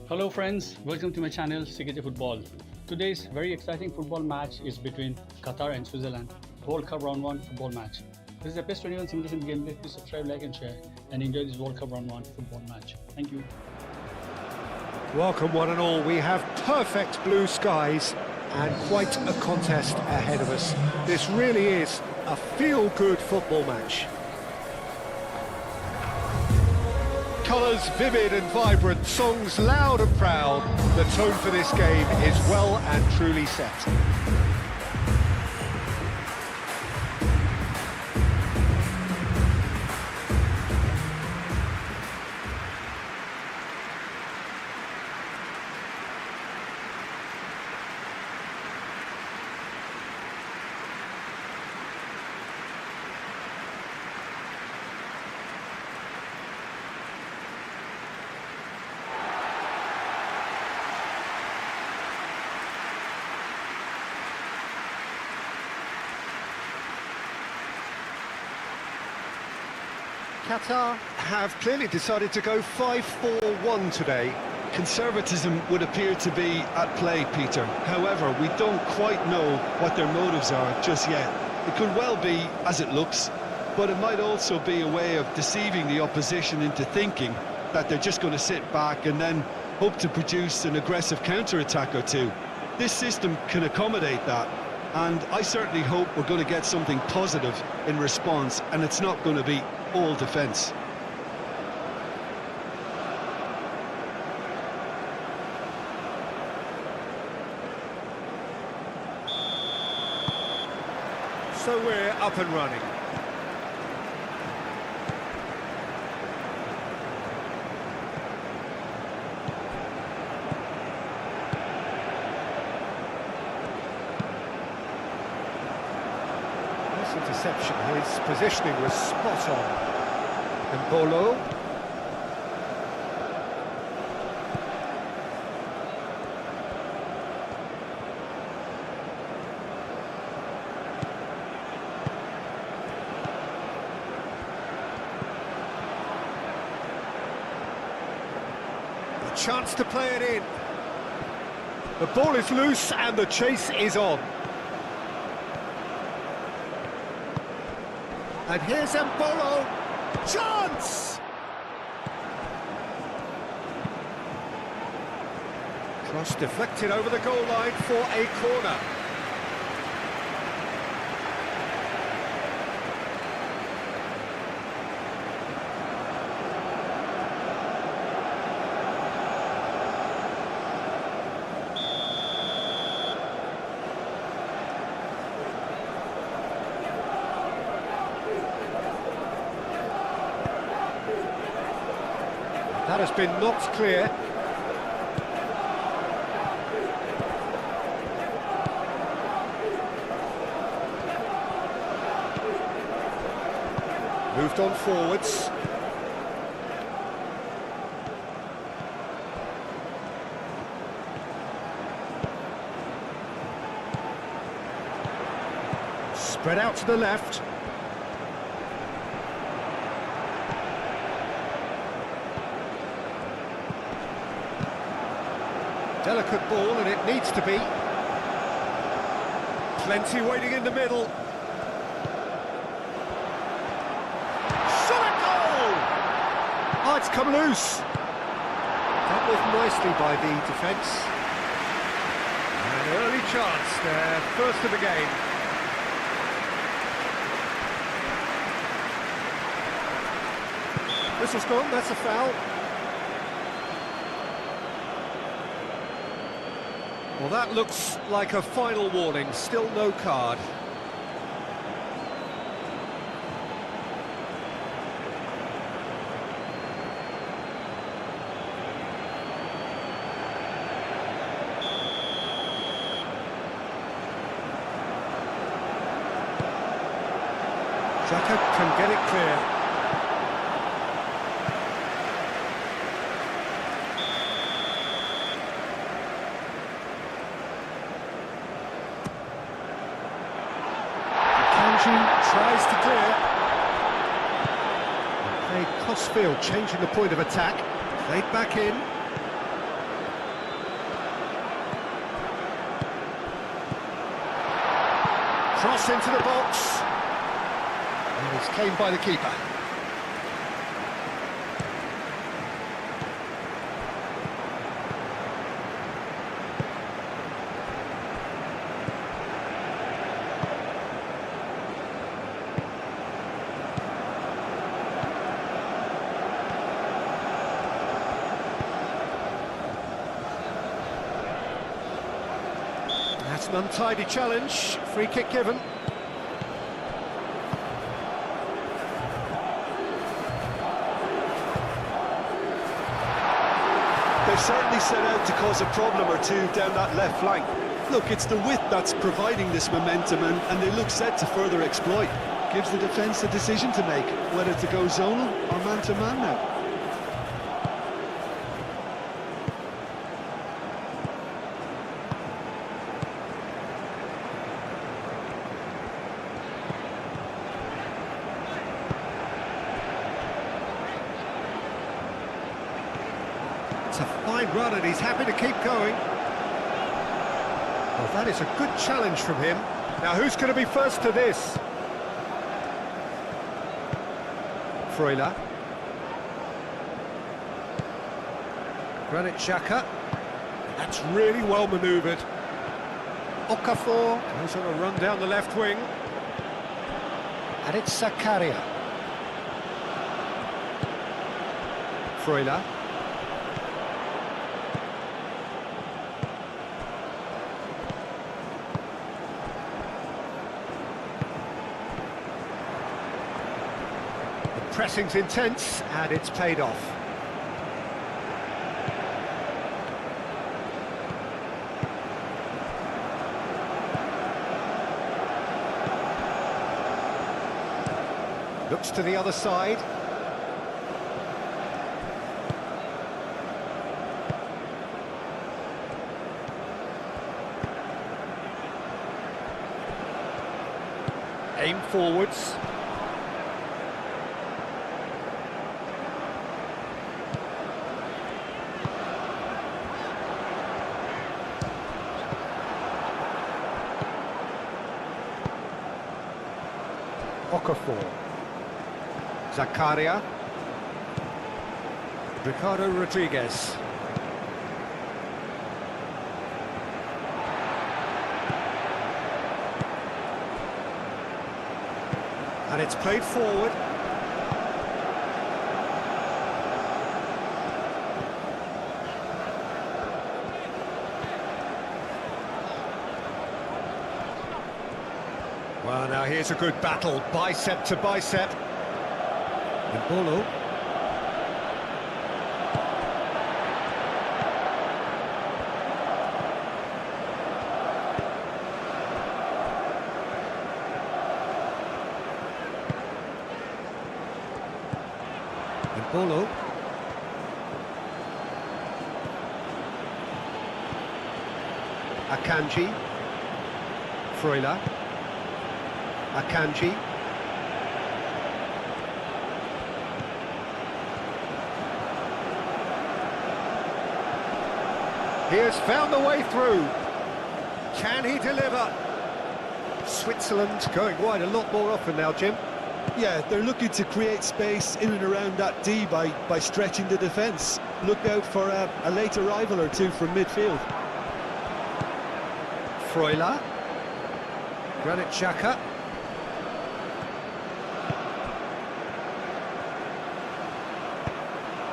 Hello friends, welcome to my channel CKJFOOTBALL. Today's very exciting football match is between Qatar and Switzerland, World Cup Round 1 football match. This is a PES 21 simulation gameplay. Please subscribe, like and share and enjoy this World Cup Round 1 football match. Thank you. Welcome one and all. We have perfect blue skies and quite a contest ahead of us. This really is a feel-good football match. Colours vivid and vibrant, songs loud and proud. The tone for this game is well and truly set. Qatar have clearly decided to go 5-4-1 today. Conservatism would appear to be at play, Peter. However, we don't quite know what their motives are just yet. It could well be as it looks, but it might also be a way of deceiving the opposition into thinking that they're just going to sit back and then hope to produce an aggressive counter-attack or two. This system can accommodate that, and I certainly hope we're going to get something positive in response, and it's not going to be all defence. So we're up and running. This interception, his positioning was spot on. And Bolo. A chance to play it in. The ball is loose and the chase is on. And here's Mbolo. Chance! Cross deflected over the goal line for a corner. That has been knocked clear. Moved on forwards. Spread out to the left. Delicate ball, and it needs to be. Plenty waiting in the middle. Shot a goal! Oh, it's come loose. Dealt with nicely by the defence. An early chance there, first of the game. Whistle's gone, that's a foul. Well, that looks like a final warning, still no card. Xhaka can get it clear. Tries to clear. Played crossfield, changing the point of attack. Played back in. Cross into the box. And it's came by the keeper. That's an untidy challenge. Free kick given. They've certainly set out to cause a problem or two down that left flank. Look, it's the width that's providing this momentum, and they look set to further exploit. Gives the defence a decision to make, whether to go zonal or man-to-man now. It's a fine run and he's happy to keep going. Well, that is a good challenge from him. Now, who's going to be first to this? Freuler. Granit Xhaka. That's really well manoeuvred. Okafor goes on a run down the left wing. And it's Zakaria. Freuler. Pressing's intense, and it's paid off. Looks to the other side. Aim forwards. Okafor. Zakaria. Ricardo Rodriguez. And it's played forward. Well, now here's a good battle, bicep to bicep. Mbolo. Mbolo. Akanji. Freuler. Akanji. He has found the way through. Can he deliver? Switzerland going wide a lot more often now, Jim. Yeah, they're looking to create space in and around that D by stretching the defence. Look out for a late arrival or two from midfield. Freuler. Granit Xhaka.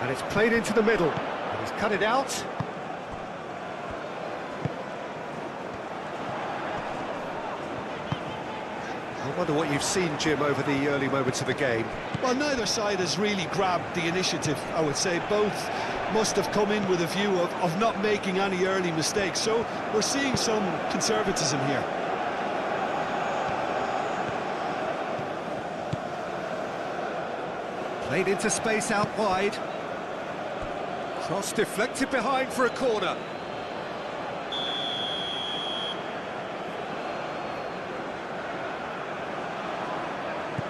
And it's played into the middle. And he's cut it out. I wonder what you've seen, Jim, over the early moments of the game. Well, neither side has really grabbed the initiative, I would say. Both must have come in with a view of not making any early mistakes. So we're seeing some conservatism here. Played into space out wide. Cross deflected behind for a corner.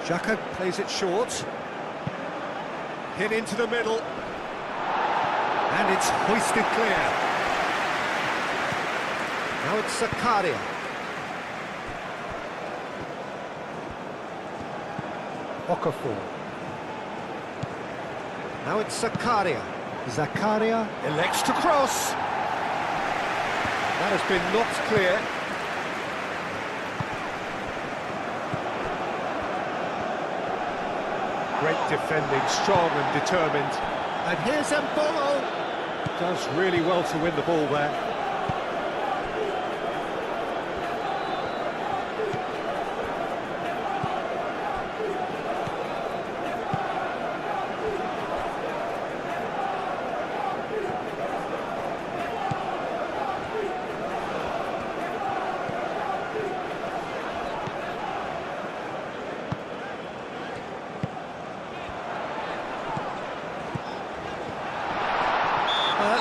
Xhaka plays it short. Hit into the middle. And it's hoisted clear. Now it's Zakaria. Okafor. Now it's Zakaria. Zakaria elects to cross. That has been knocked clear. Great defending, strong and determined. And here's Mbolo. Does really well to win the ball there.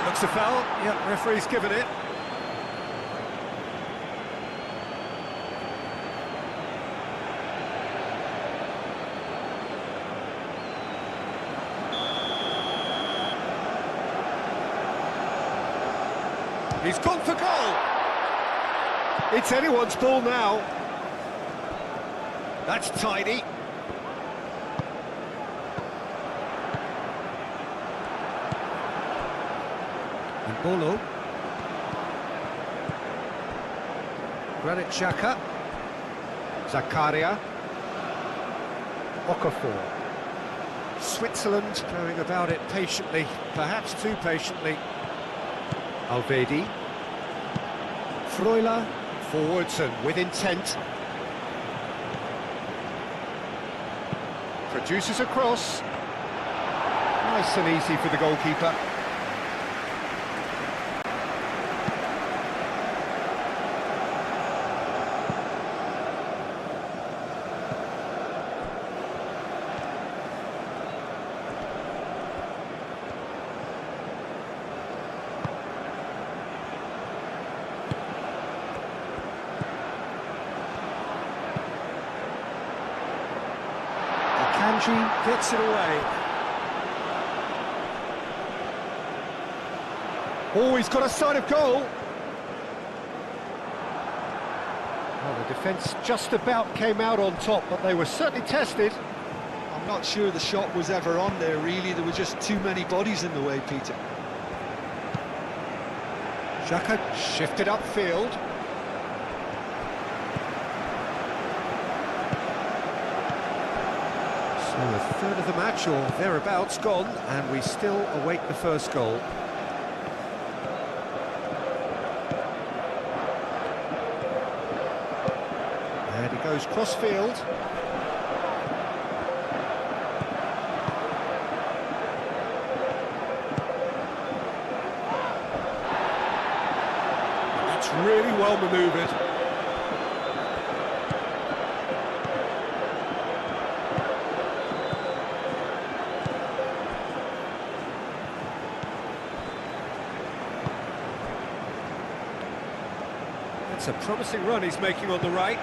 Looks a foul. Yep, referee's given it. He's gone for goal. It's anyone's ball now. That's tidy. Mbolo. Granit Xhaka. Zakaria. Okafor. Switzerland going about it patiently, perhaps too patiently. Alvedi. Freuler. Forwards and with intent. Produces a cross. Nice and easy for the goalkeeper. Kanji gets it away. Oh, he's got a sight of goal. Well, the defence just about came out on top, but they were certainly tested. I'm not sure the shot was ever on there, really. There were just too many bodies in the way, Peter. Xhaka shifted upfield. So a third of the match, or thereabouts, gone, and we still await the first goal. And he goes cross-field. That's really well manoeuvred. It's a promising run he's making on the right.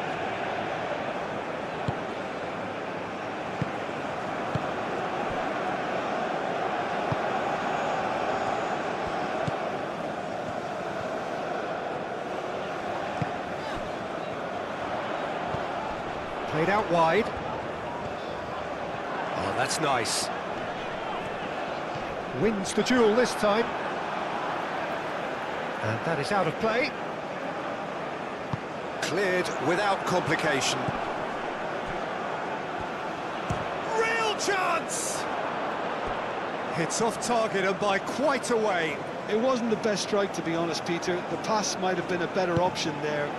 Played out wide. Oh, that's nice. Wins the duel this time. And that is out of play. Cleared without complication. Real chance! Hits off target and by quite a way. It wasn't the best strike, to be honest, Peter. The pass might have been a better option there.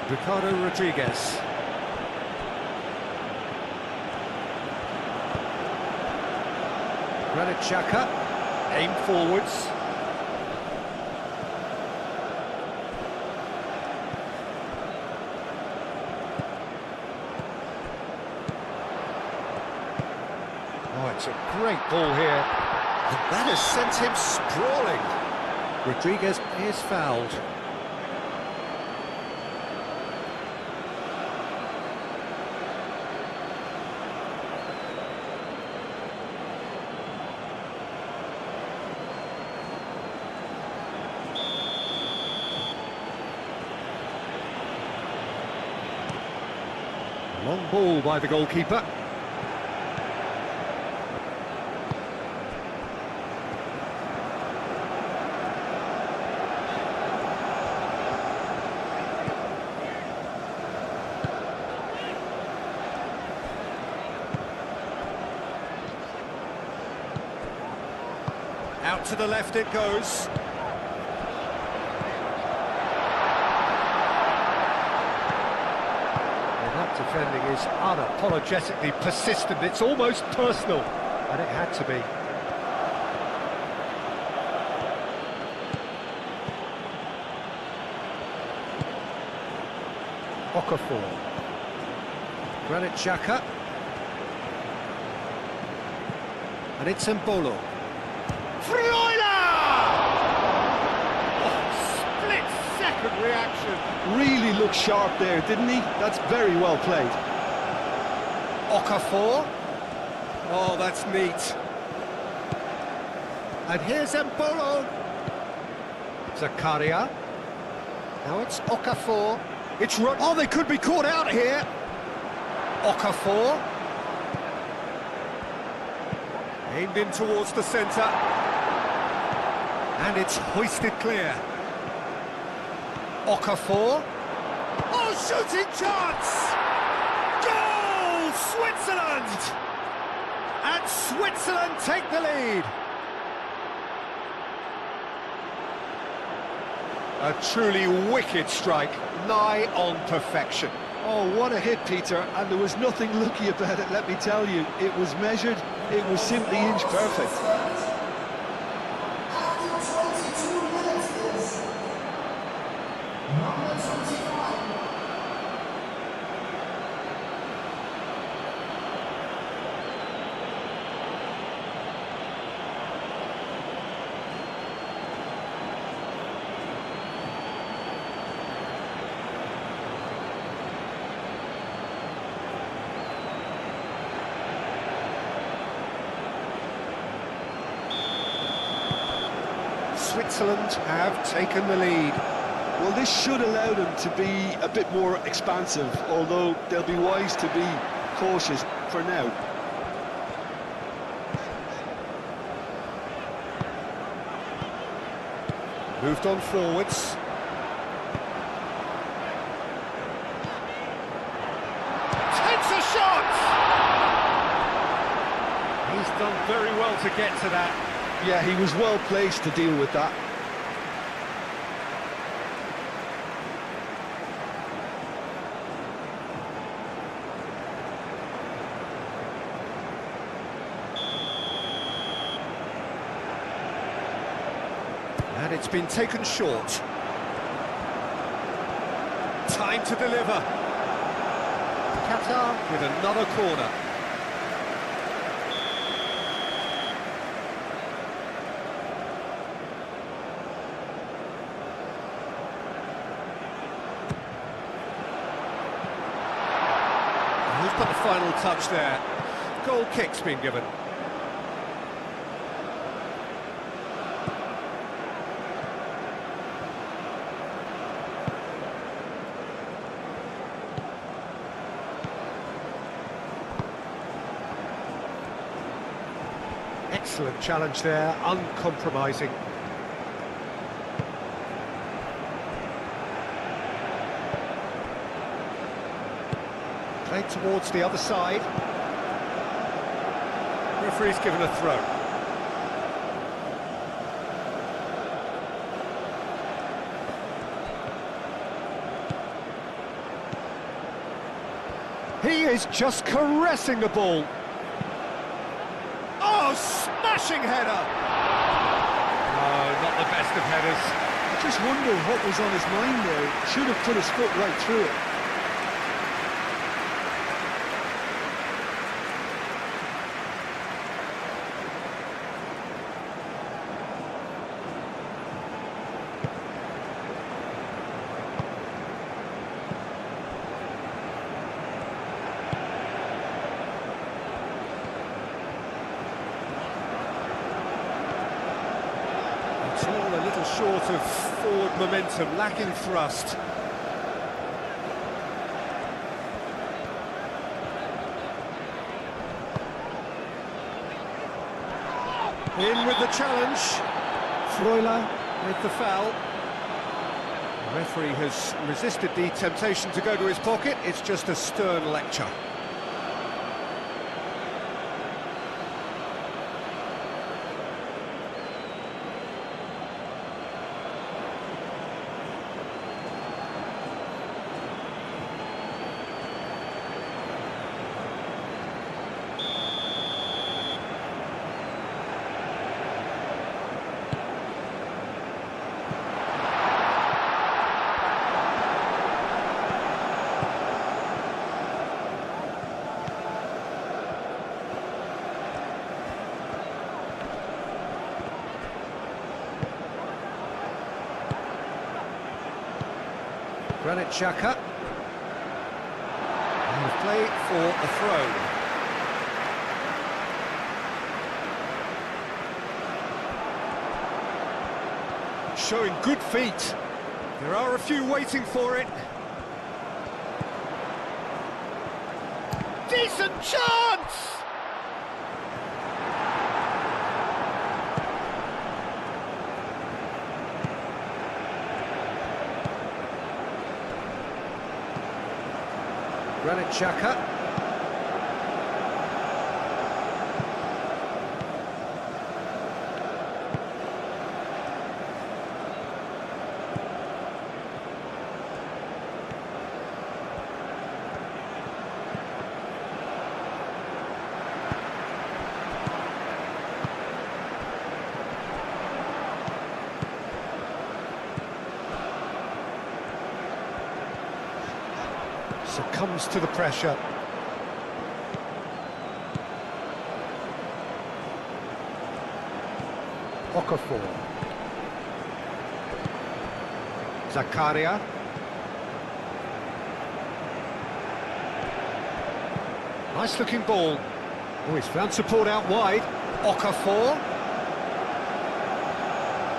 Ricardo Rodriguez. Granit Xhaka. Aim forwards. Oh, it's a great ball here. And that has sent him sprawling. Rodriguez is fouled. Long ball by the goalkeeper. Out to the left it goes. Well, that defending is unapologetically persistent. It's almost personal, and it had to be. Okafor. Granit Xhaka. And it's Mbolo. Split-second reaction. Really looked sharp there, didn't he? That's very well played. Okafor. Oh, that's neat. And here's Mbolo. Zakaria. Now it's Okafor. It's oh, they could be caught out here. Okafor. Aimed in towards the centre. And it's hoisted clear. Okafor. Oh, shooting chance! Goal! Switzerland! And Switzerland take the lead. A truly wicked strike, nigh on perfection. Oh, what a hit, Peter, and there was nothing lucky about it, let me tell you. It was measured, it was simply inch perfect. Switzerland have taken the lead. Well, this should allow them to be a bit more expansive, although they'll be wise to be cautious for now. Moved on forwards. Takes a shot! He's done very well to get to that. Yeah, he was well placed to deal with that. And it's been taken short. Time to deliver. Qatar with another corner. Who's got the final touch there? Goal kick's been given. Excellent challenge there, uncompromising. Played towards the other side. Referee's given a throw. He is just caressing the ball. Oh, smashing header! No, not the best of headers. I just wonder what was on his mind there. Should have put his foot right through it. It's all a little short of forward momentum, lacking thrust. In with the challenge. Freuler with the foul. The referee has resisted the temptation to go to his pocket. It's just a stern lecture. Granit Xhaka. And play for a throw. Showing good feet. There are a few waiting for it. Decent chance! Granit Xhaka. Succumbs to the pressure. Okafor. Zakaria. Nice looking ball. Oh, he's found support out wide. Okafor.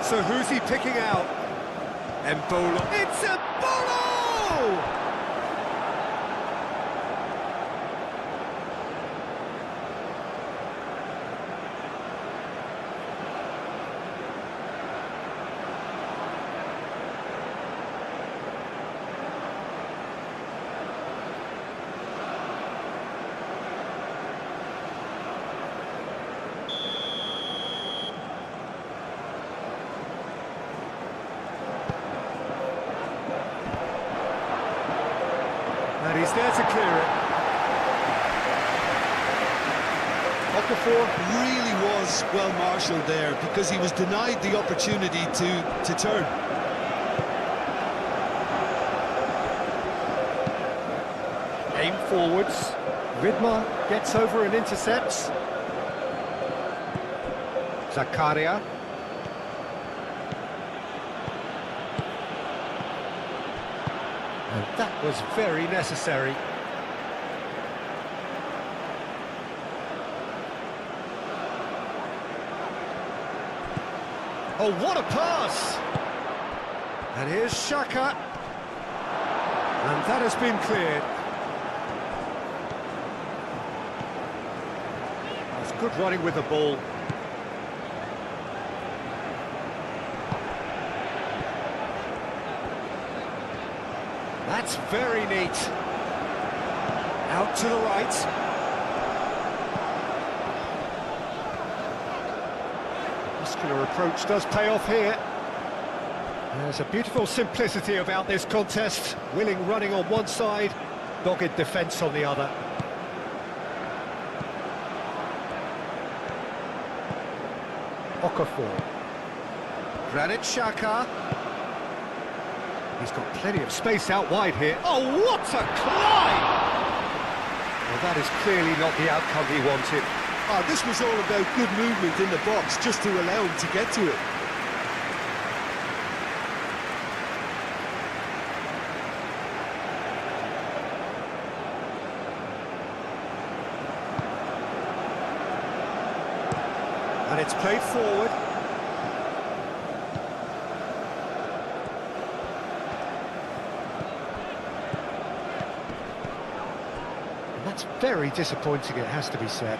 So who's he picking out? Embolo. It's Embolo! And he's there to clear it. Okafor really was well marshalled there because he was denied the opportunity to turn. Aim forwards. Ridma gets over and intercepts. Zakaria. And that was very necessary. Oh, what a pass! And here's Xhaka. And that has been cleared. That's good running with the ball. That's very neat. Out to the right. Muscular approach does pay off here. There's a beautiful simplicity about this contest. Willing running on one side, dogged defence on the other. Okafor. Granit Xhaka. He's got plenty of space out wide here. Oh, what a climb! Well, that is clearly not the outcome he wanted. This was all about good movement in the box, just to allow him to get to it. And it's played forward. That's very disappointing, it has to be said.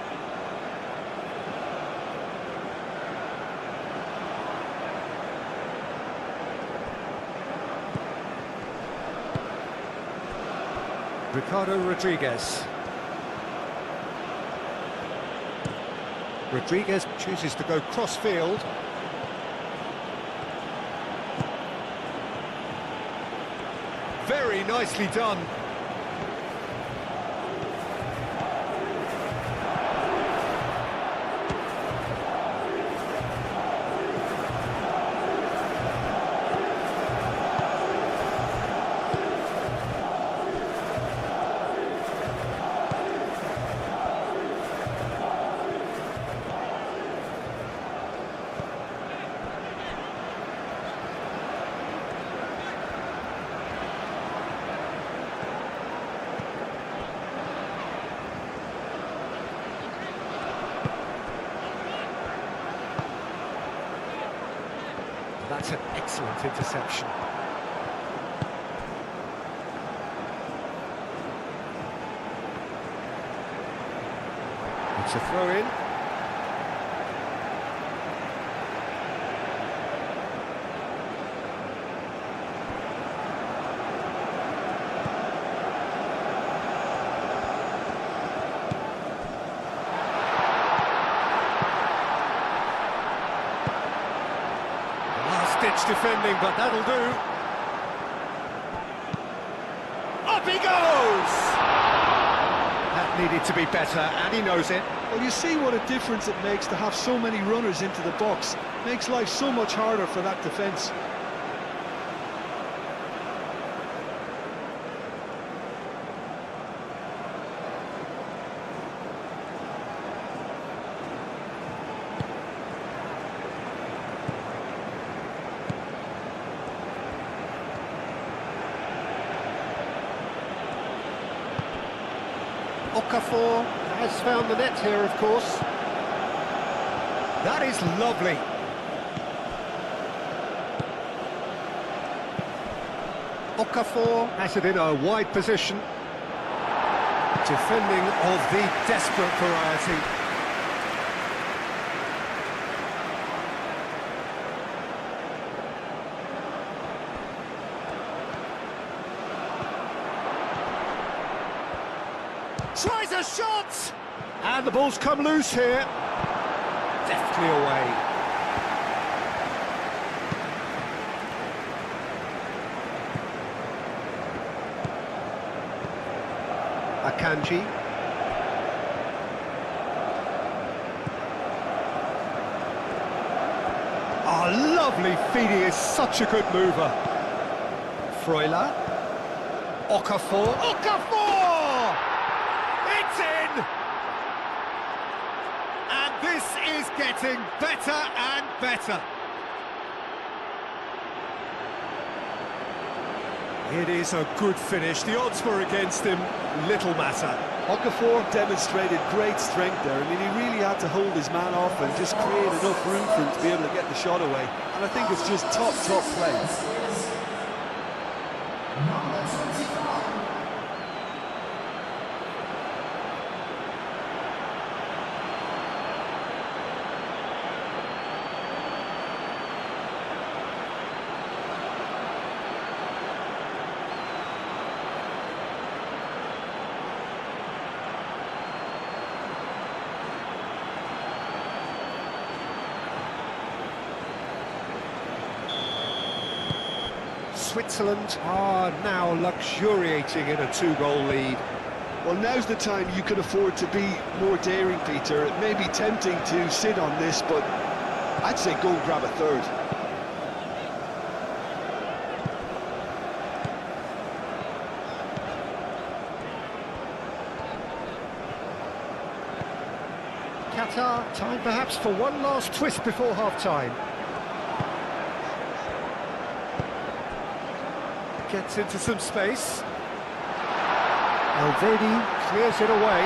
Ricardo Rodriguez. Rodriguez chooses to go cross-field. Very nicely done. That's an excellent interception. It's a throw-in. Ditch defending, but that'll do. Up he goes! That needed to be better, and he knows it. Well, you see what a difference it makes to have so many runners into the box. Makes life so much harder for that defence. Okafor has found the net here, of course. That is lovely. Okafor has it in a wide position. Defending of the desperate variety. Tries a shot! And the ball's come loose here. Deftly away. Akanji. Oh, lovely feed, he is such a good mover. Freuler. Okafor. Okafor! It's in! And this is getting better and better. It is a good finish. The odds were against him. Little matter. Okafor demonstrated great strength there. I mean, he really had to hold his man off and just create enough room for him to be able to get the shot away. And I think it's just top play. Switzerland are now luxuriating in a two-goal lead. Well, now's the time you can afford to be more daring, Peter. It may be tempting to sit on this, but I'd say go and grab a third. Qatar, time perhaps for one last twist before half-time. Gets into some space. Elvedi clears it away.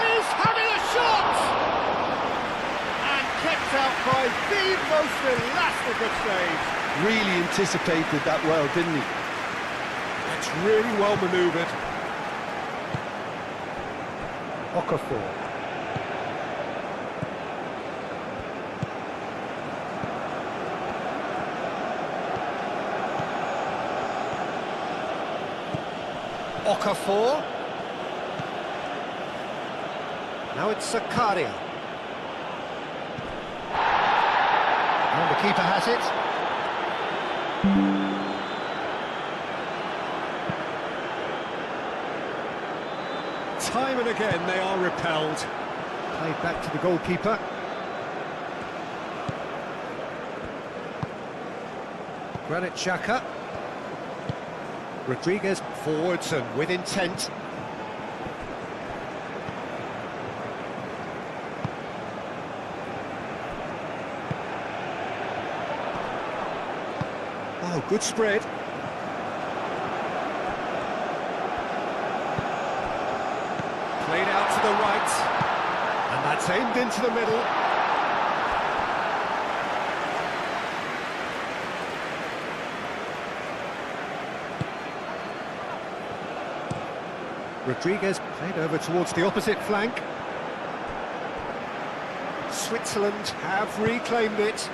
He's having a shot! And kept out by the most elastic of saves. Really anticipated that well, didn't he? That's really well manoeuvred. Okafor. Okafor. Now it's Zakaria. And the keeper has it. Time and again they are repelled. Played back to the goalkeeper. Granit Xhaka. Rodriguez forwards and with intent. Oh, good spread. Played out to the right. And that's aimed into the middle. Rodriguez played over towards the opposite flank. Switzerland have reclaimed it.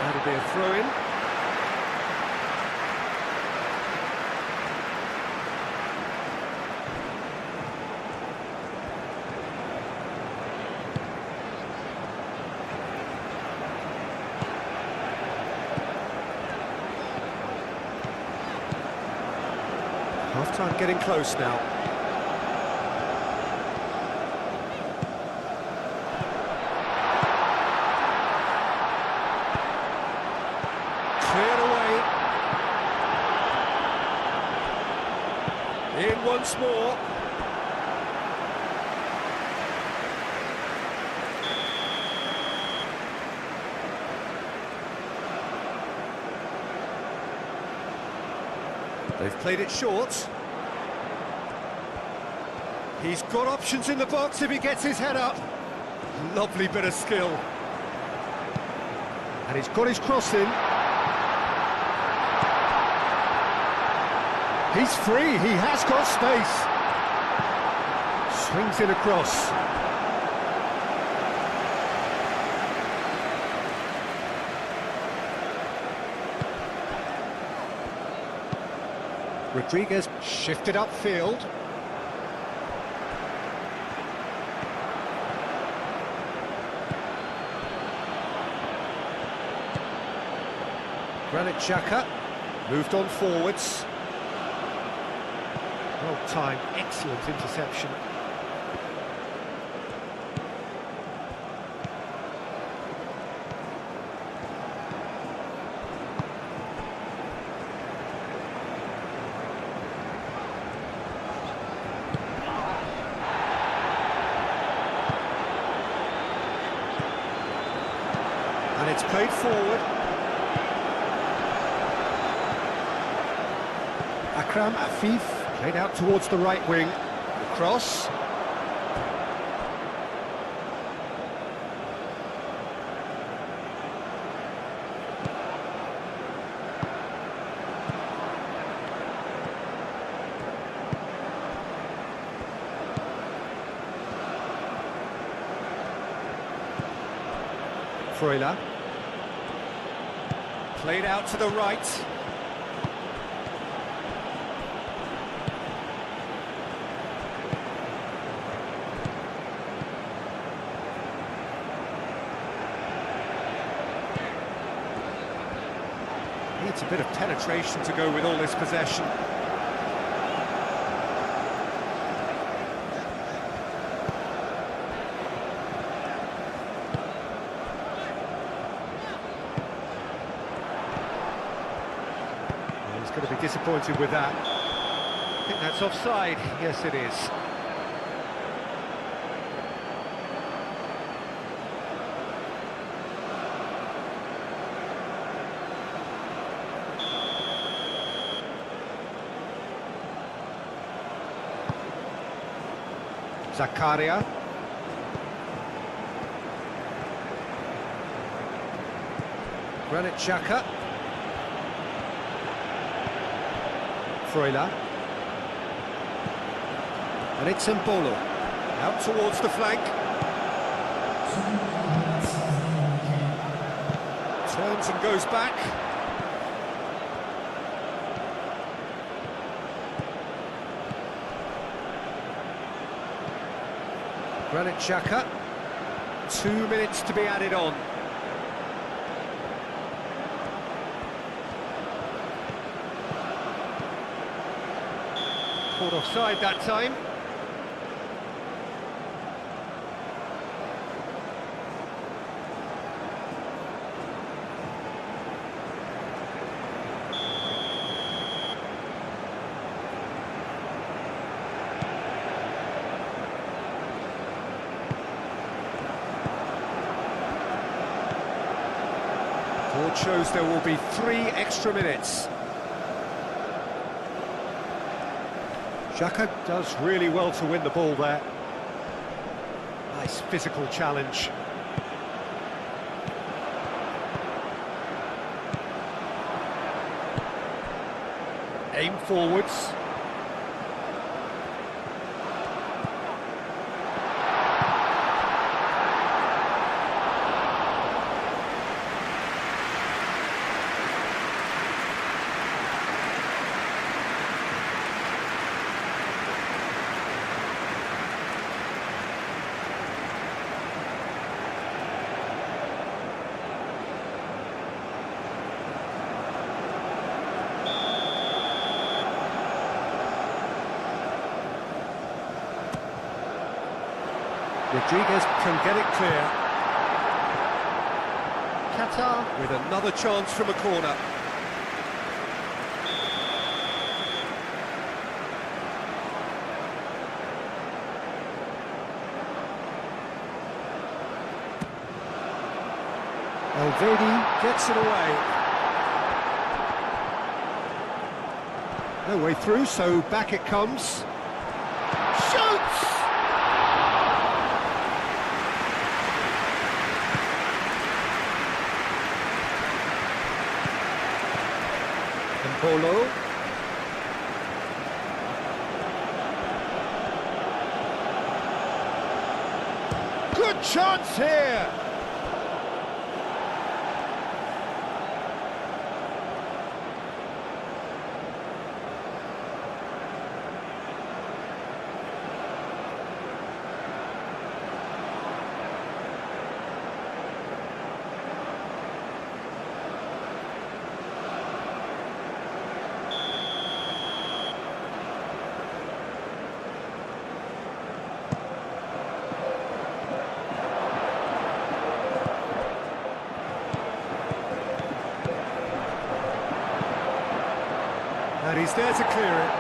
That'll be a throw-in. Half-time getting close now. Cleared away. In once more. They've played it short. He's got options in the box if he gets his head up. Lovely bit of skill. And he's got his cross in. He's free, he has got space. Swings in across. Rodriguez shifted upfield. Granit Xhaka moved on forwards. Well timed, excellent interception. And it's played forward. Akram Afif played out towards the right wing. The cross. Freuler. Played out to the right. Needs a bit of penetration to go with all this possession. He's going to be disappointed with that. I think that's offside. Yes, it is. Zakaria. Granit Xhaka. Freuler. And it's Mbolo. Out towards the flank. Turns and goes back. Granit Xhaka. 2 minutes to be added on. Caught offside that time. Board shows there will be 3 extra minutes. Xhaka does really well to win the ball there. Nice physical challenge. Aim forwards. Rodriguez can get it clear. Qatar with another chance from a corner. Elvedi gets it away. No way through, so back it comes. Shoots! Polo. Good chance here. And he's there to clear it.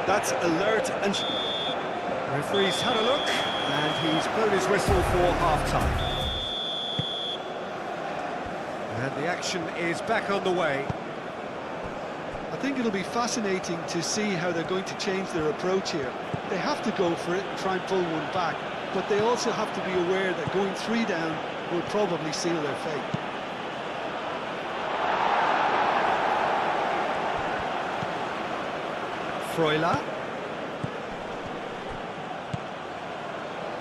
That's alert and... Referee's had a look, and he's blown his whistle for half-time. And the action is back on the way. I think it'll be fascinating to see how they're going to change their approach here. They have to go for it and try and pull one back, but they also have to be aware that going 3 down will probably seal their fate. Freuler.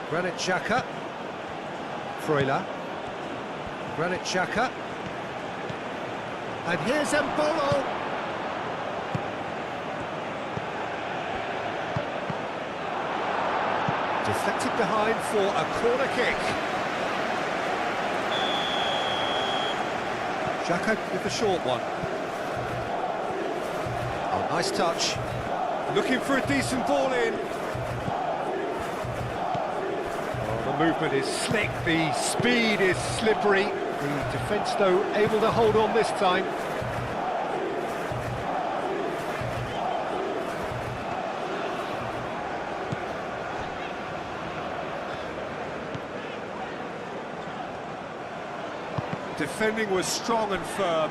Granit Xhaka. Freuler. Granit Xhaka. And here's Mbolo. Deflected behind for a corner kick. Xhaka with the short one. Oh, nice touch. Looking for a decent ball in. Oh, the movement is slick, the speed is slippery. The defence, though, able to hold on this time. Defending was strong and firm.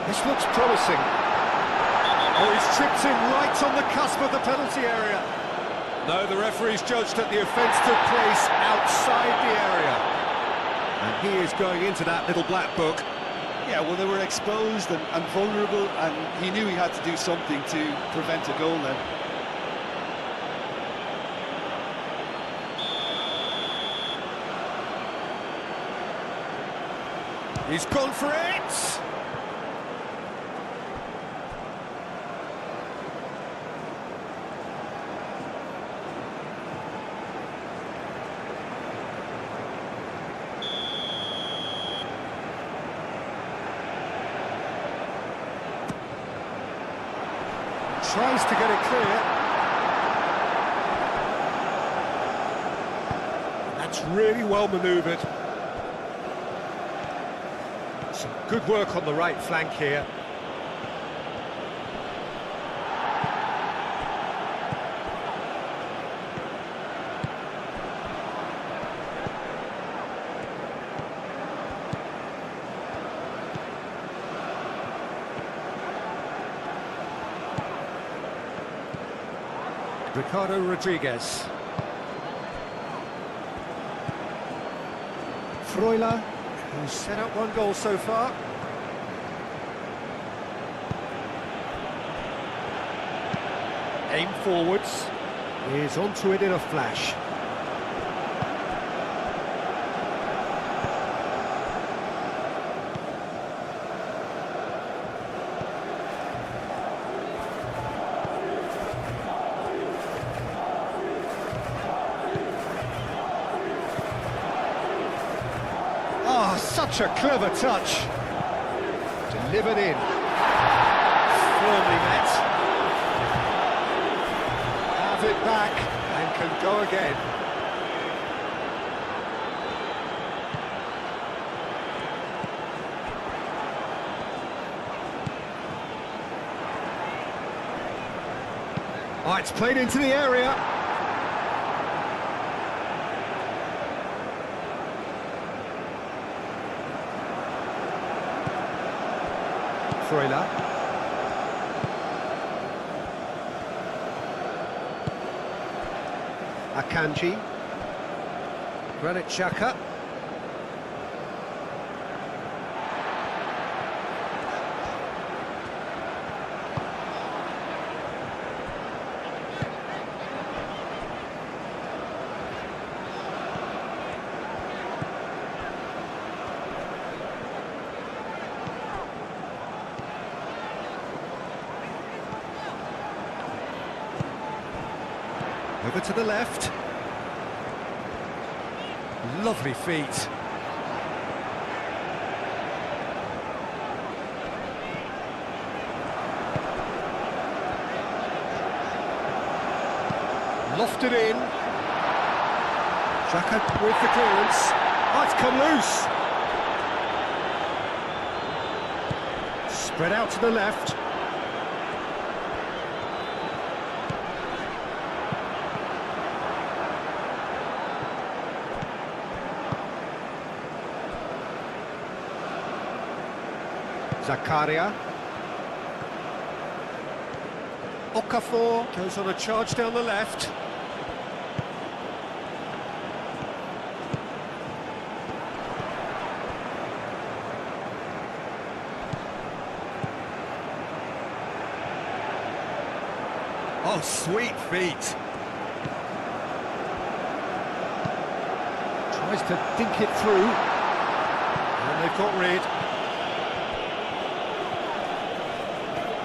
This looks promising. Oh, he's tripped in right on the cusp of the penalty area. No, the referee's judged that the offence took place outside the area. And he is going into that little black book. Yeah, well, they were exposed and vulnerable, and he knew he had to do something to prevent a goal then. He's gone for it! Tries to get it clear. That's really well manoeuvred. Some good work on the right flank here. Ricardo Rodriguez. Freuler, who's set up one goal so far. Aim forwards. Is onto it in a flash. Oh, such a clever touch. Delivered in. Firmly met. Have it back and can go again. Oh, it's played into the area. Freuler. Akanji. Granit Xhaka. Over to the left. Lovely feet. Lofted in. Xhaka with the clearance. Oh, it's come loose. Spread out to the left. Zakaria. Okafor goes on a charge down the left. Oh, sweet feet. Tries to dink it through. And they've got rid.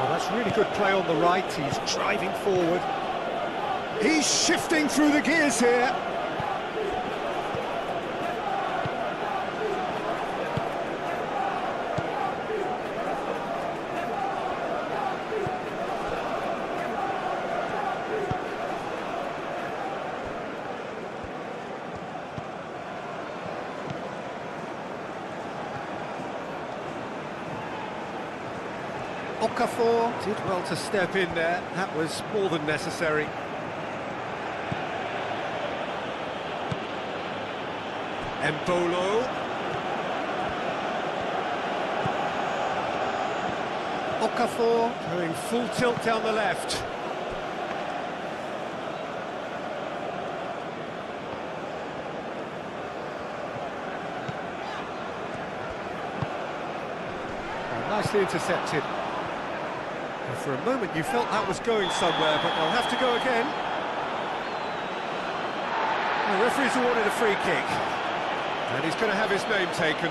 Well, that's really good play on the right. He's driving forward. He's shifting through the gears here. Okafor did well to step in there. That was more than necessary. Embolo. Okafor going full tilt down the left. Oh, nicely intercepted. For a moment you felt that was going somewhere, but they'll have to go again. The referee's awarded a free kick, and he's going to have his name taken.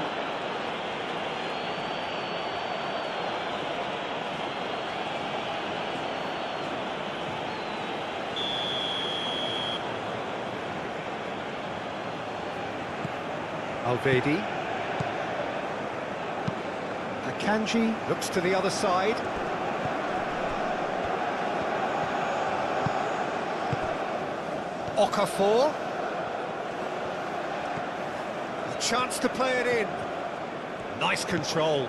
Alvedi. Akanji looks to the other side. Okafor. A chance to play it in. Nice control.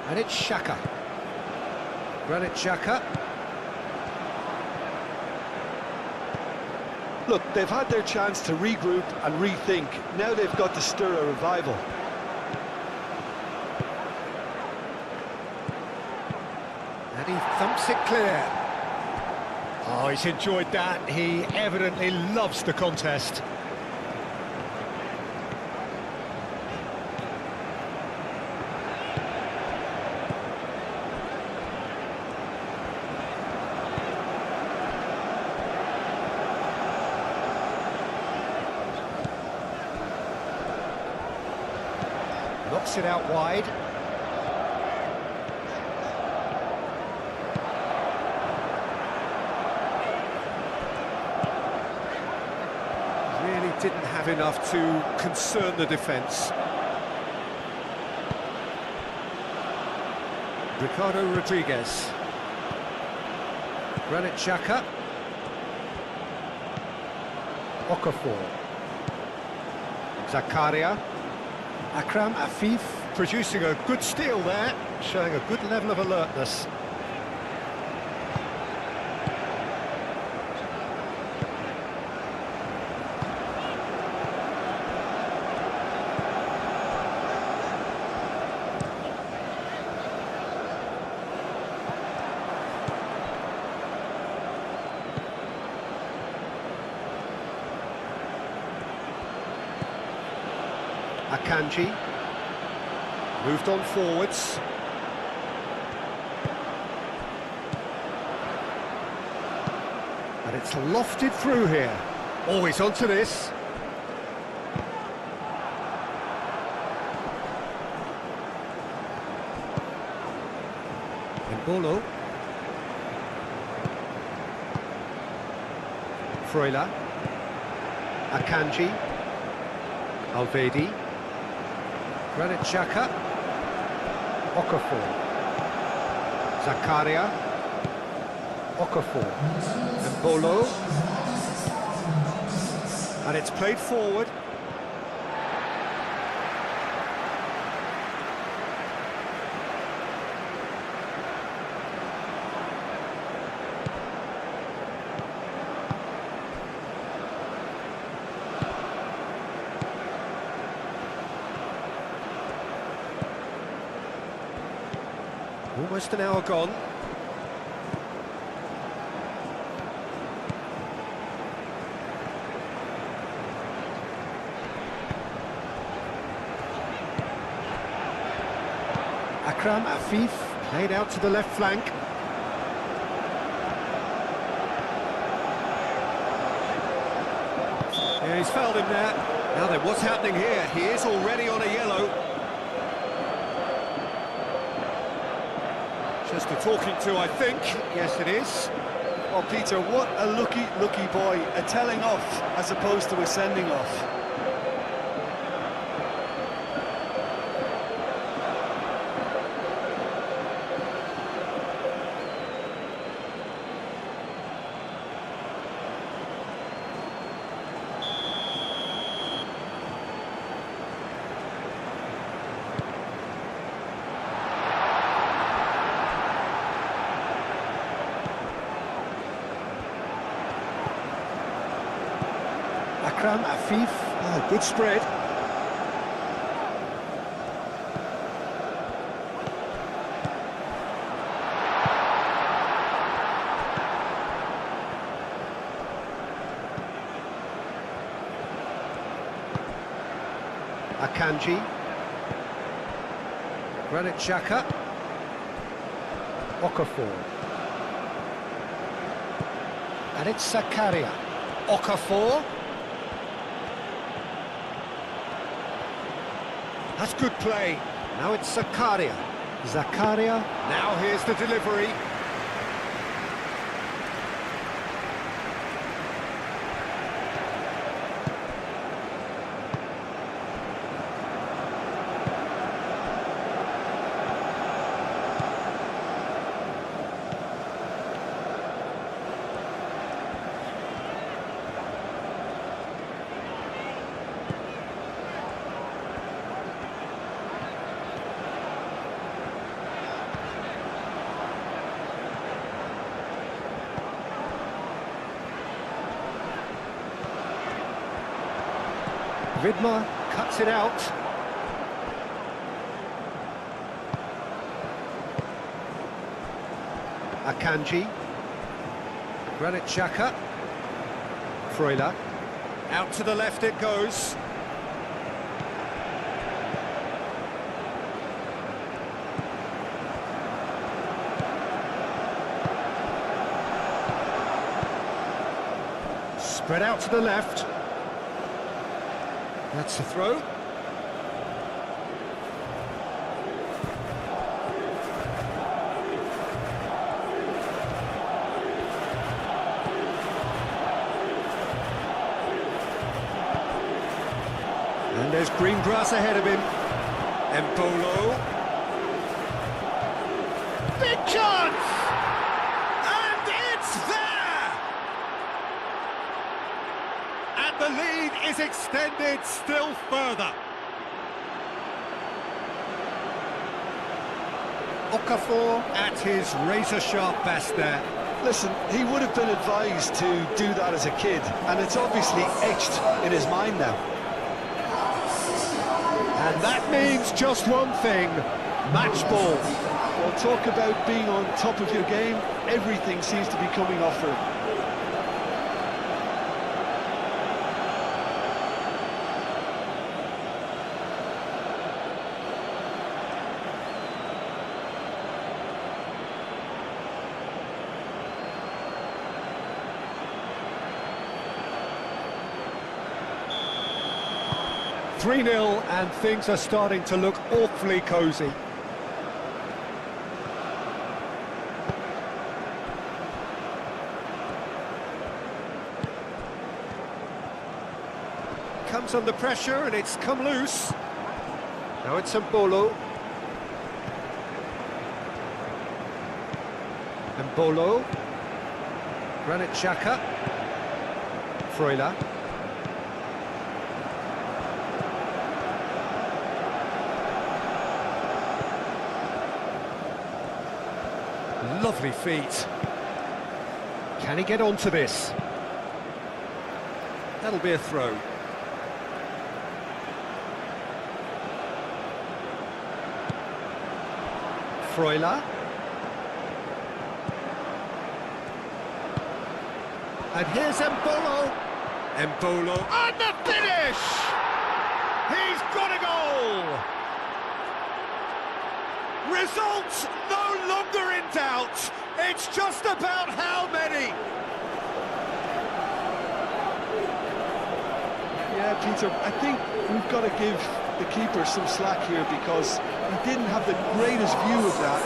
And it's Xhaka. Granit Xhaka. Look, they've had their chance to regroup and rethink. Now they've got to stir a revival. And he thumps it clear. Oh, he's enjoyed that. He evidently loves the contest. Knocks it out wide. Really didn't have enough to concern the defence. Ricardo Rodriguez. Granit Xhaka. Okafor. Zakaria. Akram Afif producing a good steal there, showing a good level of alertness. Akanji moved on forwards. And it's lofted through here. Always onto this. Embolo. Freuler. Akanji. Alvedi. Granit Xhaka. Okafor. Zakaria. Okafor. Embolo. And it's played forward. Almost an hour gone. Akram Afif played out to the left flank. Yeah, he's fouled him there. Now then, what's happening here? He is already on a yellow. Just a talking to, I think. Yes, it is. Well, Peter, what a lucky boy. A telling off as opposed to a sending off. Akram Afif, oh, good spread. Akanji. Granit Xhaka. Okafor. And it's Zakaria. Okafor. That's good play. Now it's Zakaria. Zakaria. Now here's the delivery. Vidmar cuts it out. Akanji. Granit Xhaka. Freuler. Out to the left it goes. Spread out to the left. That's the throw. And there's green grass ahead of him. Embolo. Big chance! And it's there! And the lead is extended still further. Okafor at his razor-sharp best there. Listen, he would have been advised to do that as a kid, and it's obviously etched in his mind now. And that means just one thing, match ball. Well, talk about being on top of your game, everything seems to be coming off for him. "3-0 and things are starting to look awfully cosy. Comes under pressure and it's come loose. Now it's Embolo. Embolo. Granit Xhaka. Freuler. Lovely feet. Can he get onto this? That'll be a throw. Freuler. And here's Embolo. Embolo. And the finish! He's got a goal! Results no longer in doubt. It's just about how many. Yeah, Peter, I think we've got to give the keeper some slack here because he didn't have the greatest view of that,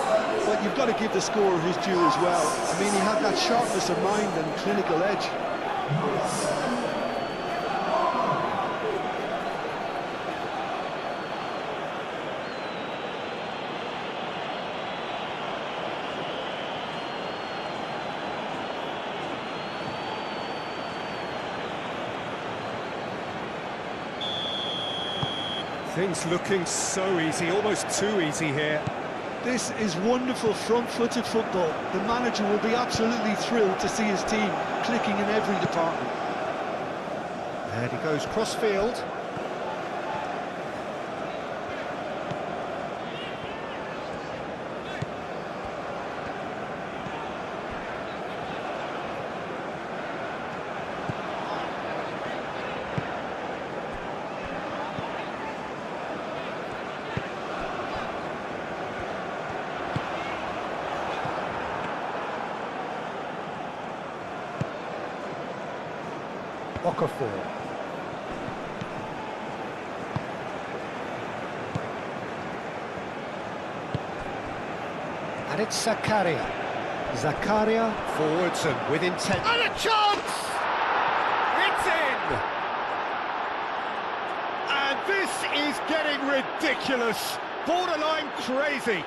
but you've got to give the scorer his due as well. I mean, he had that sharpness of mind and clinical edge. Things looking so easy, almost too easy here. This is wonderful front-footed football. The manager will be absolutely thrilled to see his team clicking in every department. And he goes cross-field. Okafor. And it's Zakaria. Zakaria forwards and with intent. And a chance! It's in! And this is getting ridiculous. Borderline crazy.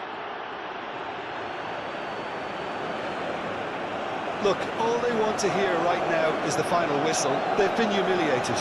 Look, all they want to hear right now is the final whistle. They've been humiliated.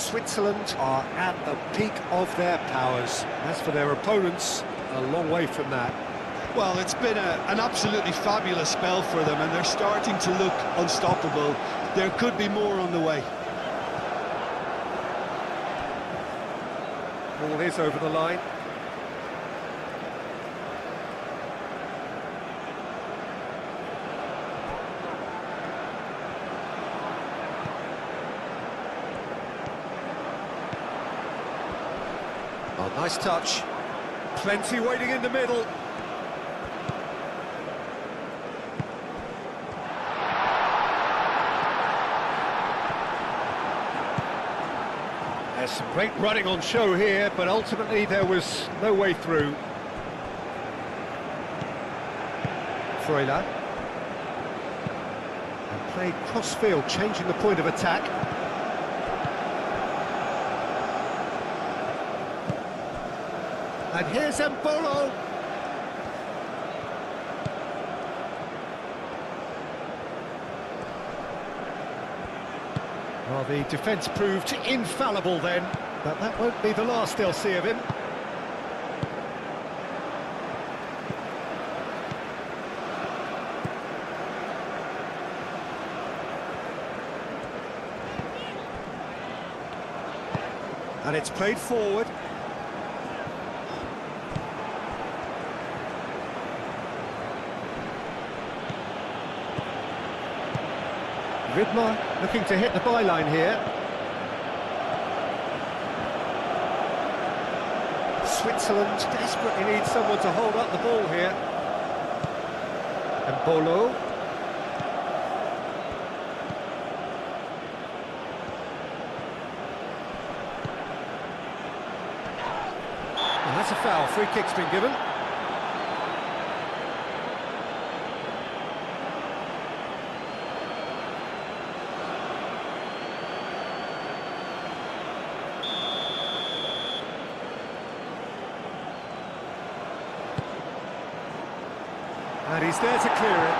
Switzerland are at the peak of their powers. As for their opponents, a long way from that. Well, it's been an absolutely fabulous spell for them, and they're starting to look unstoppable. There could be more on the way. Ball is over the line. Oh, nice touch. Plenty waiting in the middle. There's some great running on show here, but ultimately there was no way through. Freuler. And played cross-field, changing the point of attack. And here's Mbolo. Well, the defence proved infallible then, but that won't be the last they'll see of him. And it's played forward. Ridmer looking to hit the byline here. Switzerland desperately needs someone to hold up the ball here. Mbolo. And that's a foul. Free kick's been given. And he's there to clear it.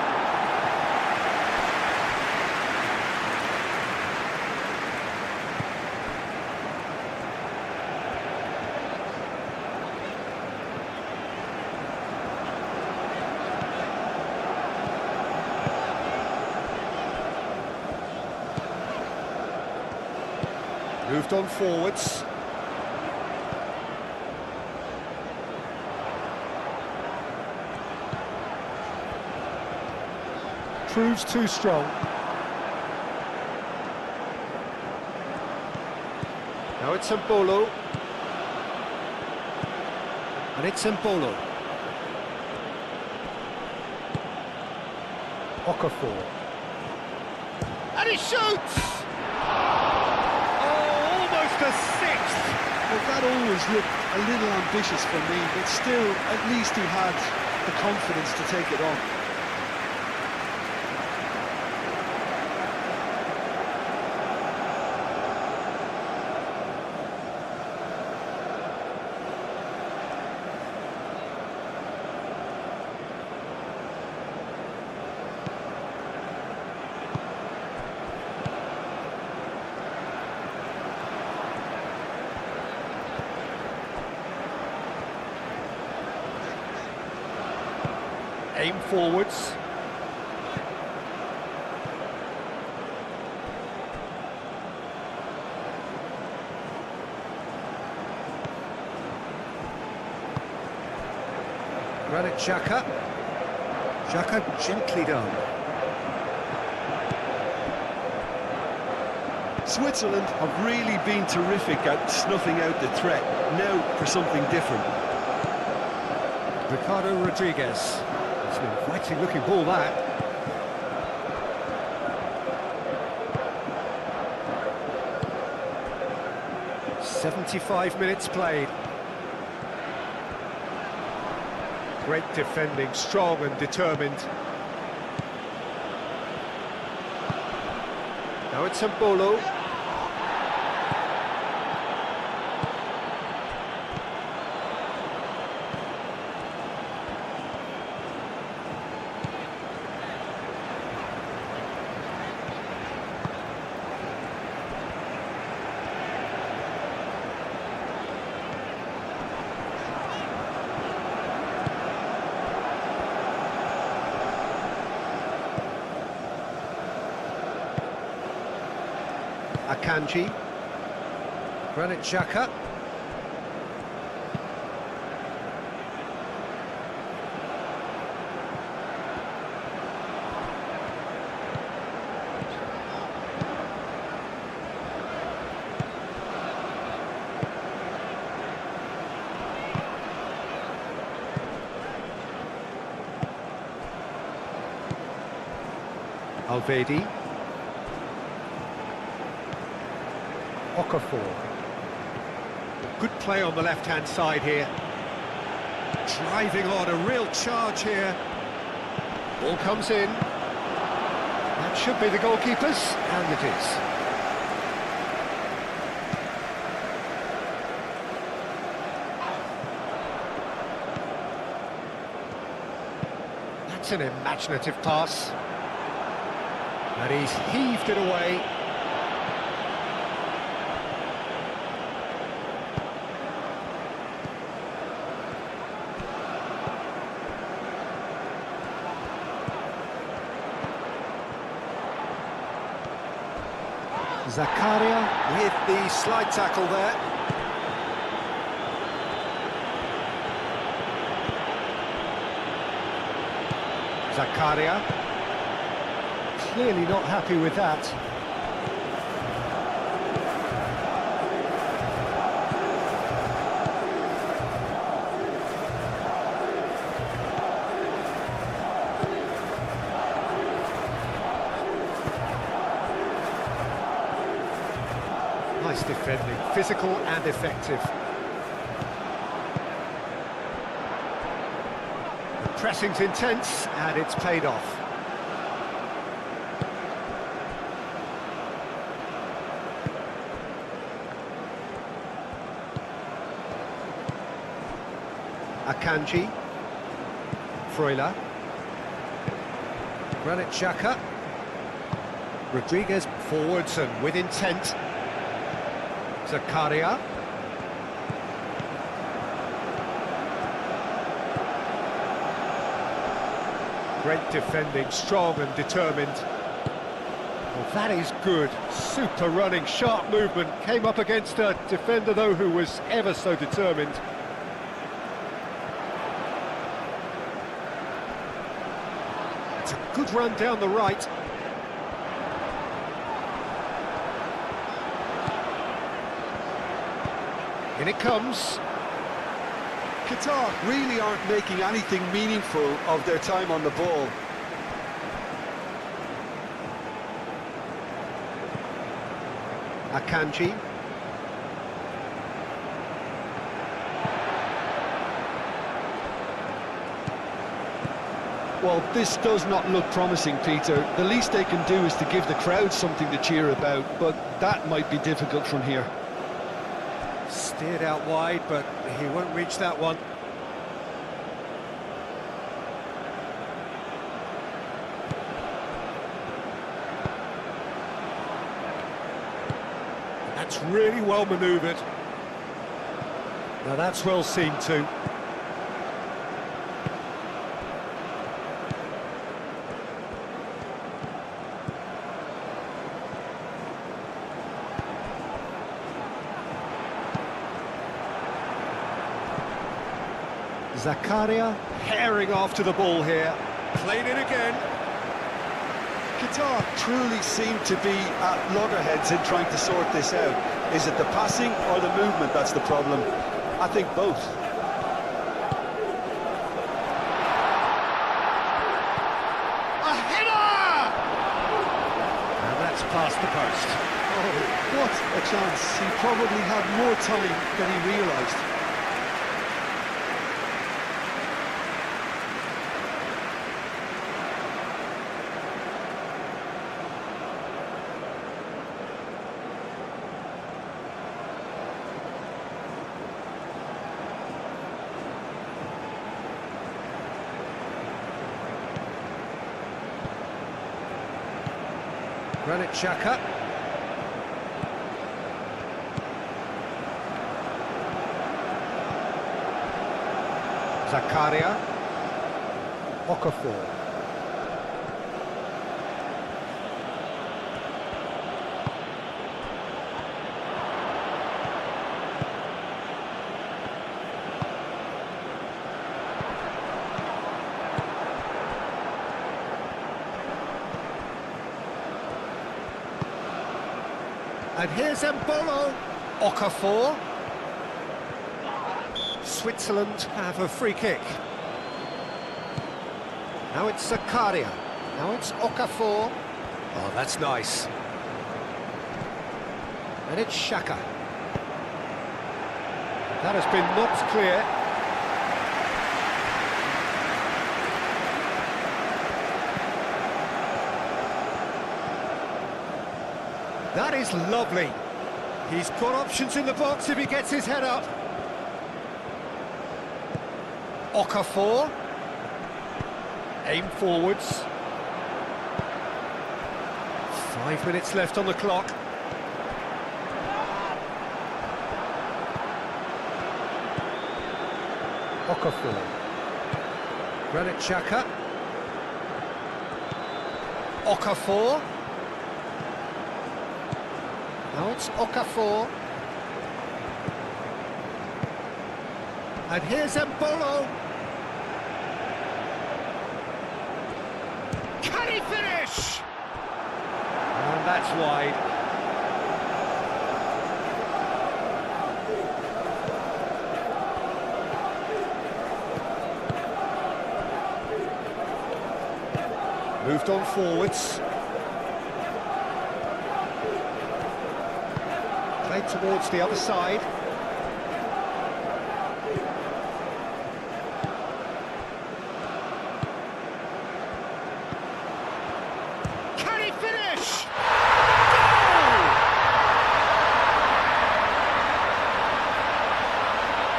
Moved on forwards. Proves too strong. Now it's Mbolo. And it's Mbolo. Okafor. And he shoots! Oh, almost a sixth! Well, that always looked a little ambitious for me, but still, at least he had the confidence to take it on. Aim forwards. Granit Xhaka. Xhaka gently done. Switzerland have really been terrific at snuffing out the threat. Now for something different. Ricardo Rodriguez. It's an inviting looking ball, that. "75 minutes played. Great defending, strong and determined. Now it's Mbolo. Akanji. Granit Xhaka. Alvedi. Okafor. Good play on the left-hand side here. Driving on, a real charge here. Ball comes in. That should be the goalkeeper's, and it is. That's an imaginative pass. And he's heaved it away. Zakaria with the slide tackle there. Zakaria. Clearly not happy with that. Nice defending, physical and effective. The pressing's intense and it's paid off. Akanji, Freuler, Granit Xhaka, Rodriguez forwards and with intent, Zakaria, great defending, strong and determined. Well, that is good, super running, sharp movement, came up against a defender though who was ever so determined. It's a good run down the right. In it comes. Qatar really aren't making anything meaningful of their time on the ball. Akanji. Well, this does not look promising, Peter. The least they can do is to give the crowd something to cheer about, but that might be difficult from here. Steered out wide, but he won't reach that one. That's really well manoeuvred. Now that's well seen too. Zakaria herring after the ball here. Played it again. Qatar truly seem to be at loggerheads in trying to sort this out. Is it the passing or the movement that's the problem? I think both. A header! And that's past the post. Oh, what a chance. He probably had more time than he realised. Granit Xhaka. Zakaria. Okafor. And here's Mbolo. Okafor. Switzerland have a free kick. Now it's Zakaria. Now it's Okafor. Oh, that's nice. And it's Xhaka. That has been knocked clear. That is lovely. He's got options in the box if he gets his head up. Okafor. Aim forwards. 5 minutes left on the clock. Okafor. Granit Xhaka. Okafor. Now it's Okafor. And here's Mbolo. Can he finish? And that's wide. Moved on forwards. Played towards the other side. Can he finish? Goal!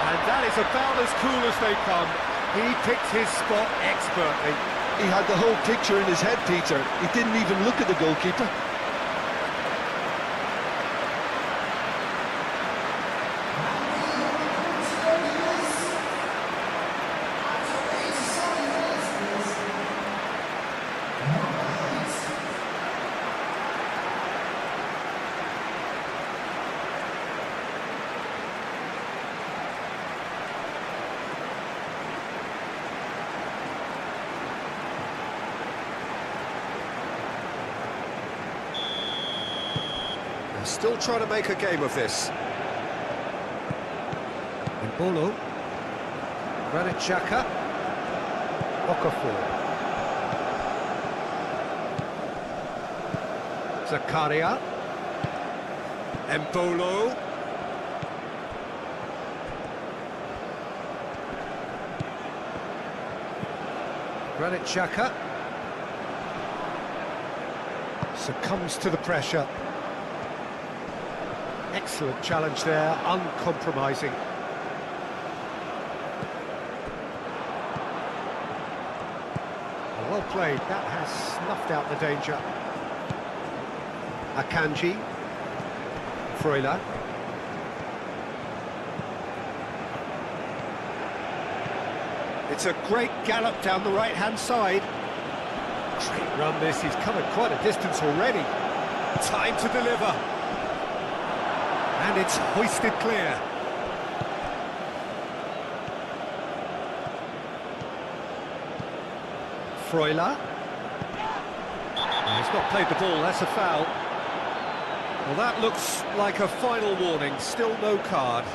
And that is about as cool as they come. He picked his spot expertly. He had the whole picture in his head, Peter. He didn't even look at the goalkeeper. Still trying to make a game of this. Mbolo. Granit Xhaka. Okafor. Zakaria. Mbolo. Granit Xhaka. Succumbs to the pressure. Excellent challenge there, uncompromising. Well played, that has snuffed out the danger. Akanji. Freuler. It's a great gallop down the right-hand side. Great run this, he's covered quite a distance already. Time to deliver. And it's hoisted clear. Freuler. He's not played the ball, that's a foul. Well, that looks like a final warning, still no card.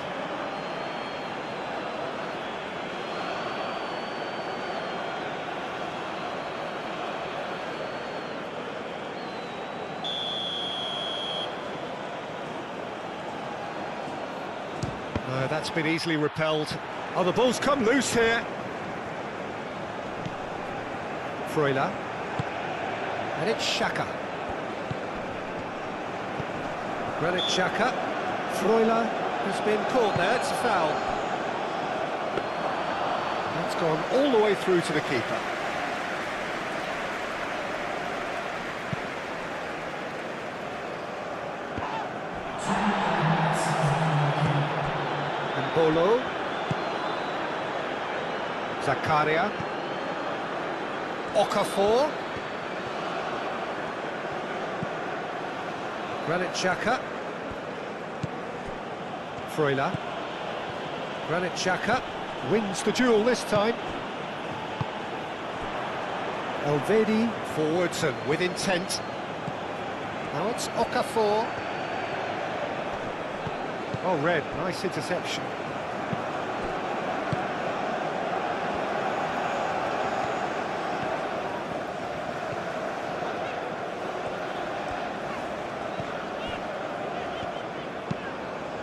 That's been easily repelled. Oh, the ball's come loose here. Freuler. And it's Xhaka. Granit Xhaka. Freuler has been caught there, it's a foul. That's gone all the way through to the keeper. Mbolo. Zakaria. Okafor. Granit Xhaka. Freuler. Granit Xhaka wins the duel this time. Elvedi forwards and with intent. Now it's Okafor. Well read, nice interception.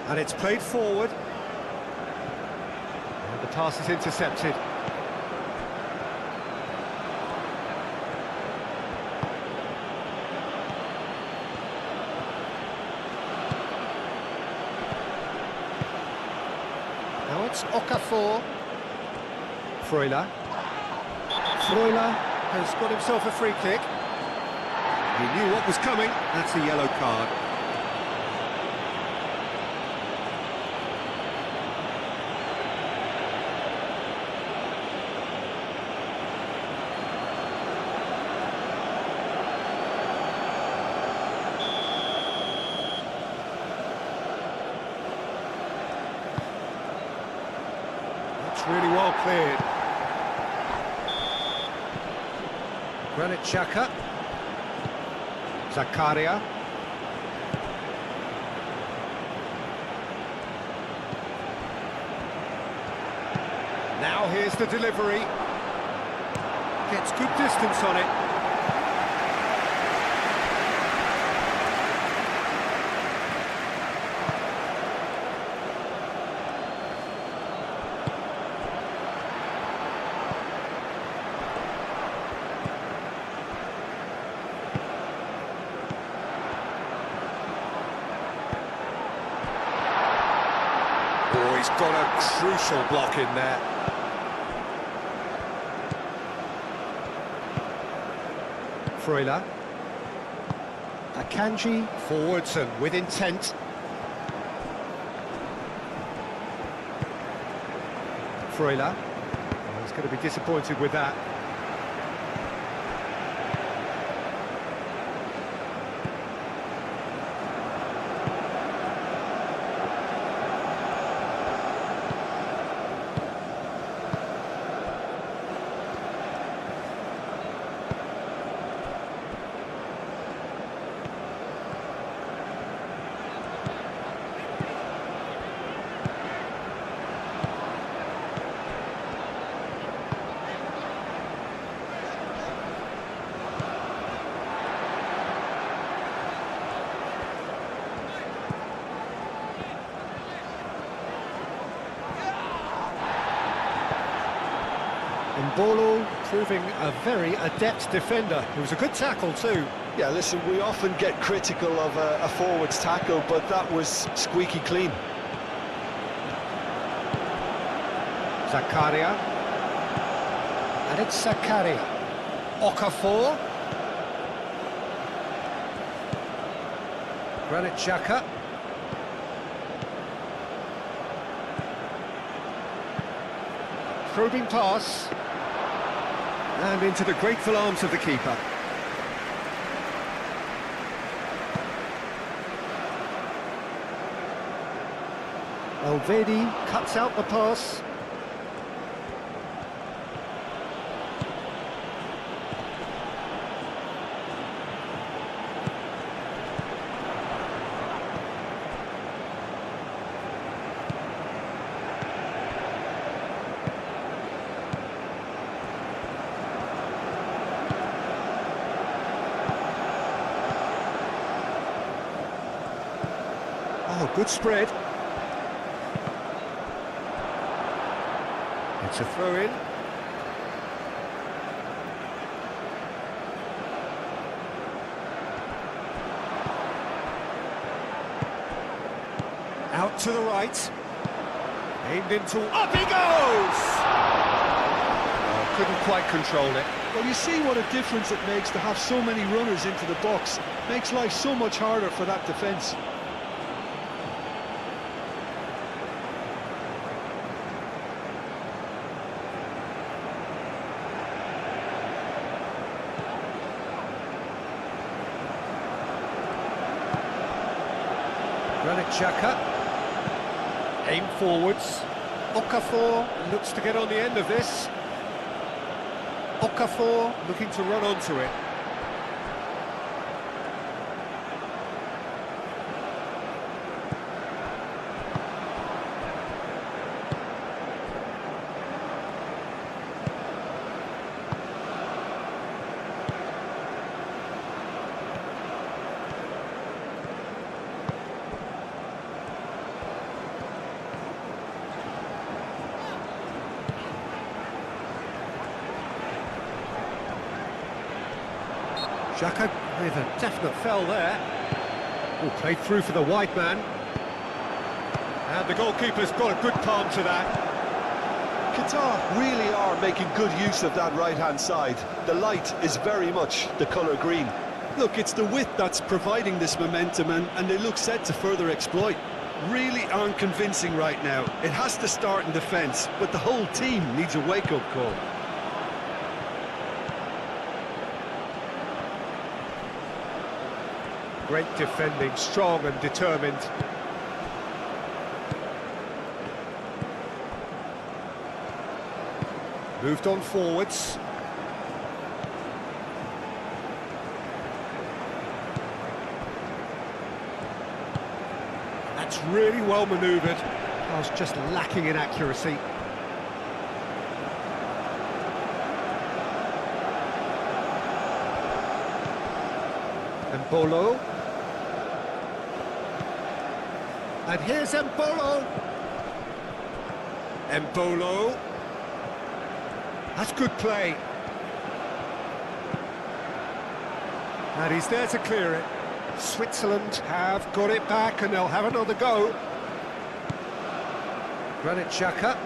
And it's played forward. And the pass is intercepted. Now it's Okafor. Freuler. Freuler has got himself a free kick. He knew what was coming. That's a yellow card. Really well cleared. Granit Xhaka. Zakaria. Now here's the delivery. Gets good distance on it. Oh, he's got a crucial block in there. Freuler. Akanji forwards and with intent. Freuler. Oh, he's going to be disappointed with that. Mbolo proving a very adept defender. It was a good tackle too. Yeah, listen, we often get critical of a forward's tackle, but that was squeaky clean. Zakaria. And it's Zakaria. Okafor. Granit Xhaka. Probing pass. And into the grateful arms of the keeper. Elvedi cuts out the pass. Oh, good spread. It's a throw-in. Out to the right. Aimed into... Up he goes! Oh, couldn't quite control it. Well, you see what a difference it makes to have so many runners into the box. Makes life so much harder for that defence. Granit Xhaka. Aim forwards. Okafor looks to get on the end of this. Okafor looking to run onto it. Xhaka with a definite foul there. Oh, played through for the wide man. And the goalkeeper's got a good palm to that. Qatar really are making good use of that right-hand side. The light is very much the colour green. Look, it's the width that's providing this momentum, and they look set to further exploit. Really aren't convincing right now. It has to start in defence, but the whole team needs a wake-up call. Great defending, strong and determined. Moved on forwards. That's really well manoeuvred. I was just lacking in accuracy. Mbolo. And here's Mbolo. Mbolo. That's good play. And he's there to clear it. Switzerland have got it back and they'll have another go. Granit Xhaka.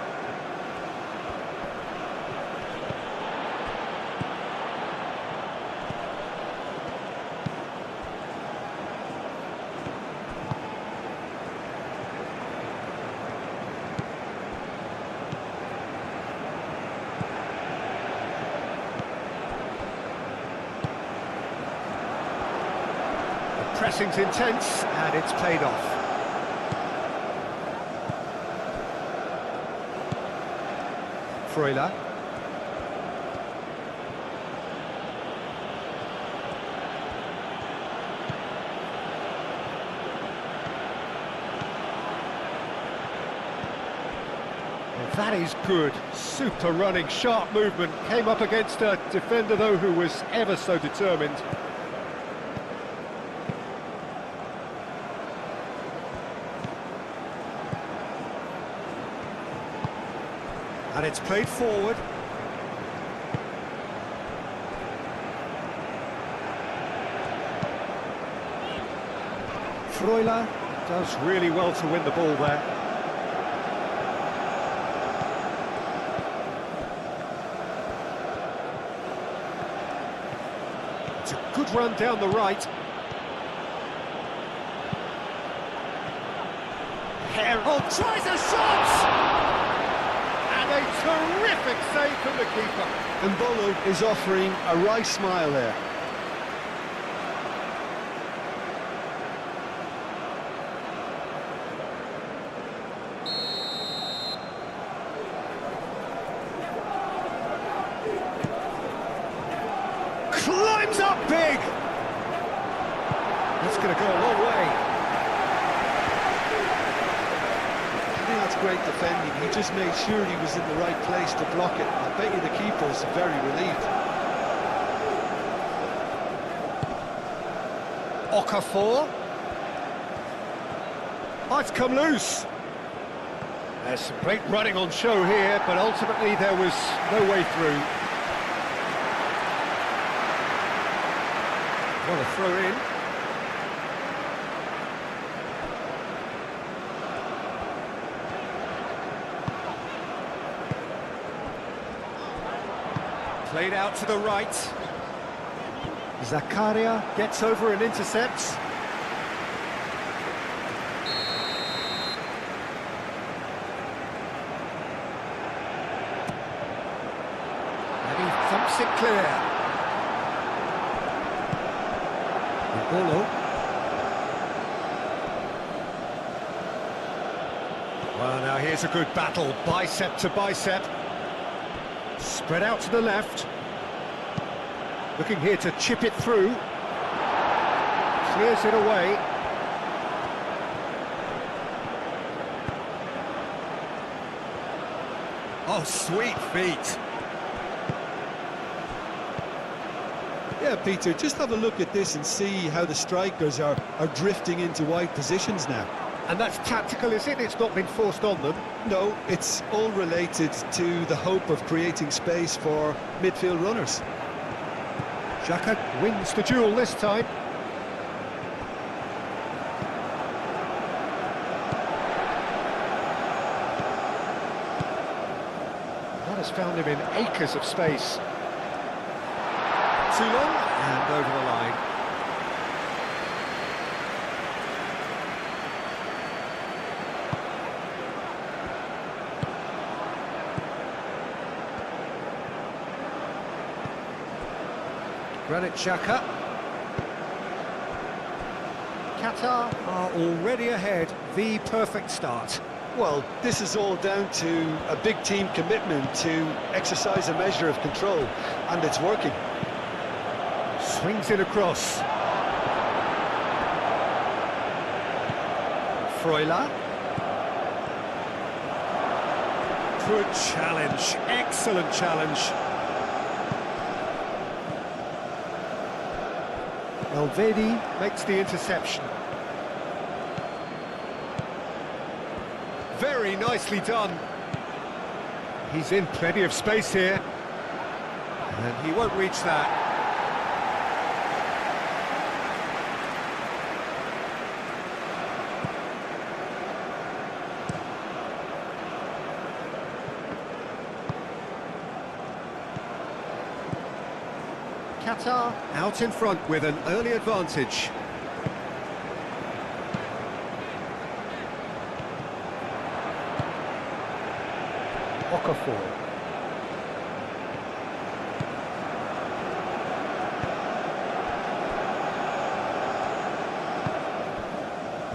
Pressing's intense, and it's paid off. Freuler. Well, that is good. Super running, sharp movement. Came up against a defender, though, who was ever so determined. And it's played forward. Freuler does really well to win the ball there. It's a good run down the right. Harold tries a shot! A terrific save from the keeper. Mbolo is offering a wry smile there. Climbs up big. That's going to go a long way. That's great defending. He just made sure he was in the right place to block it. I bet you the keeper's very relieved. Okafor. Oh, it's come loose. There's some great running on show here, but ultimately there was no way through. What a throw in. Played out to the right. Zakaria gets over and intercepts. And he thumps it clear. Mbolo. Well, now here's a good battle, bicep to bicep. Spread out to the left. Looking here to chip it through. Clears it away. Oh, sweet feet. Yeah, Peter, just have a look at this and see how the strikers are drifting into wide positions now. And that's tactical, is it? It's not been forced on them. No, it's all related to the hope of creating space for midfield runners. Xhaka wins the duel this time. That has found him in acres of space. Too long, and over the line. Granit Xhaka. Qatar are already ahead, the perfect start. Well, this is all down to a big team commitment to exercise a measure of control, and it's working. Swings it across. Freuler. Good challenge, excellent challenge. Elvedi makes the interception. Very nicely done. He's in plenty of space here. And he won't reach that. Qatar out in front with an early advantage. Okafor.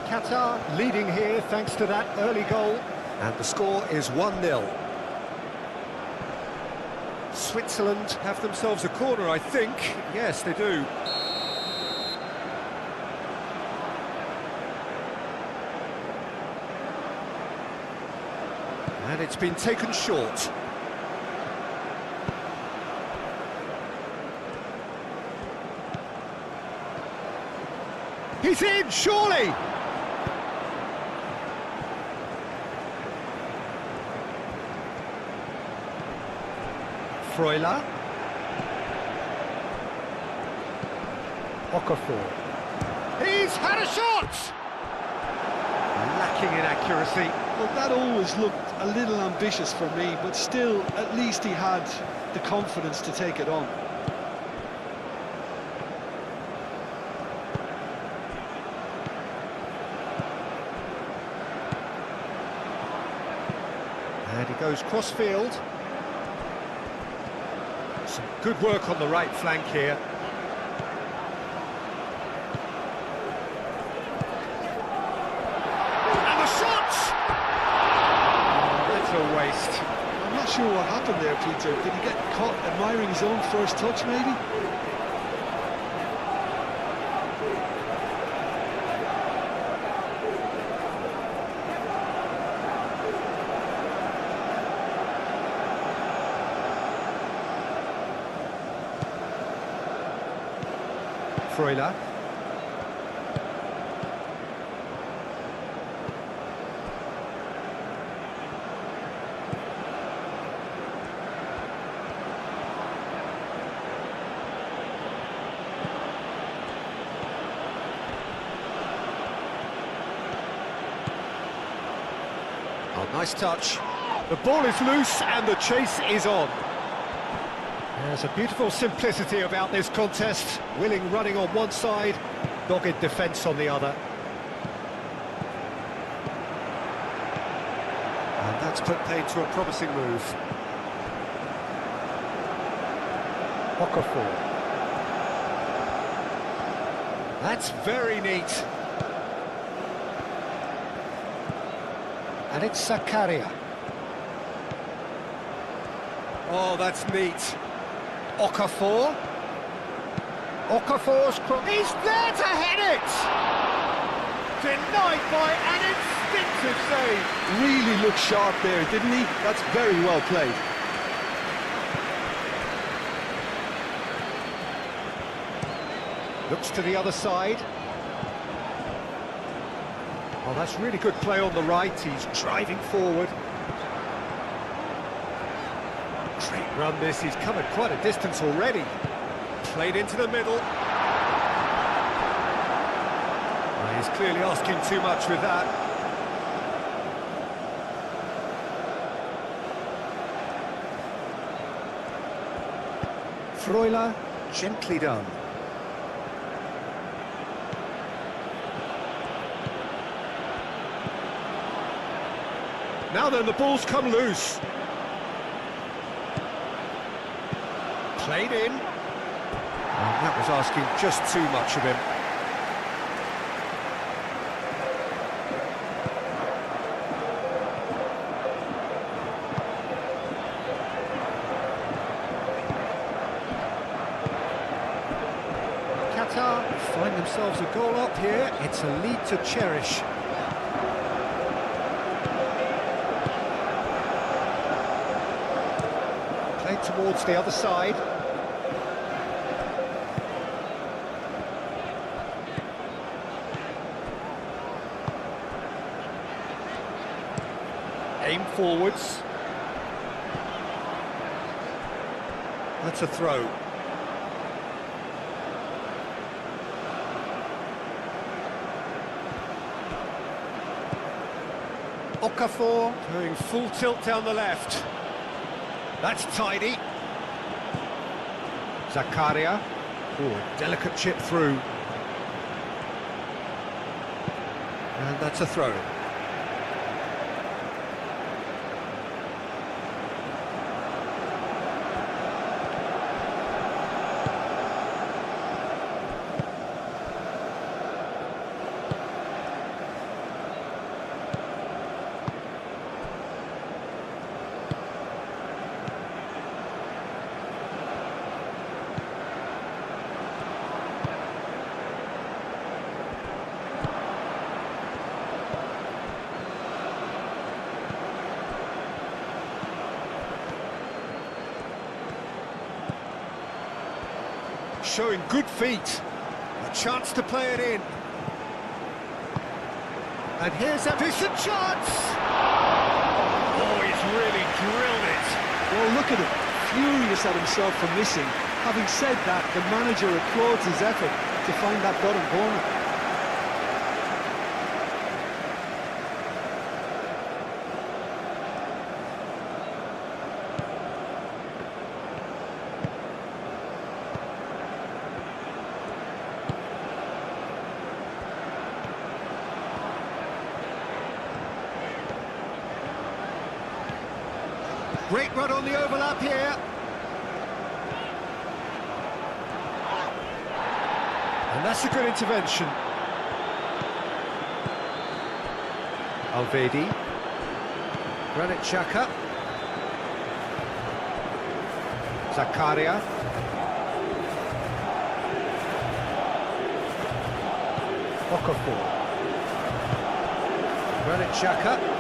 Qatar leading here thanks to that early goal. And the score is 1-0. Switzerland have themselves a corner, I think. Yes, they do. And it's been taken short. He's in, surely! Freuler. Okafor. He's had a shot! Lacking in accuracy. Well, that always looked a little ambitious for me, but still, at least he had the confidence to take it on. And he goes cross-field. Some good work on the right flank here. And the shot! That's a waste. I'm not sure what happened there, Peter. Did he get caught admiring his own first touch, maybe? Freuler. Oh, nice touch. The ball is loose and the chase is on. There's a beautiful simplicity about this contest. Willing running on one side, dogged defence on the other. And that's put paid to a promising move. Okafor. That's very neat. And it's Zakaria. Oh, that's neat. Okafor. Okafor's cross. He's there to head it! Denied by an instinctive save. Really looked sharp there, didn't he? That's very well played. Looks to the other side. Oh, that's really good play on the right. He's driving forward. Great run this. He's come at quite a distance already. Played into the middle. He's clearly asking too much with that. Freuler, gently done. Now then, the ball's come loose. Played in. And that was asking just too much of him. Qatar find themselves a goal up here. It's a lead to cherish. Played towards the other side. Aim forwards. That's a throw. Okafor going full tilt down the left. That's tidy. Zakaria. Oh, delicate chip through. And that's a throw. Showing good feet. A chance to play it in. And here's a decent chance! Oh, he's really drilled it. Well, look at him, furious at himself for missing. Having said that, the manager applauds his effort to find that bottom corner. Great run on the overlap here. And that's a good intervention. Alvedi. Granit Xhaka. Zakaria. Okafor. Granit Xhaka.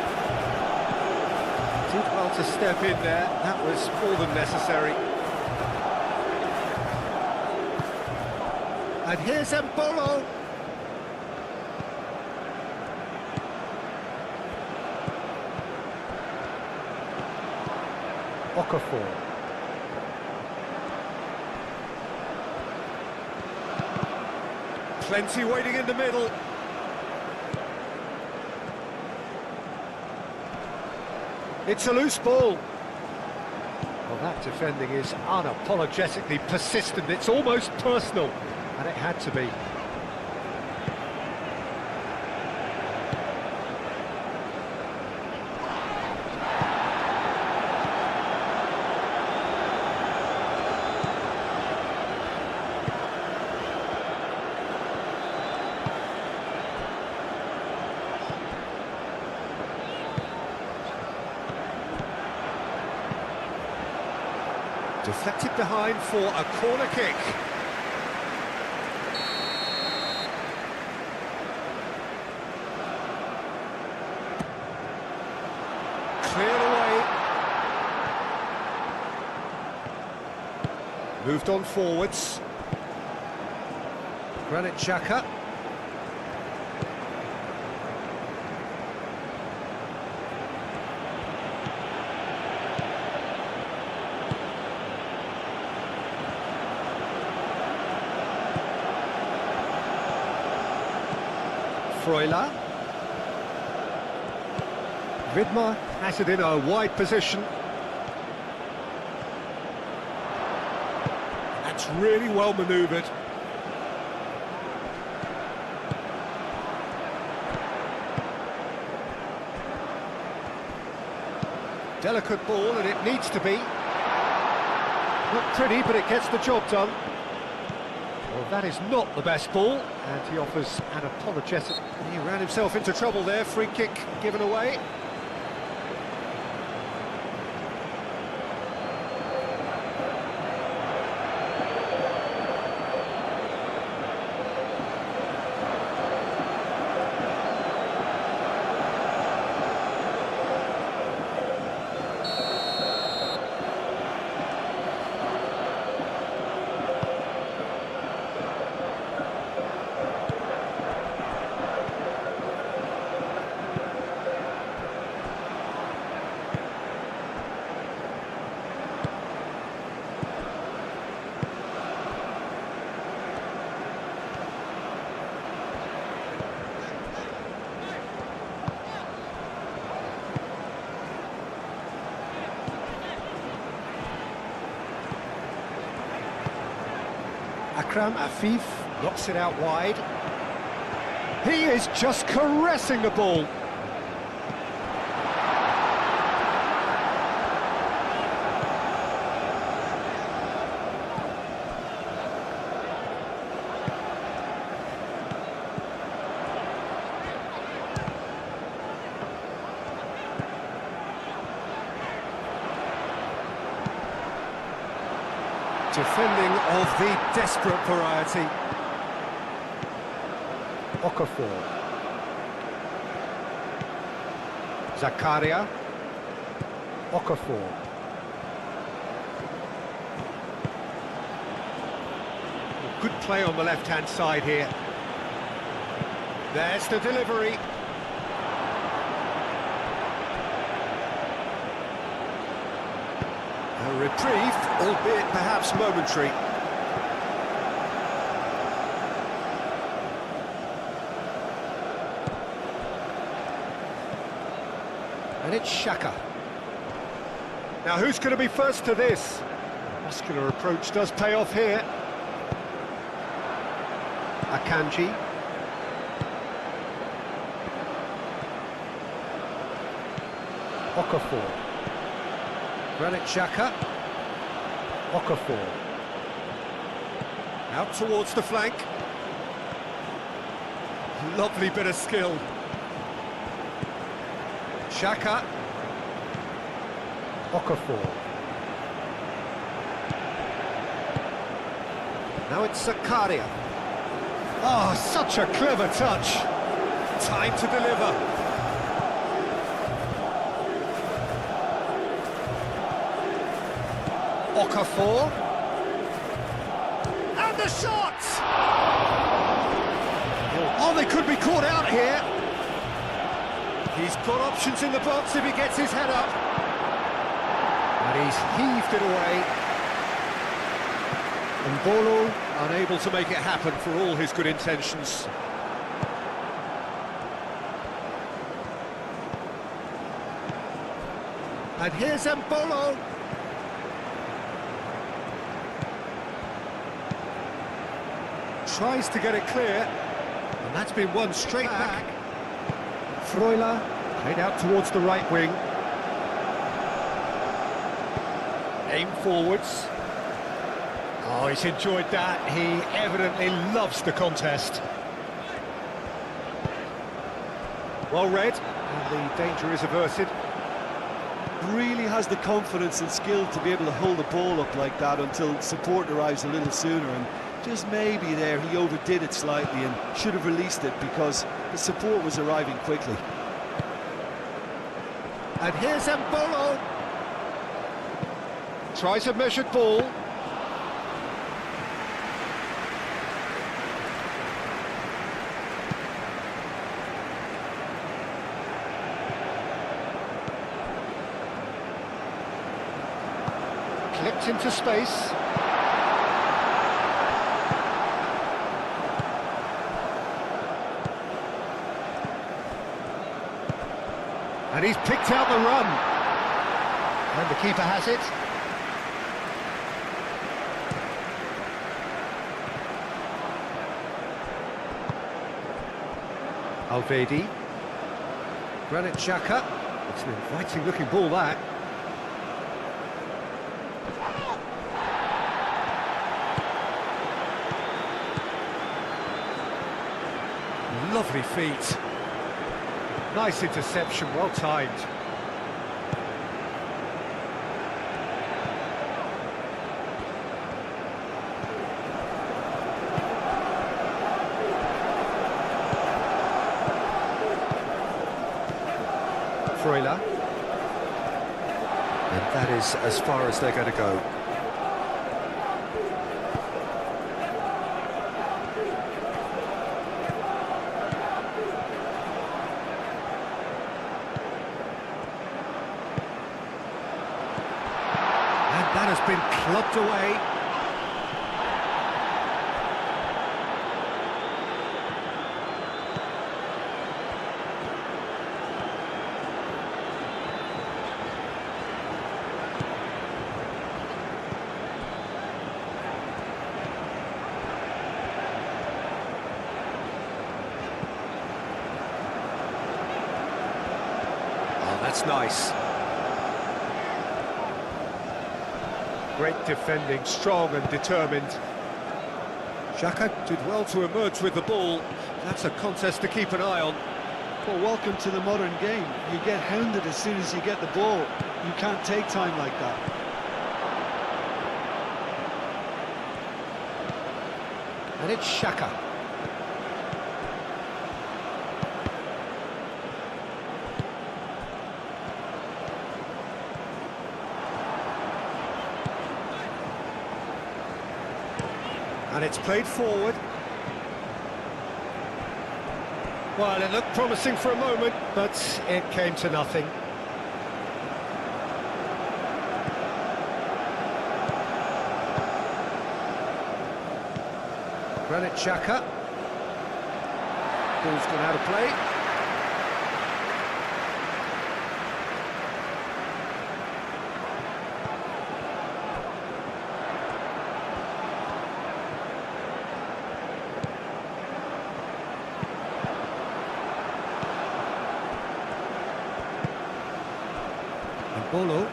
Did well to step in there, that was more than necessary. And here's Mbolo. Okafor. Plenty waiting in the middle. It's a loose ball. Well, that defending is unapologetically persistent. It's almost personal, and it had to be. Deflected behind for a corner kick. Cleared away. Moved on forwards. Granit Xhaka. Freuler. Vidmar has it in a wide position. That's really well manoeuvred. Delicate ball, and it needs to be. Not pretty, but it gets the job done. Well, that is not the best ball, and he offers an apologetic. He ran himself into trouble there, free kick given away. Akram Afif knocks it out wide. He is just caressing the ball. Defending of the desperate variety. Okafor. Zakaria. Okafor. Good play on the left-hand side here. There's the delivery. A reprieve, albeit perhaps momentary. And it's Xhaka. Now who's going to be first to this? Muscular approach does pay off here. Akanji. Okafor. Granit Xhaka. Okafor. Out towards the flank. Lovely bit of skill. Xhaka. Okafor. Now it's Zakaria. Oh, such a clever touch. Time to deliver. Okafor. And the shot! Oh, they could be caught out here. He's got options in the box if he gets his head up. And he's heaved it away. And Bolo unable to make it happen for all his good intentions. And here's Mbolo. Tries to get it clear, and that's been won straight back. Freuler played out towards the right wing. Aim forwards. Oh, he's enjoyed that. He evidently loves the contest. Well read, and the danger is averted. Really has the confidence and skill to be able to hold the ball up like that until support arrives a little sooner, and just maybe there he overdid it slightly and should have released it because the support was arriving quickly. And here's Mbolo. Tries a measured ball. Clipped into space. And he's picked out the run. And the keeper has it. Alvedi. Granit Xhaka. It's an inviting looking ball, that. Lovely feet. Nice interception, well timed. Freuler. And that is as far as they're going to go. And that has been clubbed away. That's nice. Great defending, strong and determined. Xhaka did well to emerge with the ball. That's a contest to keep an eye on. Well, welcome to the modern game. You get hounded as soon as you get the ball. You can't take time like that. And it's Xhaka. And it's played forward. Well, it looked promising for a moment, but it came to nothing. Granit Xhaka. Ball's gone out of play. Bolo.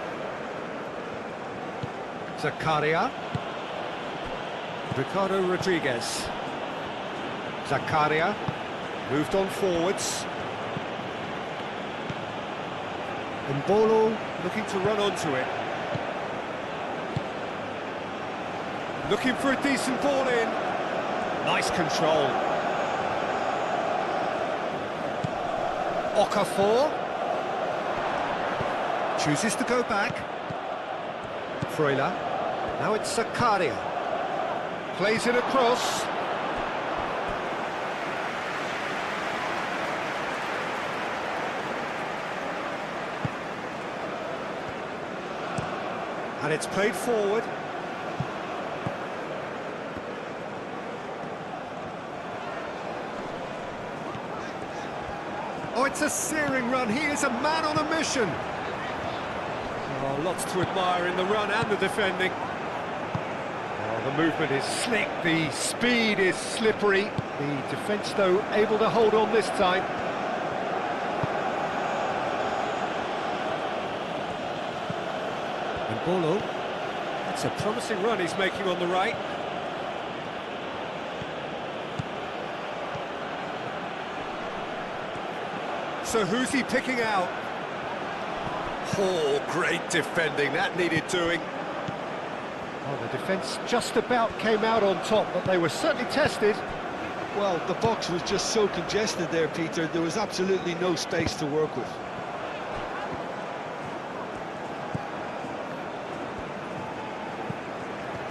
Zakaria. Ricardo Rodriguez. Zakaria moved on forwards. And Bolo looking to run onto it. Looking for a decent ball in. Nice control. Okafor. Chooses to go back. Freuler. Now it's Zakaria. Plays it across. And it's played forward. Oh, it's a searing run. He is a man on a mission. Oh, lots to admire in the run and the defending. Oh, the movement is slick, the speed is slippery. The defence, though, able to hold on this time. And Bolo, that's a promising run he's making on the right. So who's he picking out? Oh, great defending, that needed doing. Oh, the defence just about came out on top, but they were certainly tested. Well, the box was just so congested there, Peter. There was absolutely no space to work with.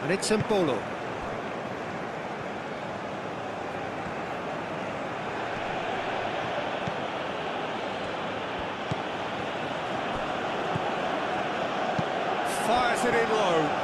And it's Mbolo. Fires it in low.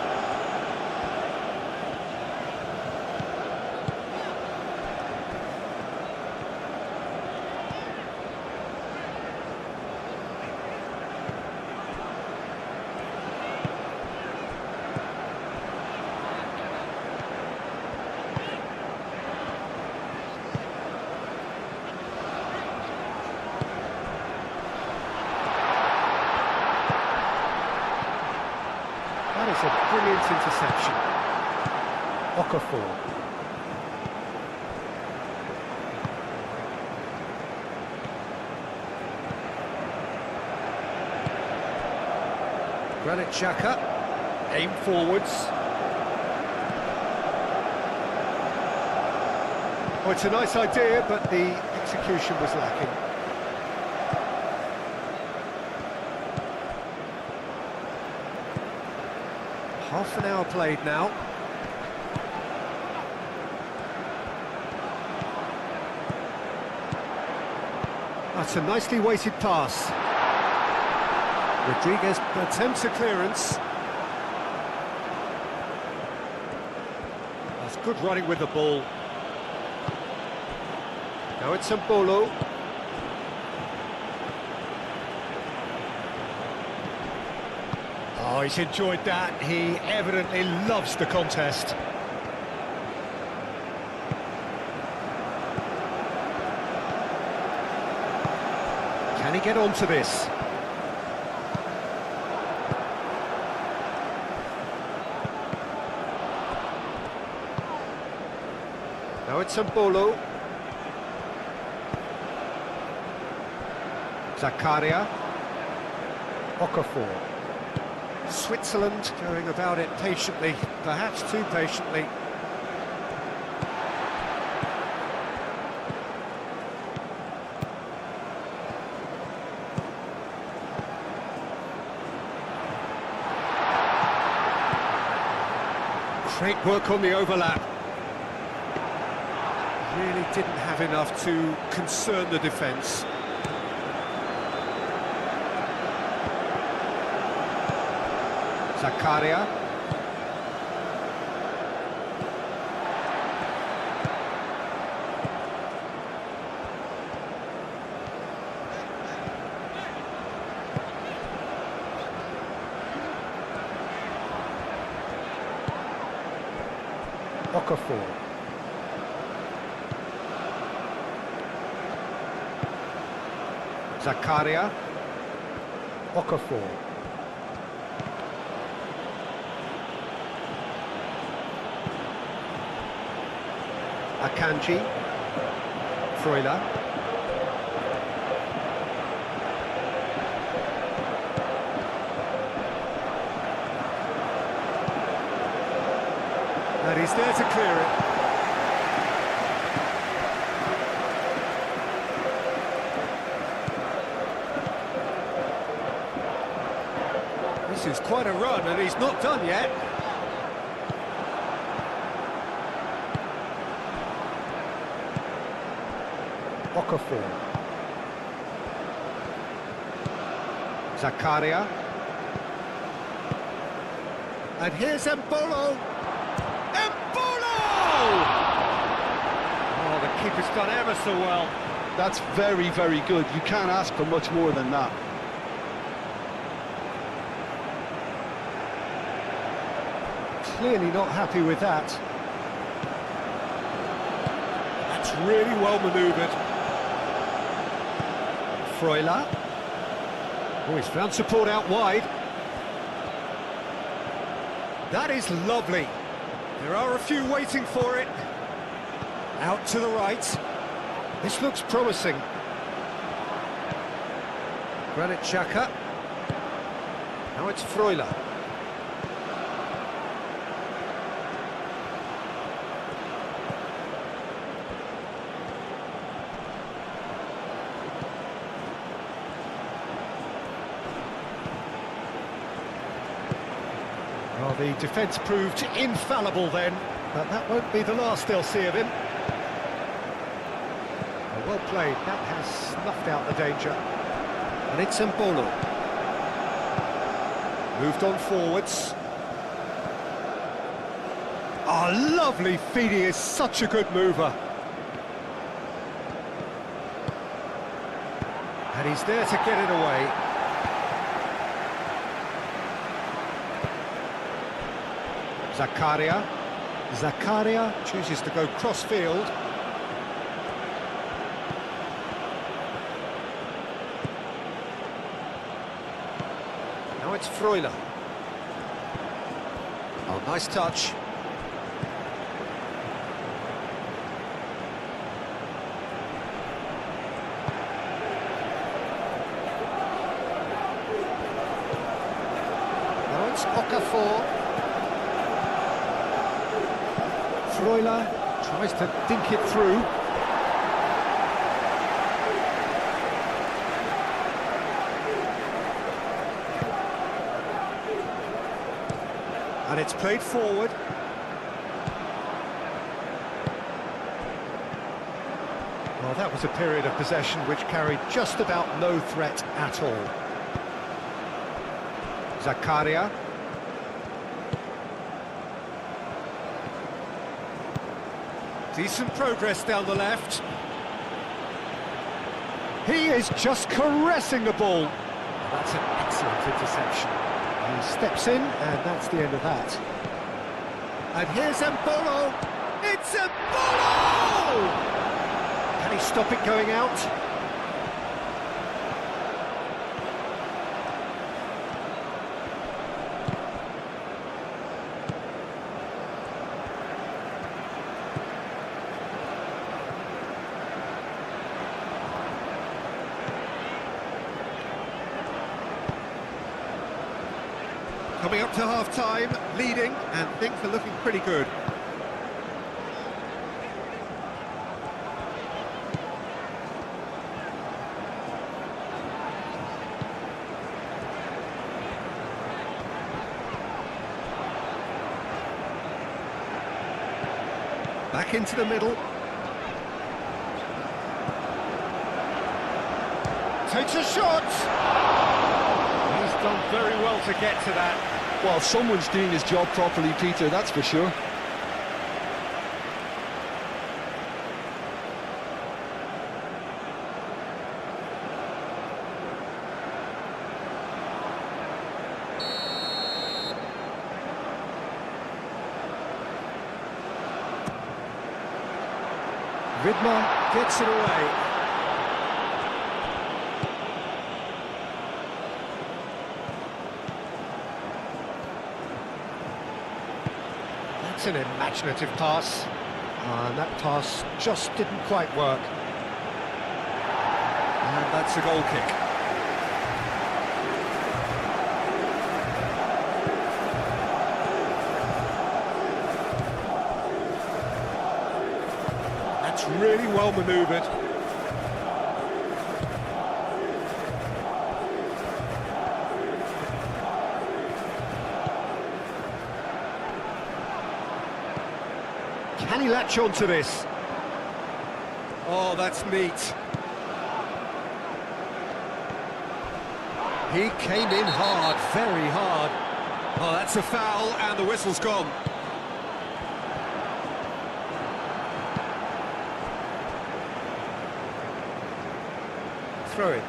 That is a brilliant interception. Okafor. Granit Xhaka, aim forwards. Oh, it's a nice idea, but the execution was lacking. Half an hour played now. That's a nicely weighted pass. Rodriguez attempts a clearance. That's good running with the ball. Now it's Mbolo. Oh, he's enjoyed that. He evidently loves the contest. Can he get onto this? Now it's Mbolo. Zakaria. Okafor. Switzerland going about it patiently, perhaps too patiently. Great work on the overlap. Really didn't have enough to concern the defence. Zakaria. Okafor. Zakaria. Okafor. Akanji. Freuler. And he's there to clear it. This is quite a run, and he's not done yet. Okafor. Zakaria. And here's Mbolo. Mbolo! Oh, the keeper's done ever so well. That's very, very good. You can't ask for much more than that. Clearly not happy with that. That's really well manoeuvred. Freuler. Oh, he's found support out wide. That is lovely. There are a few waiting for it. Out to the right. This looks promising. Granit Xhaka. Now it's Freuler. Well, the defence proved infallible then, but that won't be the last they'll see of him. Well played, that has snuffed out the danger. And it's Mbolo. Moved on forwards. Oh, lovely feed, he is such a good mover. And he's there to get it away. Zakaria. Zakaria chooses to go cross-field. Now it's Freuler. Oh, nice touch. Now it's Okafor. Freuler tries to dink it through. And it's played forward. Well, that was a period of possession which carried just about no threat at all. Zakaria. Decent progress down the left. He is just caressing the ball. That's an excellent interception. He steps in, and that's the end of that. And here's Embolo! It's Embolo! Can he stop it going out? Coming up to half-time, leading, and things are looking pretty good. Back into the middle. Takes a shot! He's done very well to get to that. Well, someone's doing his job properly, Peter, that's for sure. Vidmar gets it away. That's an imaginative pass. And that pass just didn't quite work. And that's a goal kick. That's really well manoeuvred. Can he latch on to this? Oh, that's neat. He came in hard, very hard. Oh, that's a foul, and the whistle's gone. Throw it.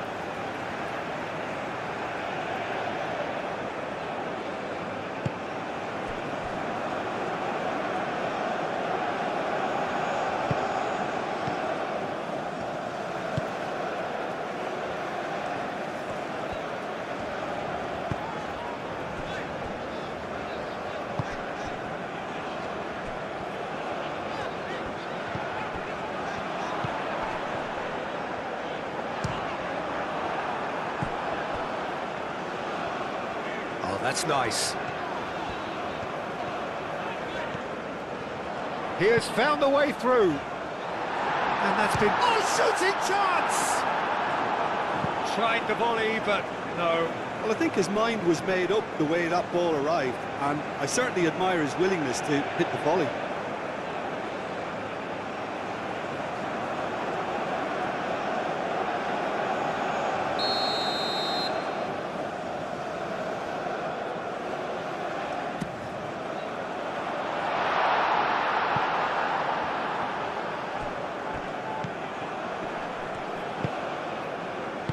That's nice. He has found a way through. And that's been... Oh, shooting chance! Tried the volley, but no. Well, I think his mind was made up the way that ball arrived, and I certainly admire his willingness to hit the volley.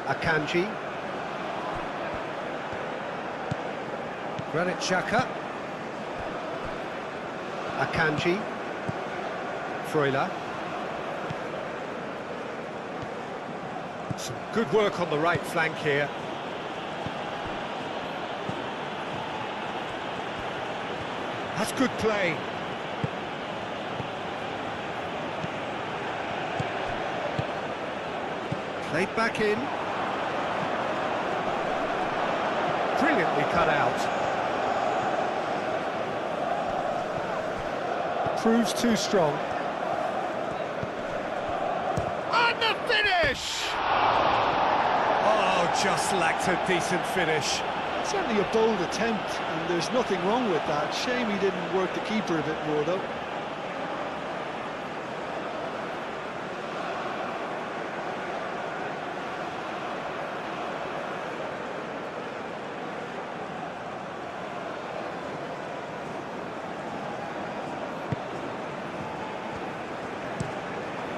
Akanji. Granit Xhaka. Akanji. Freuler. Some good work on the right flank here. That's good play. Played back in. Brilliantly cut out. Proves too strong. And the finish! Oh, just lacked a decent finish. Certainly a bold attempt, and there's nothing wrong with that. Shame he didn't work the keeper a bit more, though.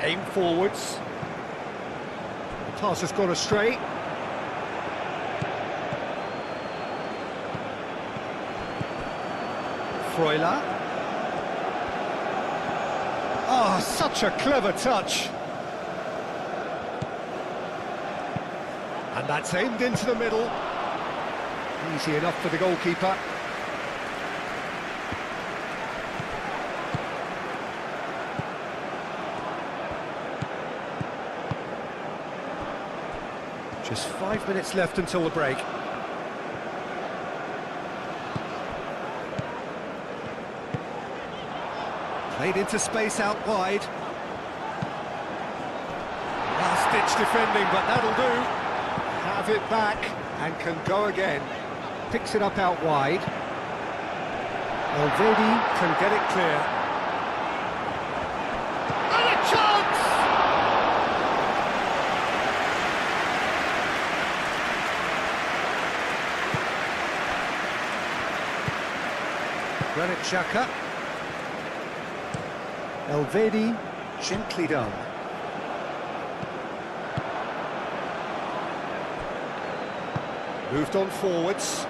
Aim forwards. The pass has gone astray. Freuler. Oh, such a clever touch. And that's aimed into the middle. Easy enough for the goalkeeper. Just 5 minutes left until the break. Played into space out wide. Last-ditch defending, but that'll do. Have it back and can go again. Picks it up out wide. Elvedi can get it clear. And a chance! Granit Xhaka. Elvedi, gently done. Moved on forwards.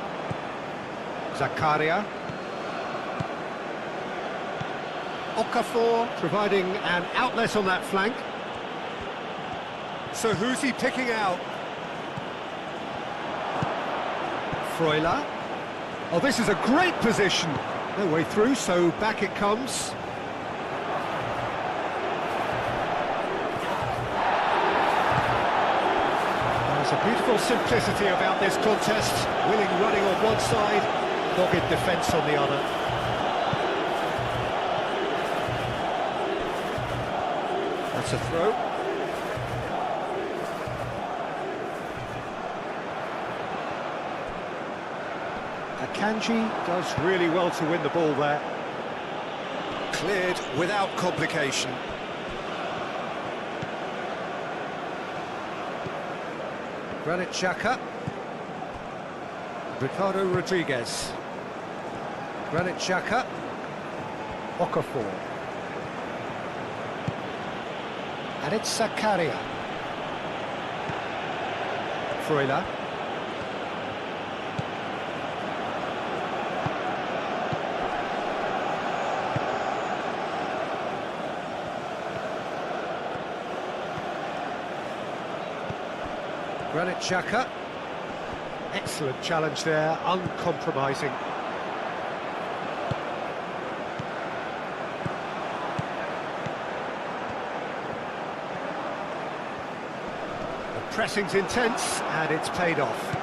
Zakaria. Okafor providing an outlet on that flank. So who's he picking out? Freuler. Oh, this is a great position. No way through, so back it comes. There's a beautiful simplicity about this contest. Willing running on one side, dogged defence on the other. That's a throw. Akanji does really well to win the ball there. Cleared without complication. Granit Xhaka. Ricardo Rodriguez. Granit Xhaka. Okafor. And it's Zakaria. Freuler. Granit Xhaka. Excellent challenge there, uncompromising. The pressing's intense and it's paid off.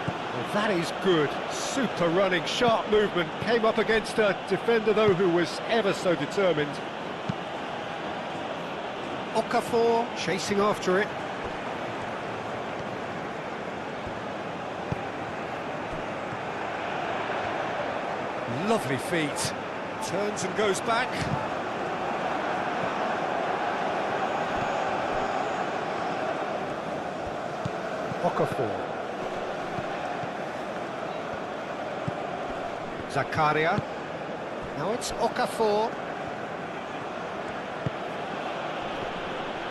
Well, that is good. Super running, sharp movement. Came up against a defender though who was ever so determined. Okafor chasing after it. Lovely feet. Turns and goes back. Okafor. Zakaria. Now it's Okafor.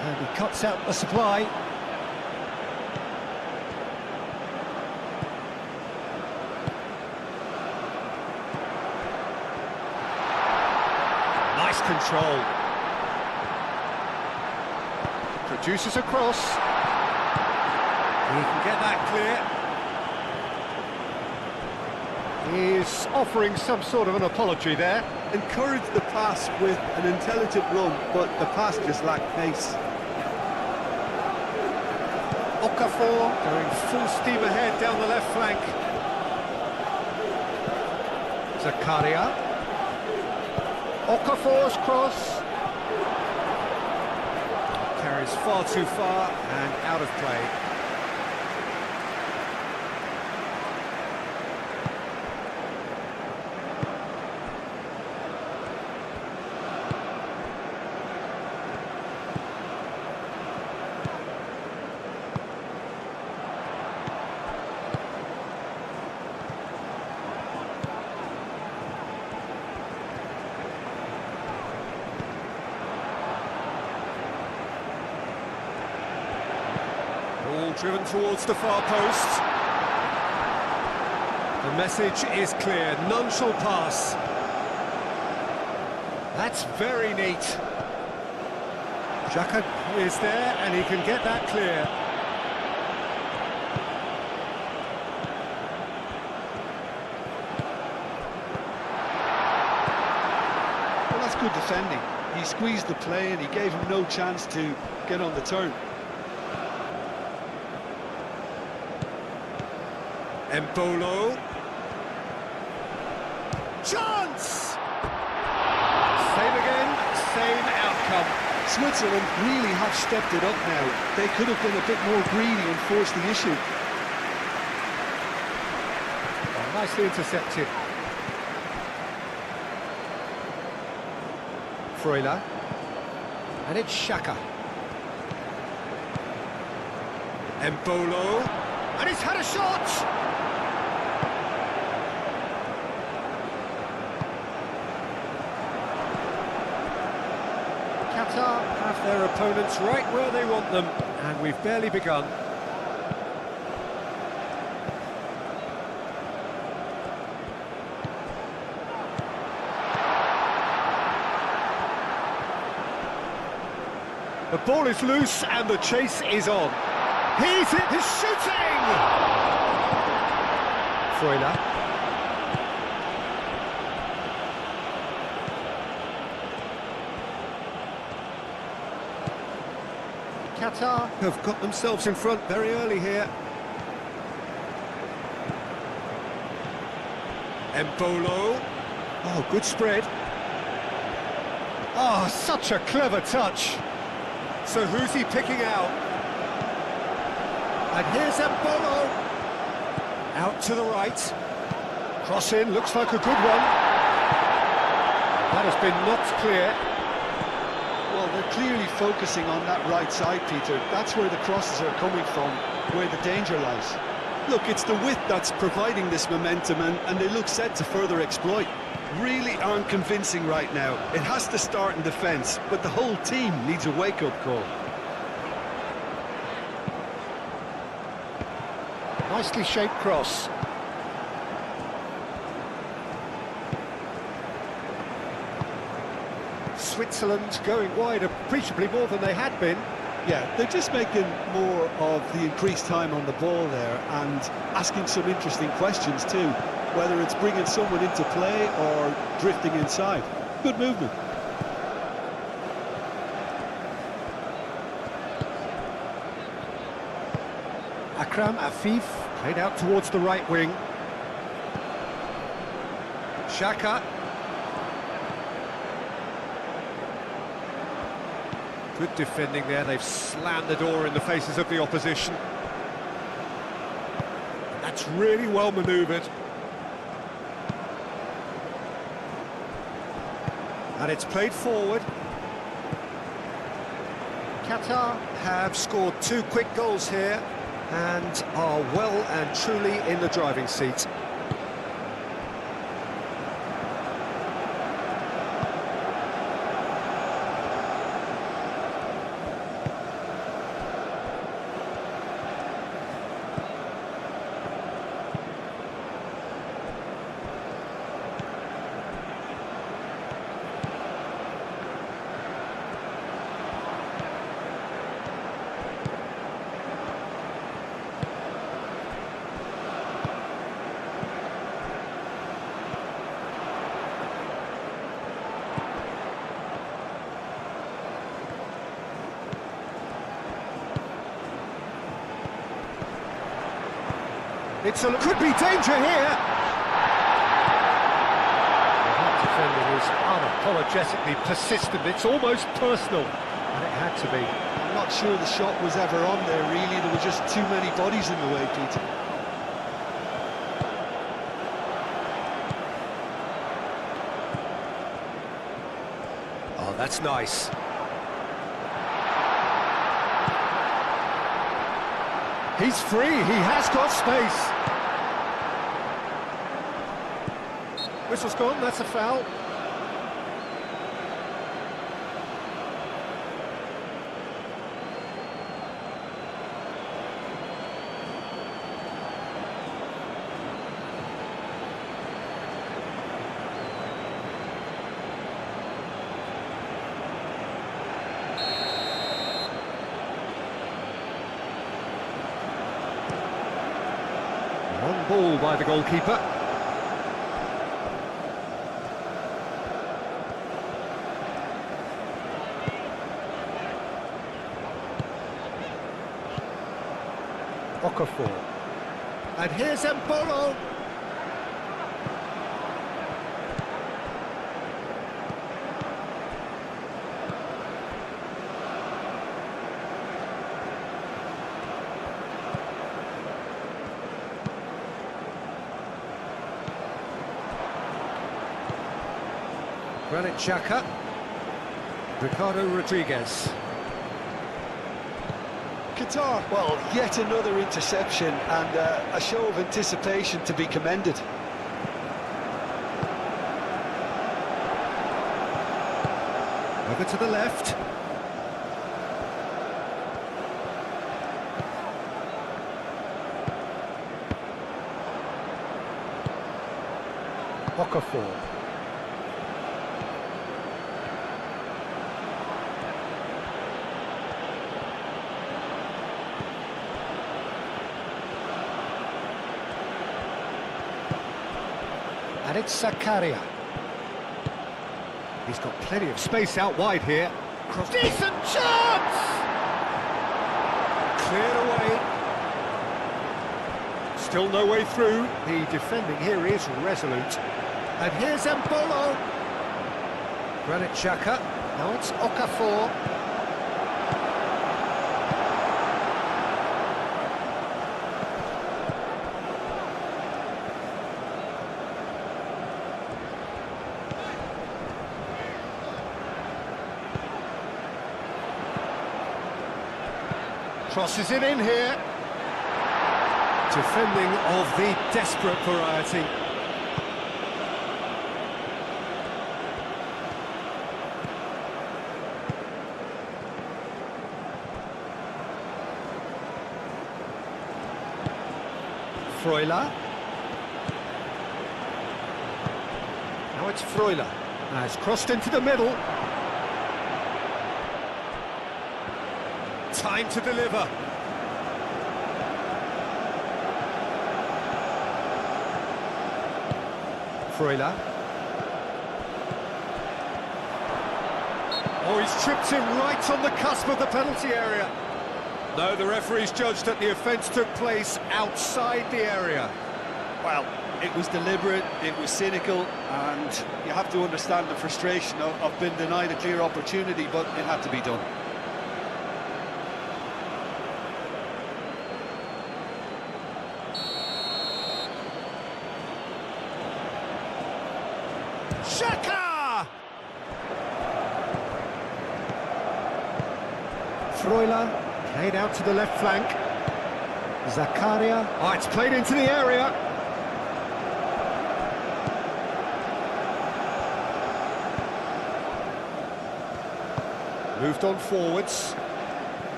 And he cuts out the supply. Nice control. Produces a cross. He can get that clear. He's offering some sort of an apology there. Encouraged the pass with an intelligent run, but the pass just lacked pace. Okafor going full steam ahead down the left flank. Zakaria. Okafor's cross. Carries far too far and out of play. Ball driven towards the far post. The message is clear, none shall pass. That's very neat. Xhaka is there and he can get that clear. Well, that's good defending. He squeezed the play and he gave him no chance to get on the turn. Embolo. Chance! Same again, same outcome. Switzerland really have stepped it up now. They could have been a bit more greedy and forced the issue. Oh, nicely intercepted. Freuler. And it's Xhaka. Embolo. And he's had a shot! Qatar have their opponents right where they want them, and we've barely begun. The ball is loose and the chase is on. He's shooting! Freuler. Qatar have got themselves in front very early here. Embolo. Oh, good spread. Oh, such a clever touch. So who's he picking out? And here's Embolo. Out to the right. Cross in, looks like a good one. That has been knocked clear. Well, they're clearly focusing on that right side, Peter. That's where the crosses are coming from, where the danger lies. Look, it's the width that's providing this momentum, and they look set to further exploit. Really aren't convincing right now. It has to start in defence, but the whole team needs a wake-up call. Nicely shaped cross. Switzerland going wide appreciably more than they had been. Yeah, they're just making more of the increased time on the ball there and asking some interesting questions too, whether it's bringing someone into play or drifting inside. Good movement. Akram Afif played out towards the right wing. Xhaka. Good defending there, they've slammed the door in the faces of the opposition. That's really well manoeuvred. And it's played forward. Qatar have scored 2 quick goals here and are well and truly in the driving seat. Could be danger here. That defender is unapologetically persistent. It's almost personal, and it had to be. I'm not sure the shot was ever on there, really. There were just too many bodies in the way, Pete. Oh, that's nice. He's free, he has got space. Whistle's gone, that's a foul. Long ball by the goalkeeper. Okafor. And here's Mbolo. Granit Xhaka, Ricardo Rodriguez. Qatar, well, yet another interception and a show of anticipation to be commended. Over to the left. Okafor. And it's Zakaria. He's got plenty of space out wide here. Decent chance! Cleared away. Still no way through. The defending here is resolute. And here's Mbolo. Granit Xhaka. Now it's Okafor. Crosses it in here. Defending of the desperate variety. Freuler. Now it's Freuler. Now it's crossed into the middle. Time to deliver. Freuler. Oh, he's tripped him right on the cusp of the penalty area. No, the referee's judged that the offence took place outside the area. Well, it was deliberate, it was cynical, and you have to understand the frustration of being denied a clear opportunity, but it had to be done. Xhaka! Freuler, played out to the left flank. Zakaria. Oh, it's played into the area. Moved on forwards.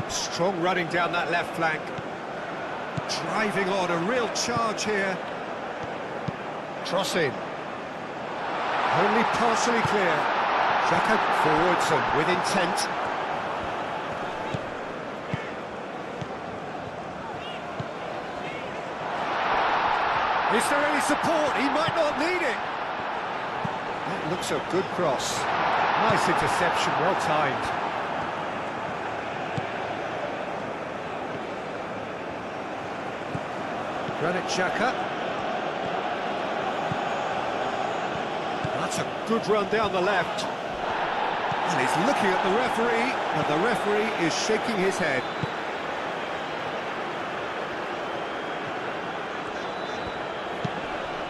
Strong running down that left flank. Driving on, a real charge here. Crossing. Only partially clear. Xhaka forwards and with intent. Is there any support? He might not need it. That looks a good cross. Nice interception, well timed. Granit Xhaka. That's a good run down the left. And he's looking at the referee, and the referee is shaking his head.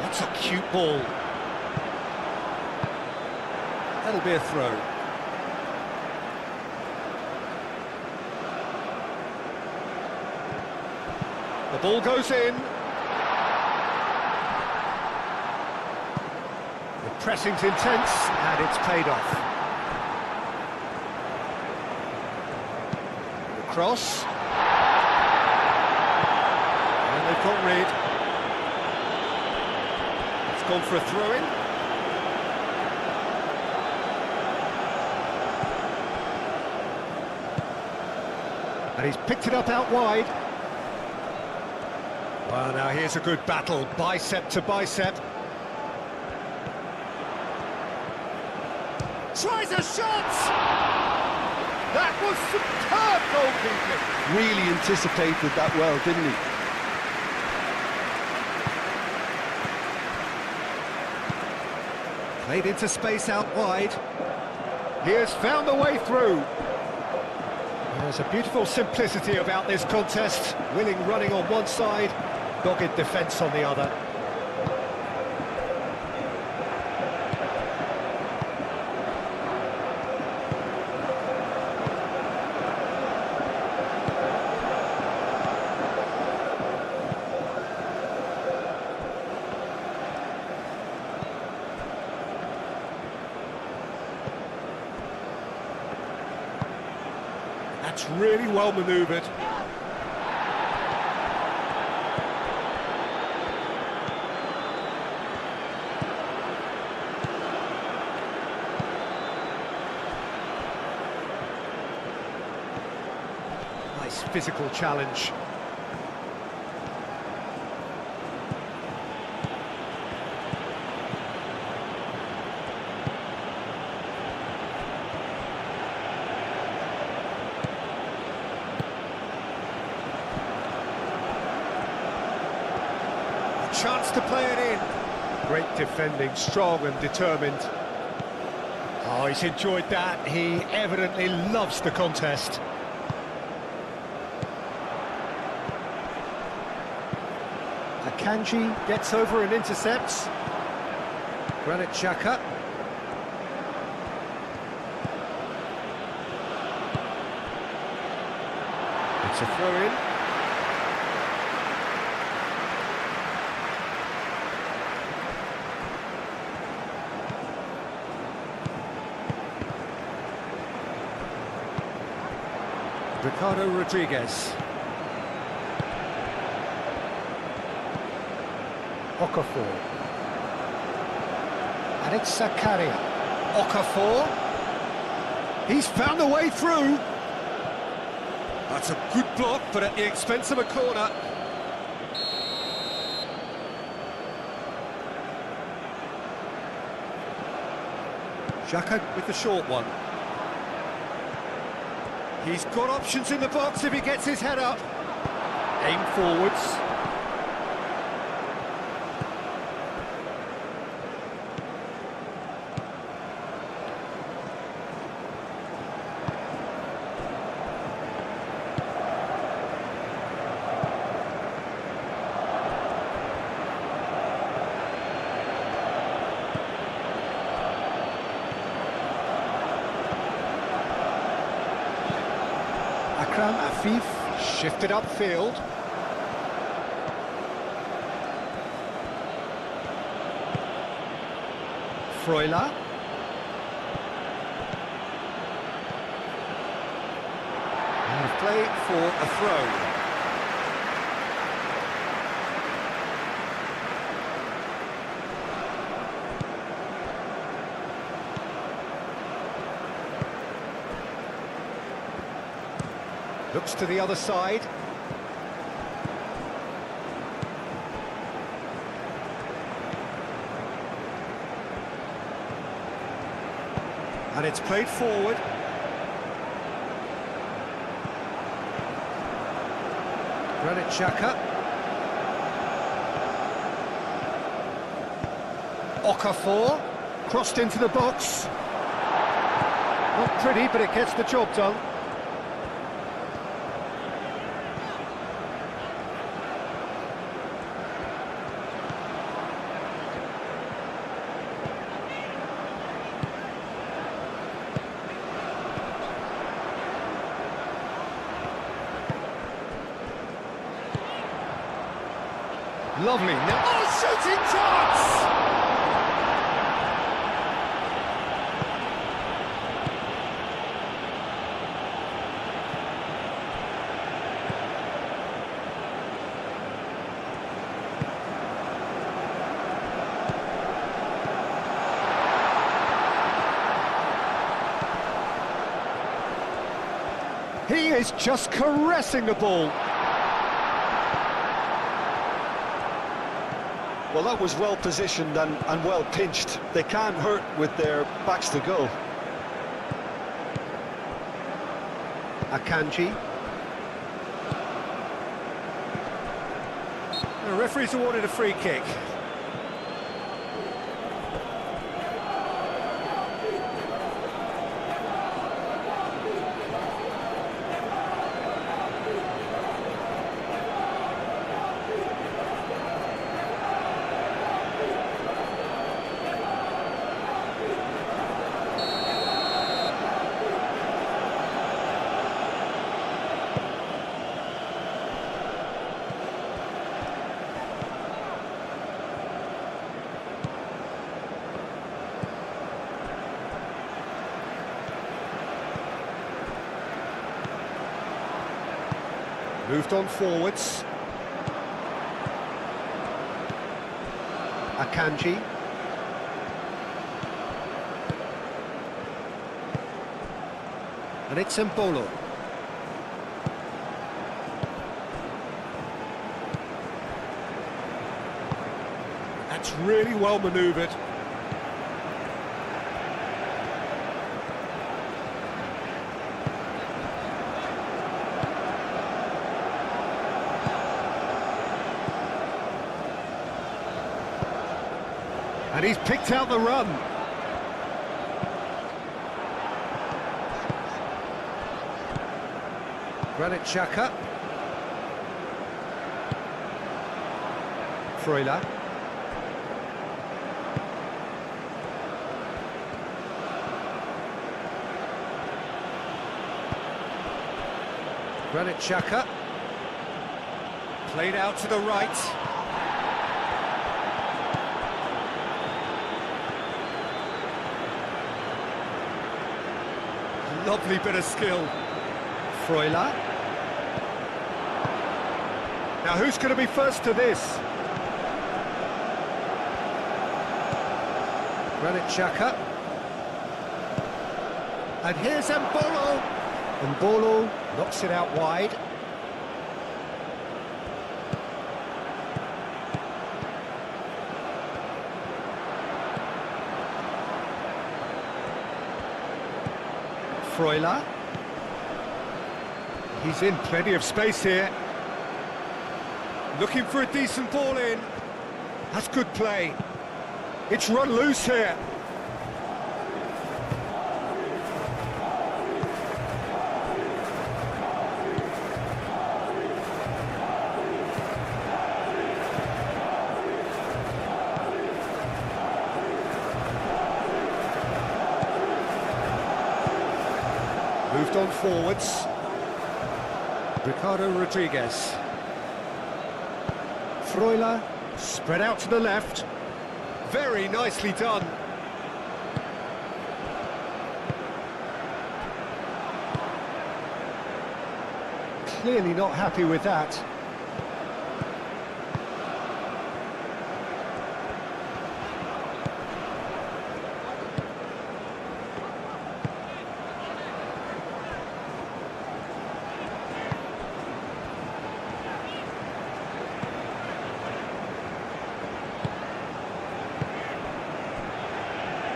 That's a cute ball. That'll be a throw. The ball goes in. The pressing's intense, and it's paid off. The cross. And they've got rid. It's gone for a throw-in. And he's picked it up out wide. Well, now here's a good battle, bicep to bicep. Tries a shot! That was superb goalkeeping! Really anticipated that well, didn't he? Played into space out wide. He has found the way through. There's a beautiful simplicity about this contest. Willing running on one side, dogged defence on the other. That's really well manoeuvred. Nice physical challenge. Chance to play it in. Great defending, strong and determined. Oh, he's enjoyed that. He evidently loves the contest. Akanji gets over and intercepts. Granit Xhaka. It's a throw-in. Ricardo Rodriguez. Okafor. And it's Zakaria. Okafor. He's found a way through. That's a good block, but at the expense of a corner. Xhaka with the short one. He's got options in the box if he gets his head up. Aim forwards. Afif shifted upfield. Freuler. And play for a throw. Looks to the other side. And it's played forward. Granit Xhaka. Okafor, crossed into the box. Not pretty, but it gets the job done. Lovely. Now, oh, shooting chance! He is just caressing the ball. Well, that was well positioned and well pinched. They can't hurt with their backs to goal. Akanji. The referee's awarded a free kick. Moved on forwards. Akanji. And it's Mbolo. That's really well manoeuvred. And he's picked out the run. Granit Xhaka. Freuler. Granit Xhaka. Played out to the right. Lovely bit of skill. Freuler. Now who's going to be first to this? Granit Xhaka. And here's Mbolo. Mbolo knocks it out wide. Freuler. He's in plenty of space here. Looking for a decent ball in. That's good play. It's run loose here. Moved on forwards. Ricardo Rodriguez. Freuler, spread out to the left. Very nicely done. Clearly not happy with that.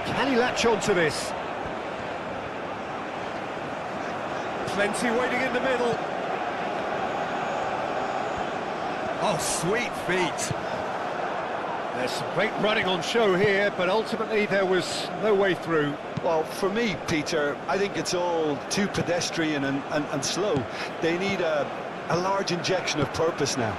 Can he latch on to this? Plenty waiting in the middle. Oh, sweet feet. There's some great running on show here, but ultimately there was no way through. Well, for me, Peter, I think it's all too pedestrian and slow. They need a large injection of purpose now.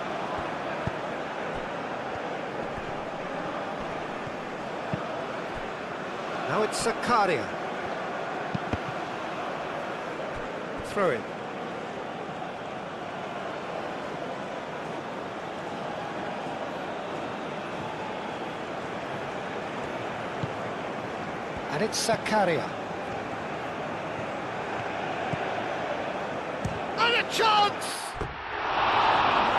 Now it's Zakaria. Throw in. And it's Zakaria. And a chance!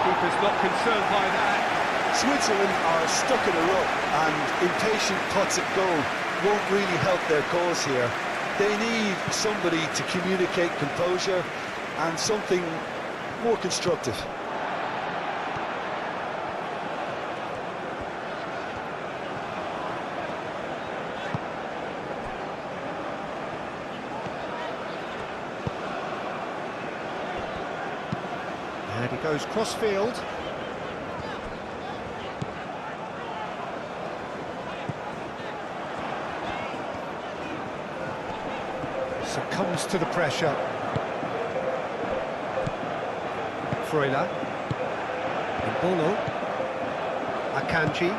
Keeper's not concerned by that. Switzerland are stuck in a rut, and impatient putts at goal won't really help their cause here. They need somebody to communicate composure and something more constructive. And he goes cross-field. Succumbs to the pressure. Freuler. Mbolo. Akanji.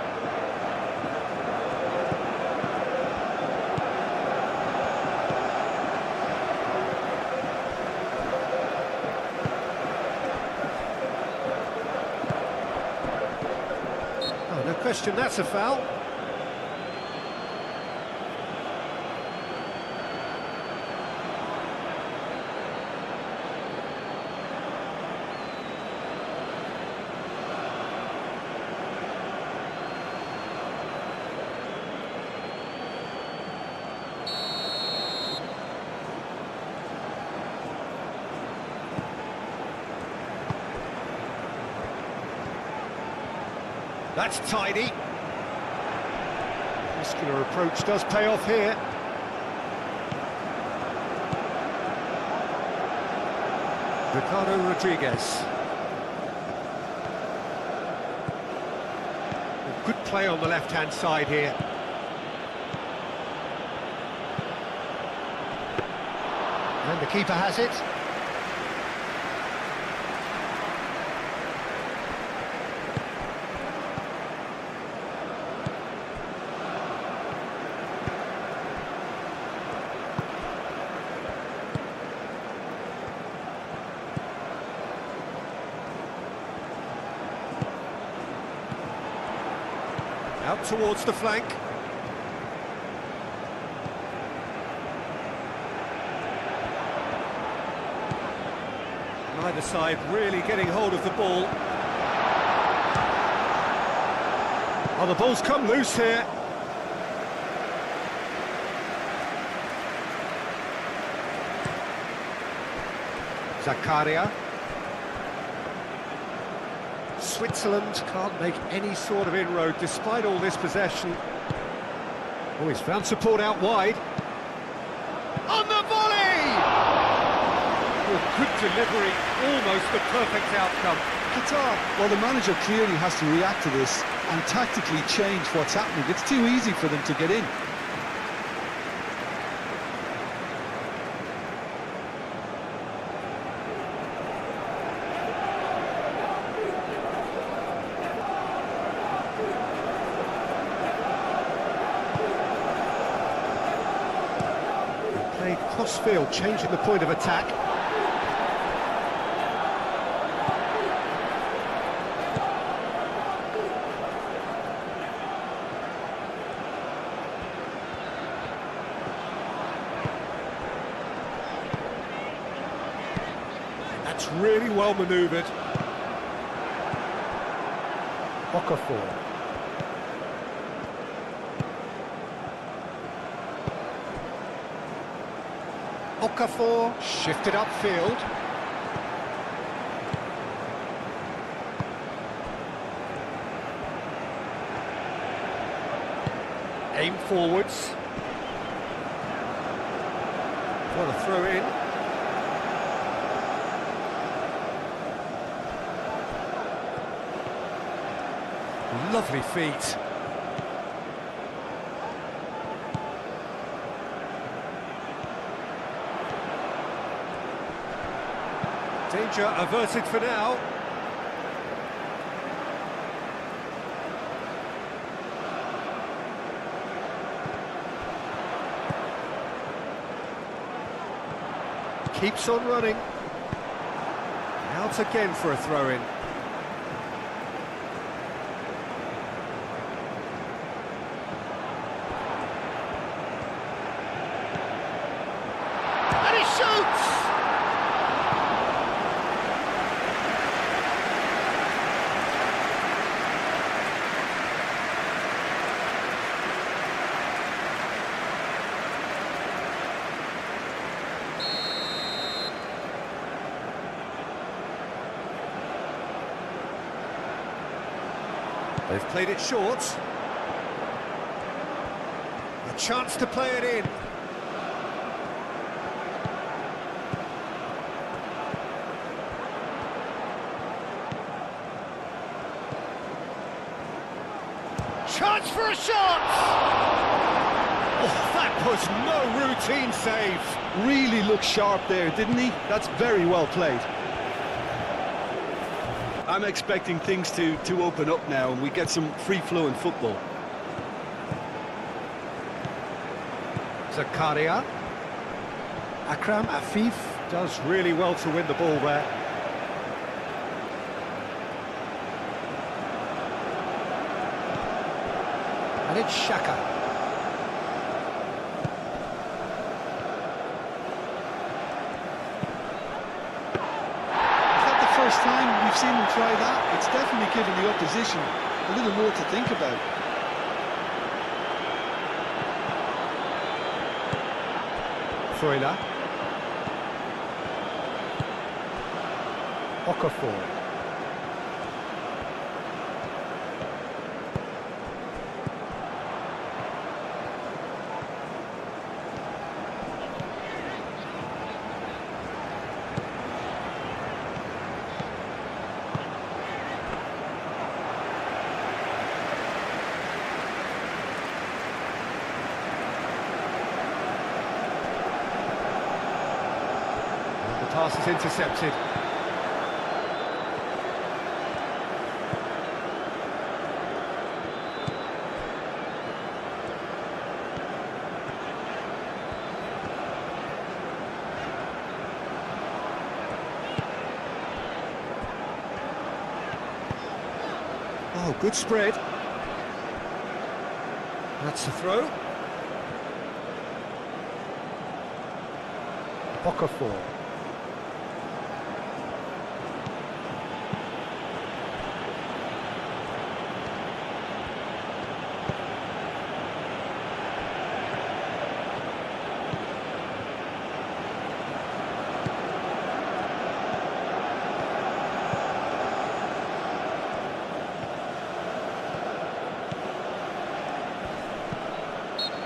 Oh, no question, that's a foul. That's tidy. Muscular approach does pay off here. Ricardo Rodriguez. Good play on the left-hand side here. And the keeper has it. Out towards the flank. Neither side really getting hold of the ball. Oh, the ball's come loose here. Zakaria. Switzerland can't make any sort of inroad despite all this possession. Oh, he's found support out wide. On the volley! Oh, good delivery, almost the perfect outcome. Qatar, well, the manager clearly has to react to this and tactically change what's happening. It's too easy for them to get in. Played cross-field, changing the point of attack. That's really well manoeuvred. Okafor. Okafor shifted upfield. Aim forwards. What a throw in. Lovely feet. Danger averted for now. Keeps on running. Out again for a throw-in. And he shoots! They've played it short. A chance to play it in. Chance for a shot! Oh, that was no routine save. Really looked sharp there, didn't he? That's very well played. I'm expecting things to open up now and we get some free-flowing football. Zakaria. Akram Afif does really well to win the ball there. And it's Xhaka. First time we've seen them try that, it's definitely given the opposition a little more to think about. Freuler. Okafor. Pass is intercepted. Oh, good spread. That's the throw. Okafor.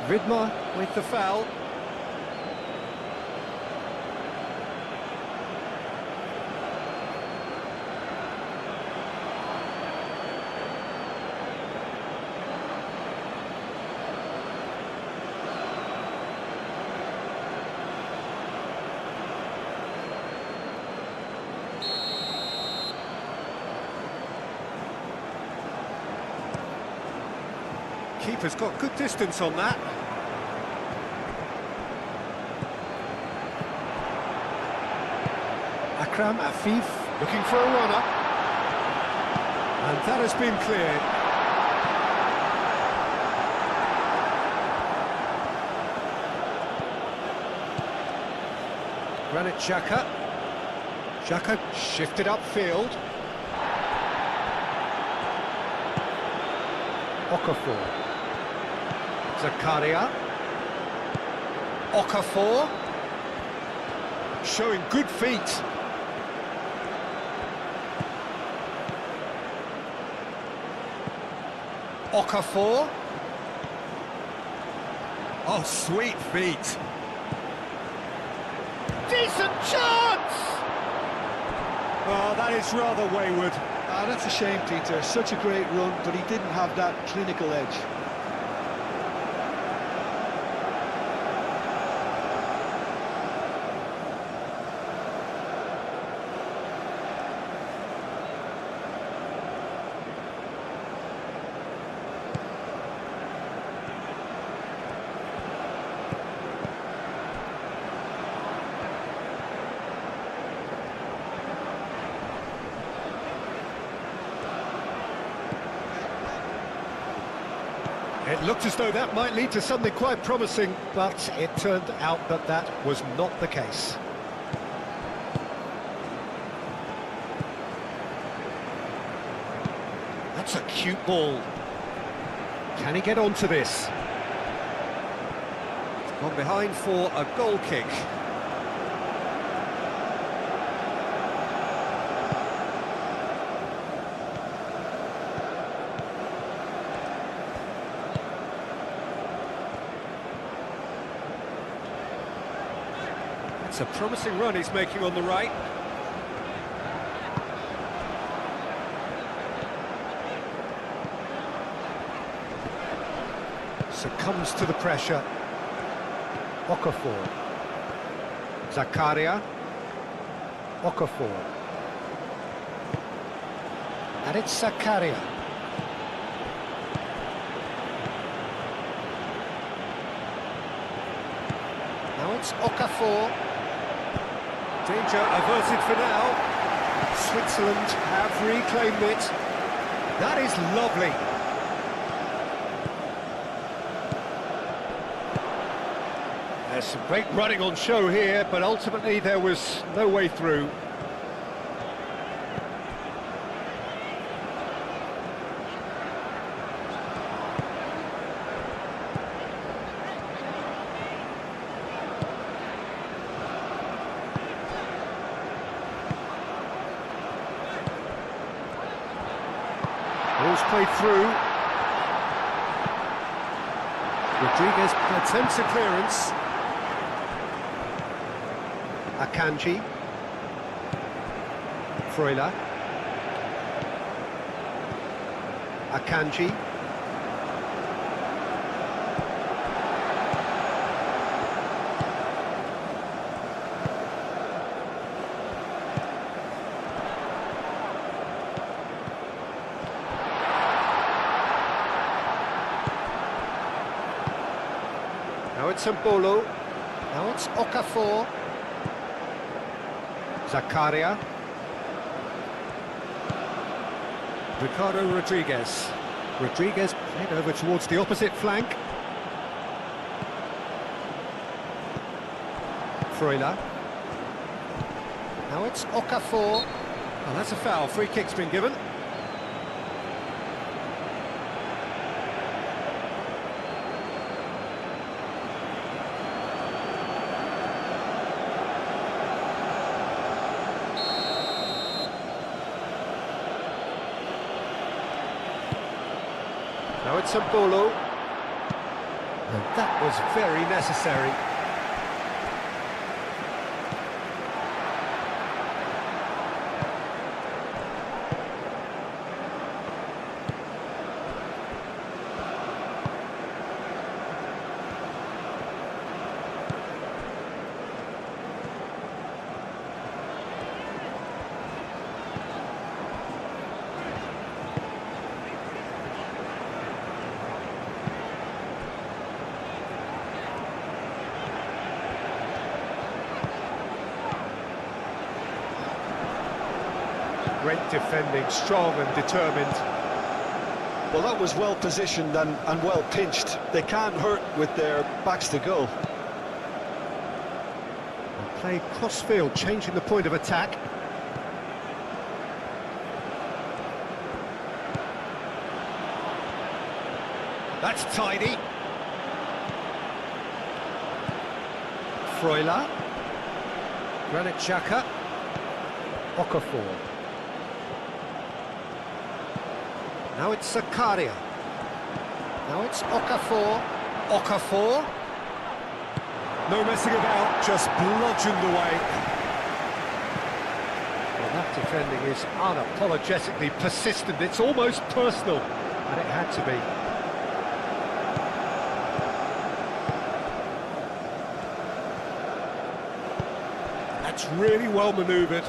Vidmar with the foul. Keeper's got good distance on that. Akram Afif looking for a runner. And that has been cleared. Granit Xhaka. Xhaka shifted upfield. Okafor. Zakaria. Okafor. Showing good feet. Okafor. Oh, sweet feet. Decent chance! Oh, that is rather wayward. Ah, that's a shame, Peter. Such a great run, but he didn't have that clinical edge. It looked as though that might lead to something quite promising, but it turned out that that was not the case. That's a cute ball. Can he get onto this? It's gone behind for a goal kick. It's a promising run he's making on the right. Succumbs to the pressure. Okafor. Zakaria. Okafor. And it's Zakaria. Now it's Okafor. Danger averted for now. Switzerland have reclaimed it. That is lovely. There's some great running on show here, but ultimately there was no way through. Ball's played through. Rodriguez attempts a clearance. Akanji. Freuler. Akanji. Now it's Mbolo. Now it's Okafor. Zakaria. Ricardo Rodriguez. Rodriguez played over towards the opposite flank. Freuler. Now it's Okafor. Oh, that's a foul. Free kick's been given. Now it's Mbolo. And that was very necessary. Great defending, strong and determined. Well, that was well positioned and well pinched. They can't hurt with their backs to goal. And played cross-field, changing the point of attack. That's tidy. Freuler. Granit Xhaka. Okafor. Now it's Zakaria. Now it's Okafor. Okafor. No messing about, just bludgeoned away. Well, that defending is unapologetically persistent. It's almost personal, and it had to be. That's really well manoeuvred.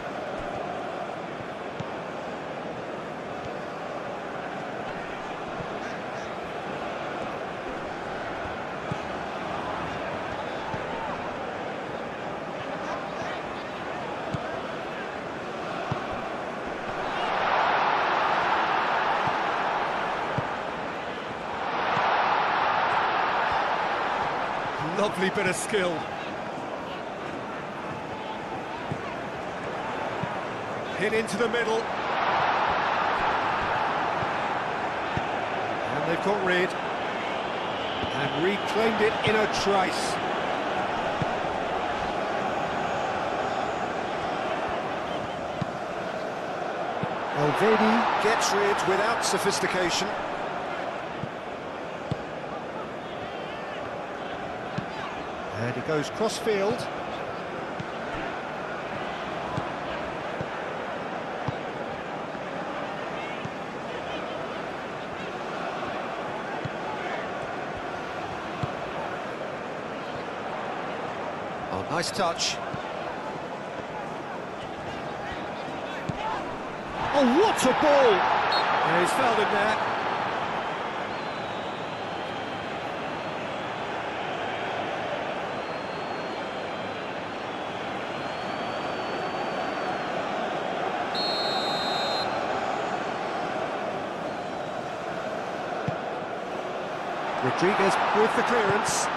Lovely bit of skill. Hit into the middle. And they've got rid. And reclaimed it in a trice. Elvedi gets rid without sophistication. And he goes cross-field. Oh, nice touch. Oh, what a ball! And he's fouled him there. Rodriguez with the clearance.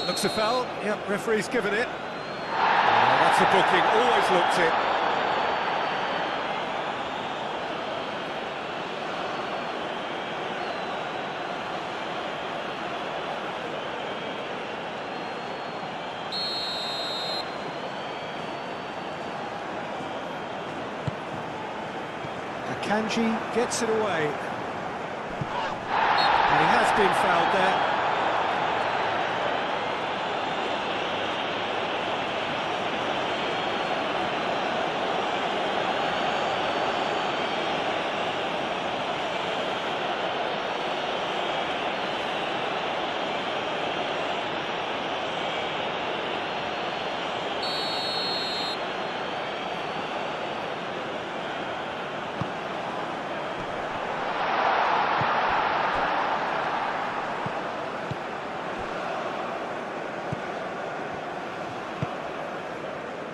Looks a foul. Yep, referee's given it. Oh, that's a booking, always looked it. Akanji gets it away. And he has been fouled there.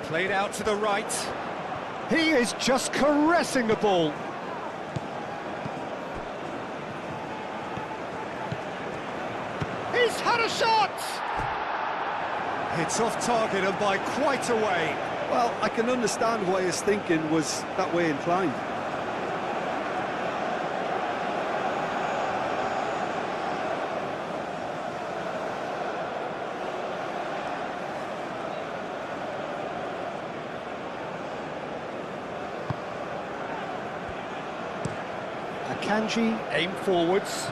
Played out to the right. He is just caressing the ball. He's had a shot! It's off target and by quite a way. Well, I can understand why his thinking was that way inclined. Akanji aim forwards.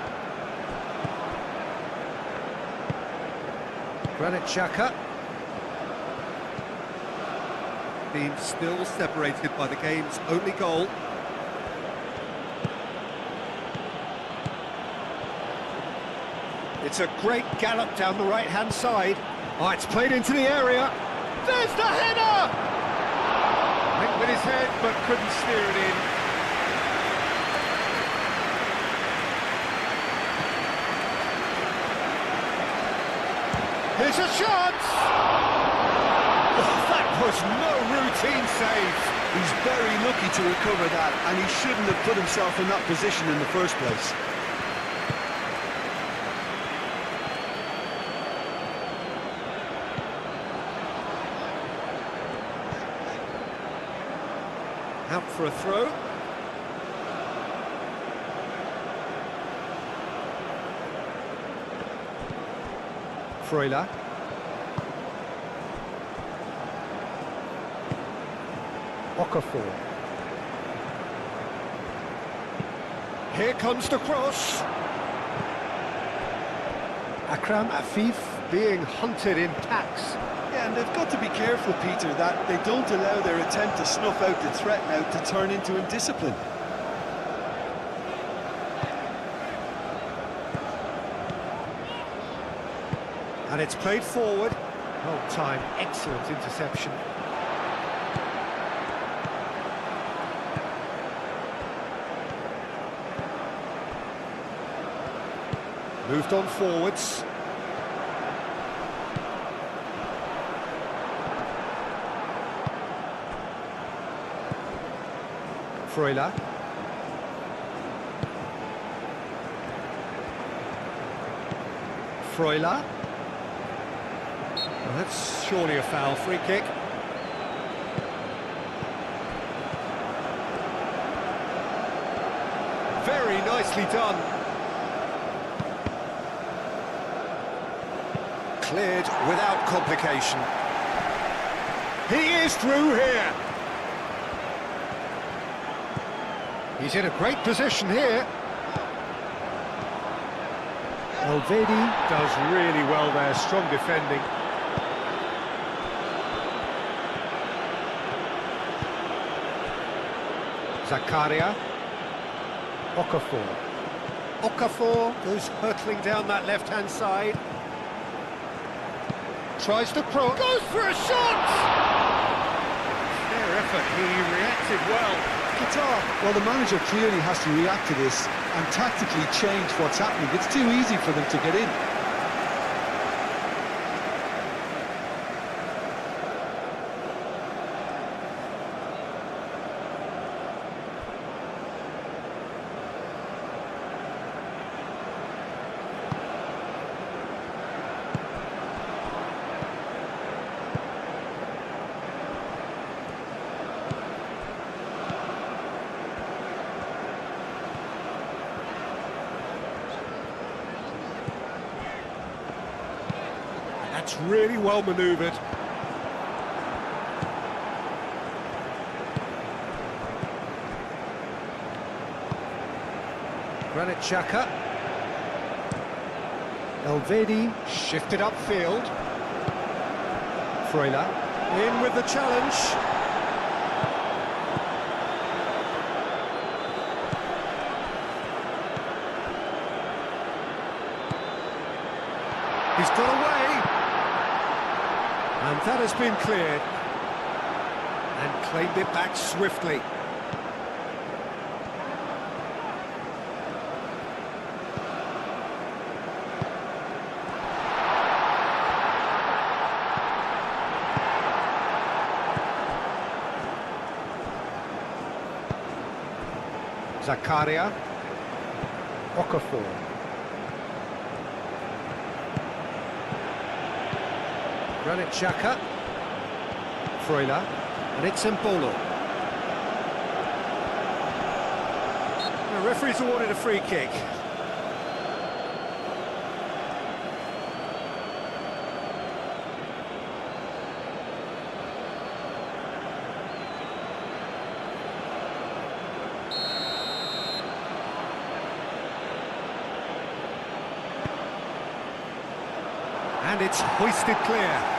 Granit Xhaka. Being still separated by the game's only goal. It's a great gallop down the right-hand side. Oh, it's played into the area. There's the header! Went with his head, but couldn't steer it in. Here's a chance! Oh, that was no routine save. He's very lucky to recover that, and he shouldn't have put himself in that position in the first place. Out for a throw. Freuler. Okafor. Here comes the cross. Akram Afif being hunted in packs. Yeah, and they've got to be careful, Peter, that they don't allow their attempt to snuff out the threat now to turn into indiscipline. And it's played forward. Well timed, excellent interception. Moved on forwards. Freuler. Freuler. Well, that's surely a foul. Free kick. Very nicely done. Cleared without complication. He is through here. He's in a great position here. Elvedi does really well there, strong defending. Zakaria. Okafor. Okafor goes hurtling down that left-hand side. Tries to cross. Goes for a shot! Fair effort, he reacted well. Qatar, well, the manager clearly has to react to this and tactically change what's happening. It's too easy for them to get in. That's really well manoeuvred. Granit Xhaka. Elvedi shifted upfield. Freuler in with the challenge. He's got away. And that has been cleared. And claimed it back swiftly. Zakaria. Okafor. Granit Xhaka. Freuler. And it's Mbolo. The referee's awarded a free kick. And it's hoisted clear.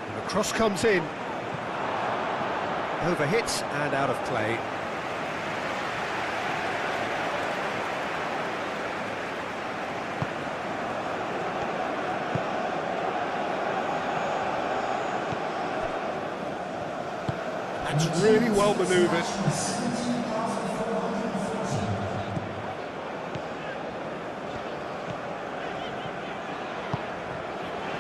And the cross comes in. Overhits and out of play. That's really well manoeuvred.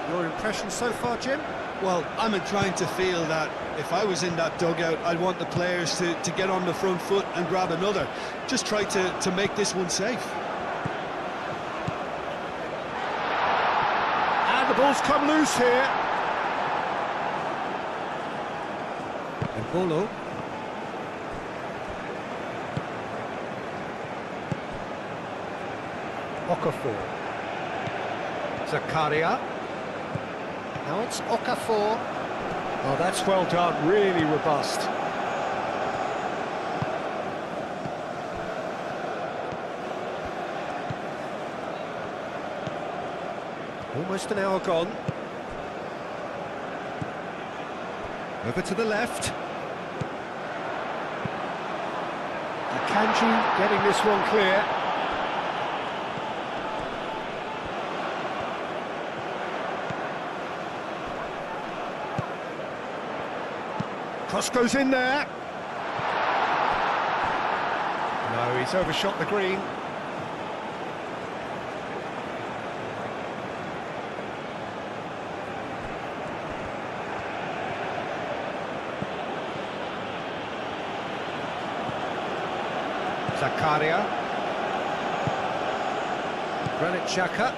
Your impression so far, Jim? Well, I'm inclined to feel that if I was in that dugout, I'd want the players to get on the front foot and grab another. Just try to make this one safe. And the ball's come loose here. Mbolo. Okafor. Zakaria. Now it's Okafor. Oh, that's well done, really robust. Almost an hour gone. Over to the left. Akanji getting this one clear. Cross goes in there. No, he's overshot the green. Zakaria. Granit Xhaka.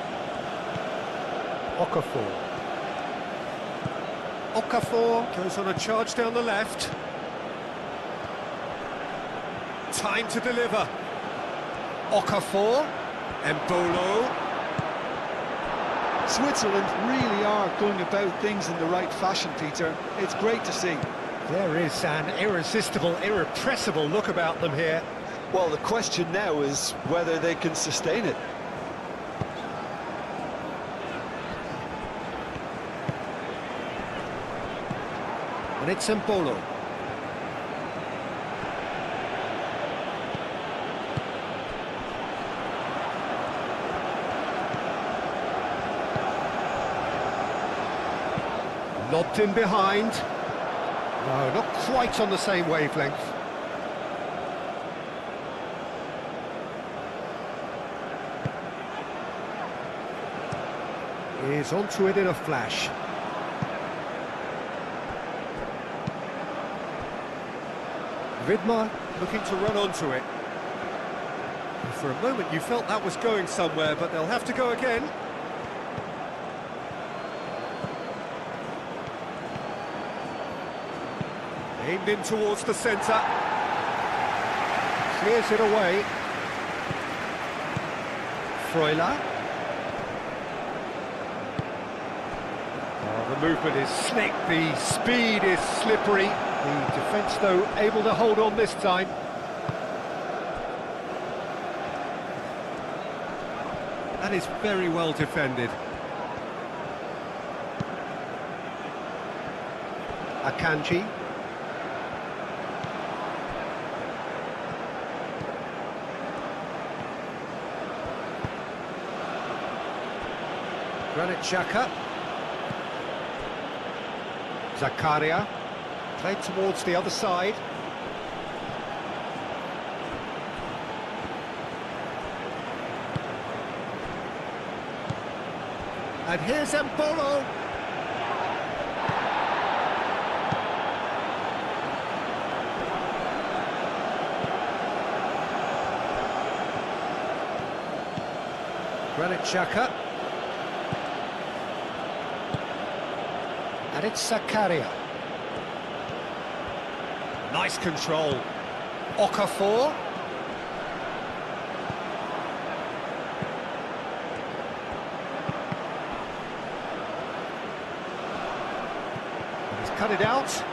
Okafor. Okafor goes on a charge down the left. Time to deliver. Okafor. Embolo. Switzerland really are going about things in the right fashion, Peter. It's great to see. There is an irresistible, irrepressible look about them here. Well, the question now is whether they can sustain it. And it's Embolo. Lobbed in behind. No, not quite on the same wavelength. He's onto it in a flash. Vidmar looking to run onto it. And for a moment you felt that was going somewhere, but they'll have to go again. Aimed in towards the centre. Clears it away. Freuler. Oh, the movement is slick, the speed is slippery. The defence, though, able to hold on this time. That is very well defended. Akanji. Granit Xhaka. Zakaria. Played towards the other side. And here's Embolo. Granit Xhaka. And it's Zakaria. Nice control. Okafor. He's cut it out.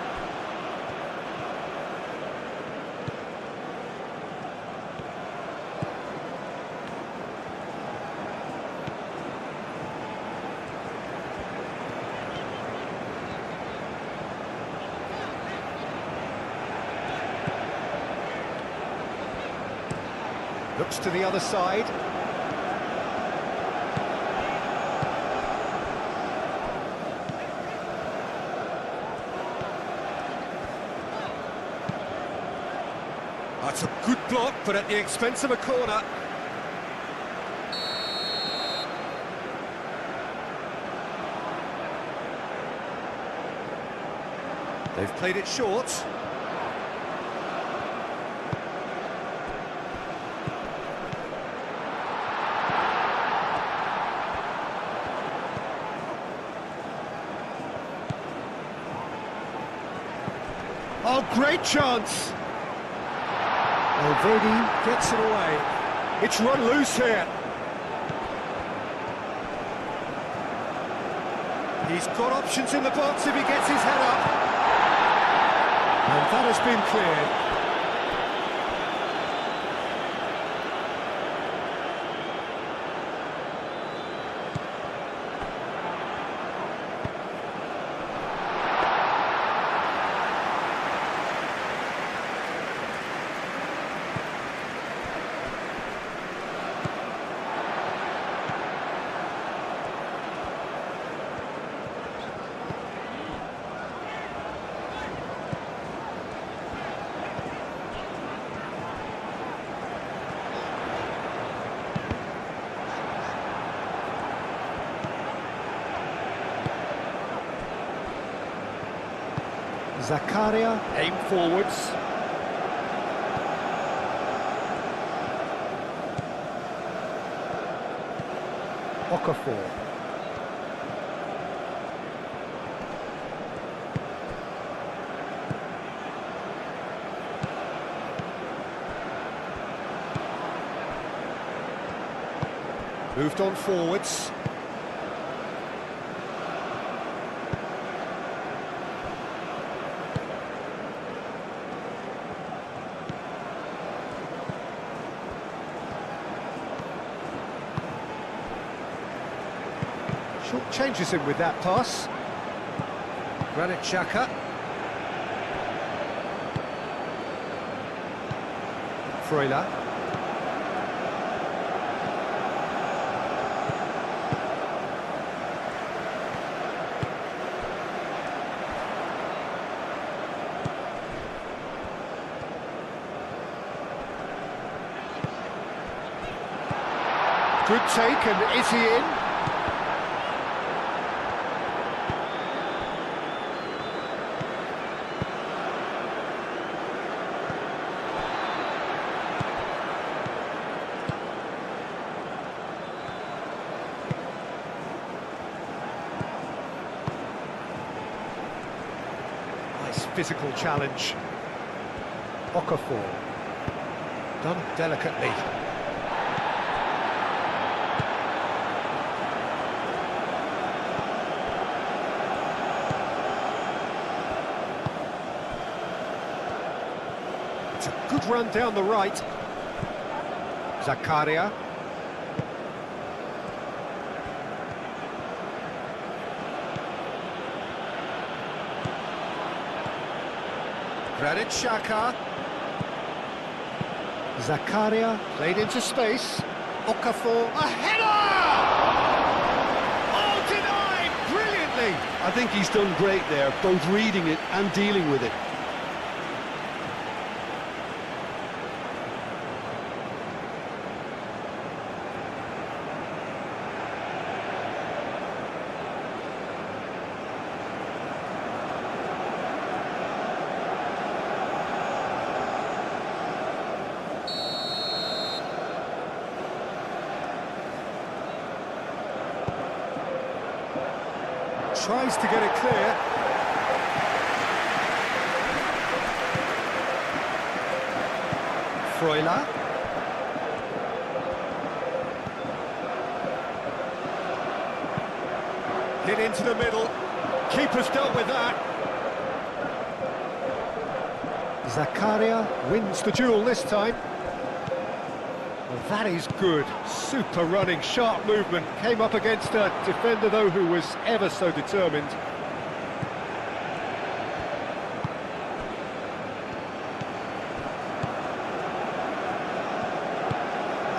Looks to the other side. That's a good block, but at the expense of a corner. They've played it short. Oh, great chance! Elvedi gets it away. It's run loose here. He's got options in the box if he gets his head up. And that has been cleared. Zakaria, aim forwards. Okafor. Moved on forwards. Short changes him with that pass. Granit Xhaka. Freuler. Good take, and is he in? Nice physical challenge. Okafor. Done delicately. It's a good run down the right. Zakaria. Granit Xhaka. Zakaria played into space. Okafor. A header! Oh, denied! Brilliantly! I think he's done great there, both reading it and dealing with it. Tries to get it clear. Freuler. Hit into the middle. Keeper's dealt with that. Zakaria wins the duel this time. Well, that is good. Super running, sharp movement. Came up against a defender, though, who was ever so determined.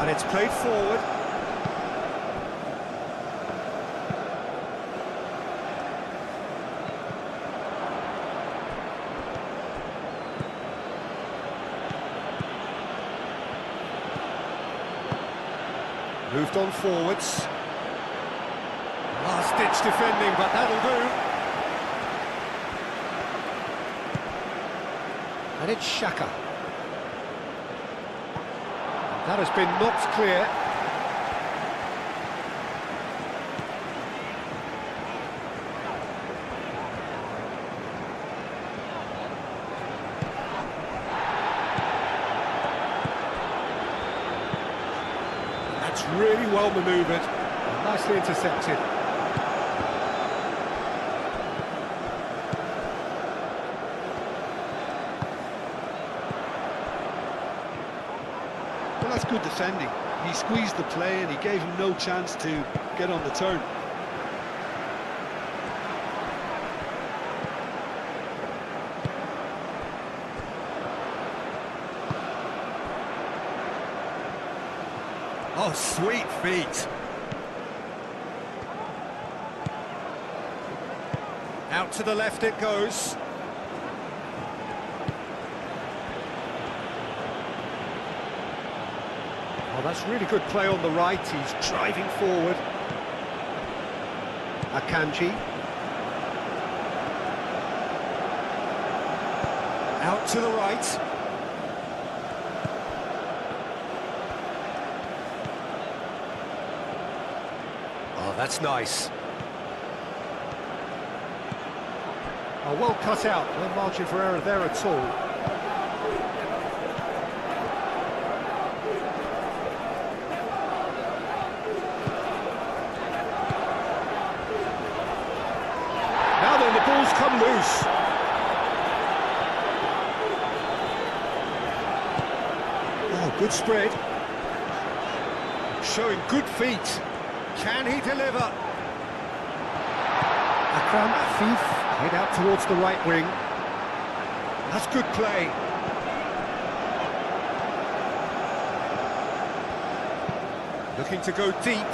And it's played forward. Moved on forwards. Last-ditch defending, but that'll do. And it's Xhaka. That has been knocked clear. That's really well manoeuvred, nicely intercepted. Well, that's good defending. He squeezed the play and he gave him no chance to get on the turn. Oh, sweet feet. Out to the left it goes. Oh, that's really good play on the right. He's driving forward. Akanji. Out to the right. Oh, that's nice. Oh, well cut out. No margin for error there at all. Now then, the ball's come loose. Oh, good spread. Showing good feet. Can he deliver? Akram Afif, head out towards the right wing. That's good play. Looking to go deep.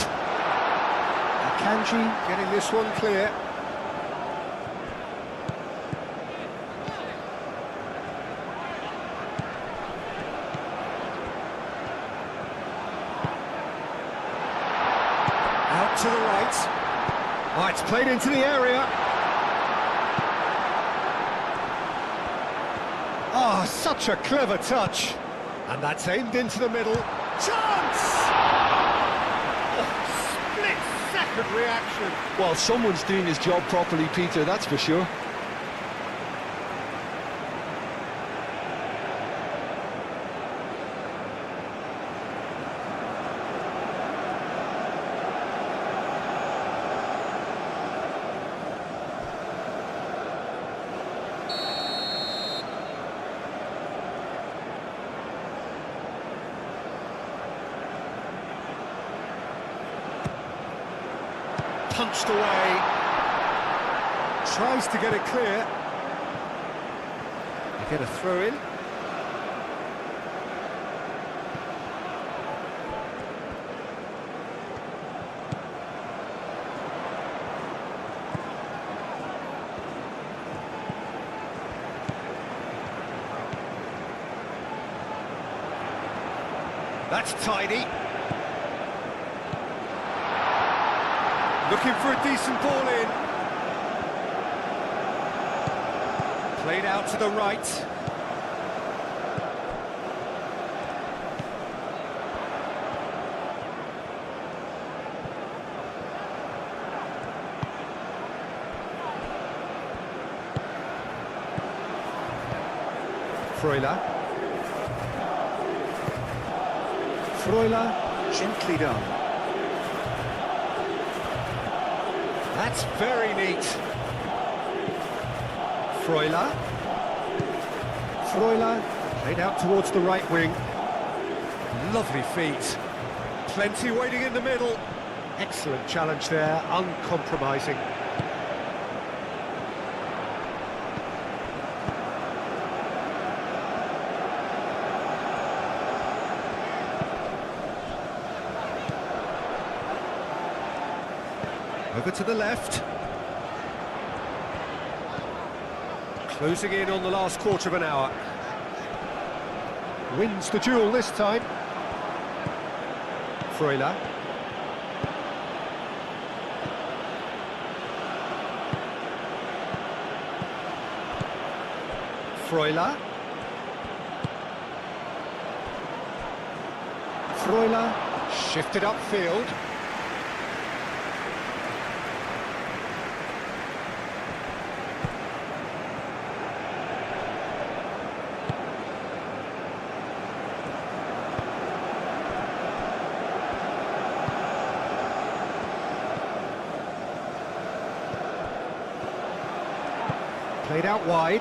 Akanji getting this one clear. Out to the right. Oh, it's played into the area. Oh, such a clever touch. And that's aimed into the middle. Chance! Oh, split-second reaction. Well, someone's doing his job properly, Peter, that's for sure. Punched away. Tries to get it clear. They get a throw in. That's tidy. Looking for a decent ball in. Played out to the right. Freuler. Freuler, gently done. That's very neat. Freuler. Freuler, played out towards the right wing. Lovely feet. Plenty waiting in the middle. Excellent challenge there, uncompromising. Over to the left. Closing in on the last quarter of an hour. Wins the duel this time. Freuler. Freuler. Freuler. Shifted upfield. Played out wide.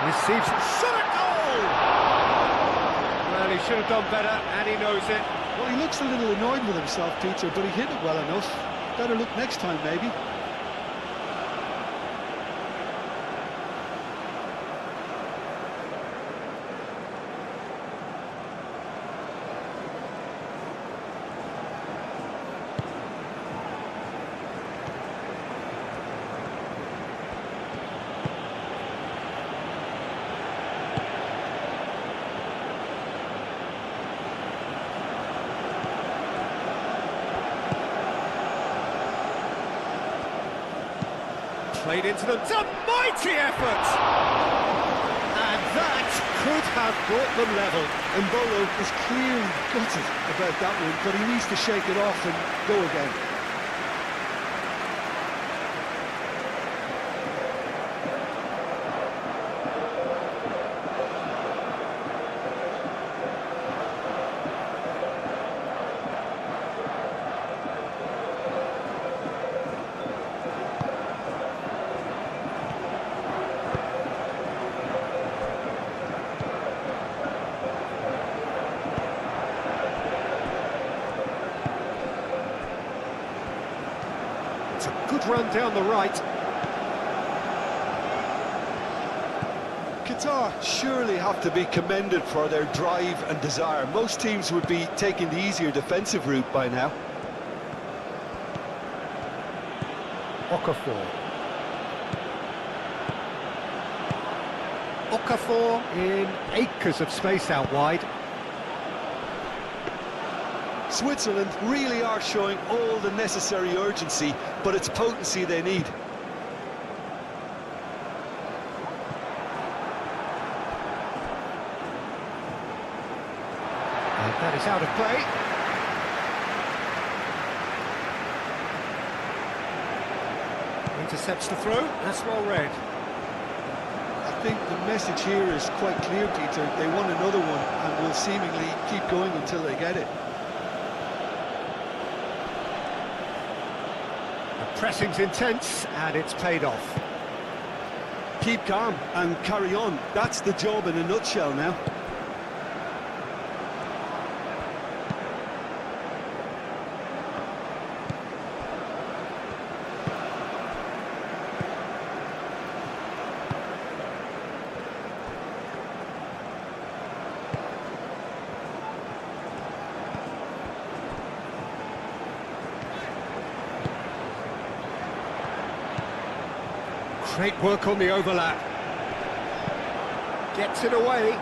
Receives. Shot at goal! Well, he should have done better, and he knows it. Well, he looks a little annoyed with himself, Peter, but he hit it well enough. Better look next time, maybe. Played into them. It's a mighty effort! And that could could have brought them level. And Bolo is clearly gutted about that one, but he needs to shake it off and go again. It's a good run down the right. Qatar surely have to be commended for their drive and desire. Most teams would be taking the easier defensive route by now. Okafor. Okafor in acres of space out wide. Switzerland really are showing all the necessary urgency, but it's potency they need. And that is out of play. Intercepts the throw, that's well read. I think the message here is quite clear, Peter. They want another one and will seemingly keep going until they get it. The pressing's intense, and it's paid off. Keep calm and carry on. That's the job in a nutshell now. Great work on the overlap. Gets it away.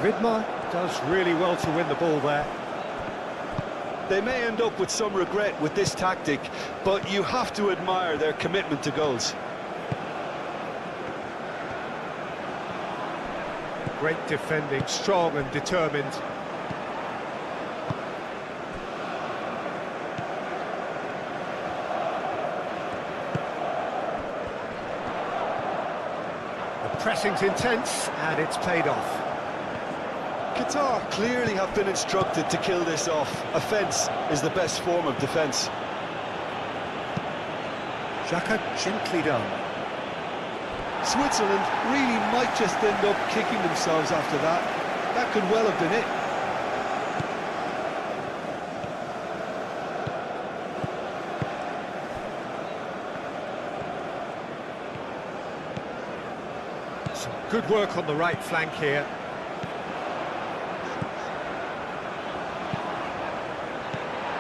Vidmar does really well to win the ball there. They may end up with some regret with this tactic, but you have to admire their commitment to goals. Great defending, strong and determined. Pressing's intense, and it's paid off. Qatar clearly have been instructed to kill this off. Offence is the best form of defence. Xhaka gently done. Switzerland really might just end up kicking themselves after that. That could well have been it. Some good work on the right flank here.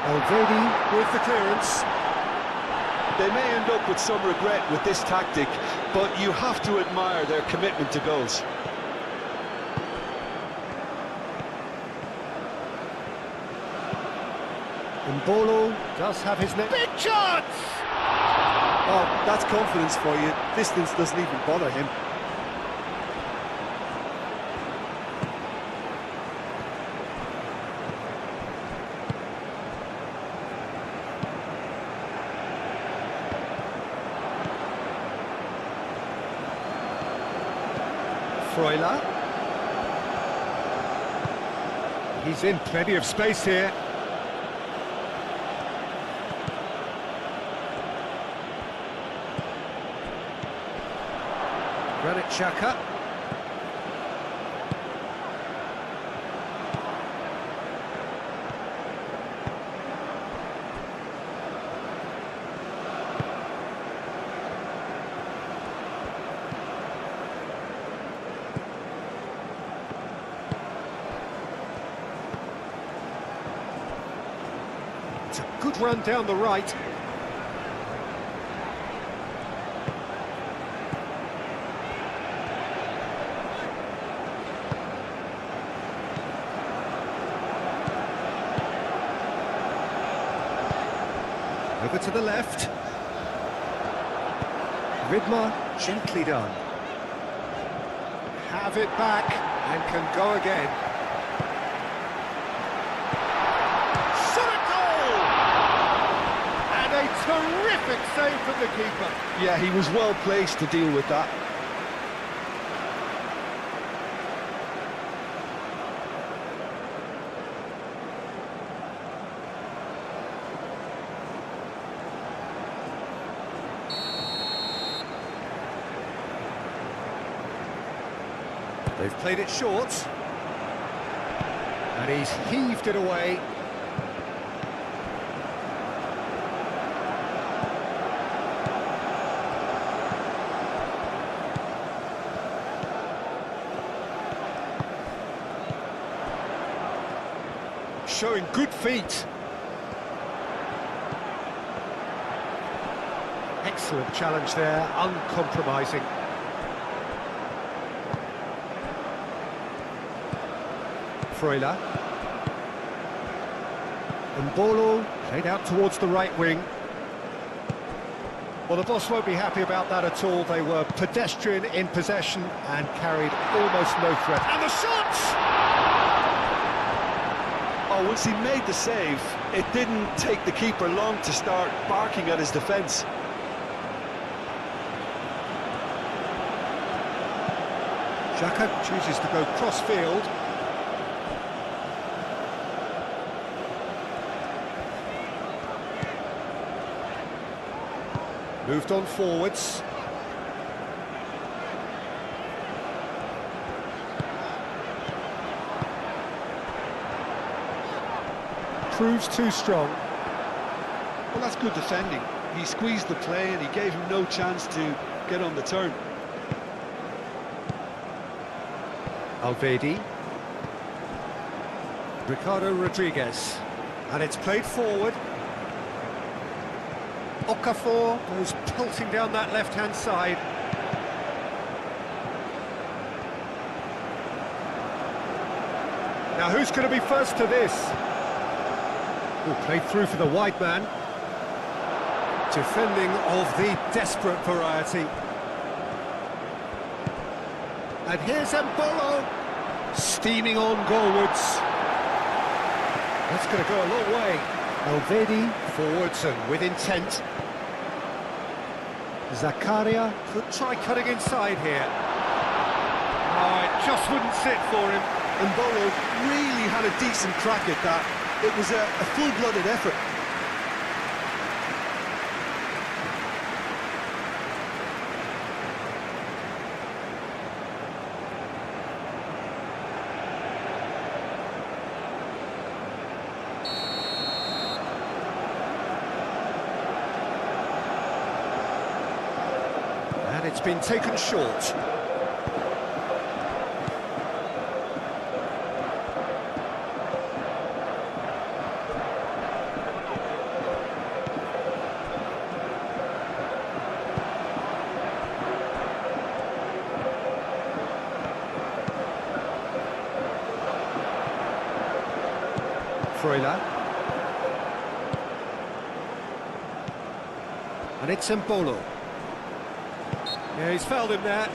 Alvedi with the clearance. They may end up with some regret with this tactic, but you have to admire their commitment to goals. Mbolo does have his net. Big chance! Oh, that's confidence for you. Distance doesn't even bother him. Freuler. He's in plenty of space here. Granit Xhaka. It's a good run down the right. Over to the left. Vidmar, gently done. Have it back and can go again. Shot at goal! And a terrific save from the keeper. Yeah, he was well placed to deal with that. They've played it short. And he's heaved it away. Showing good feet. Excellent challenge there, uncompromising. Freuler. And Bolo played out towards the right wing. Well, the boss won't be happy about that at all. They were pedestrian in possession and carried almost no threat. And the shot! Oh, once he made the save, it didn't take the keeper long to start barking at his defence. Xhaka chooses to go cross-field. Moved on forwards. Proves too strong. Well, that's good defending. He squeezed the play and he gave him no chance to get on the turn. Alvedi. Ricardo Rodriguez. And it's played forward. Okafor goes pelting down that left-hand side. Now who's going to be first to this? Oh, played through for the wide man. Defending of the desperate variety. And here's Mbolo, steaming on goalwards. That's going to go a long way. Alvedi forwards and with intent. Zakaria could try cutting inside here. Oh, it just wouldn't sit for him. And Bolo really had a decent crack at that. It was a full-blooded effort. And it's been taken short. Freuler. And it's Mbolo. Yeah, he's fouled him there.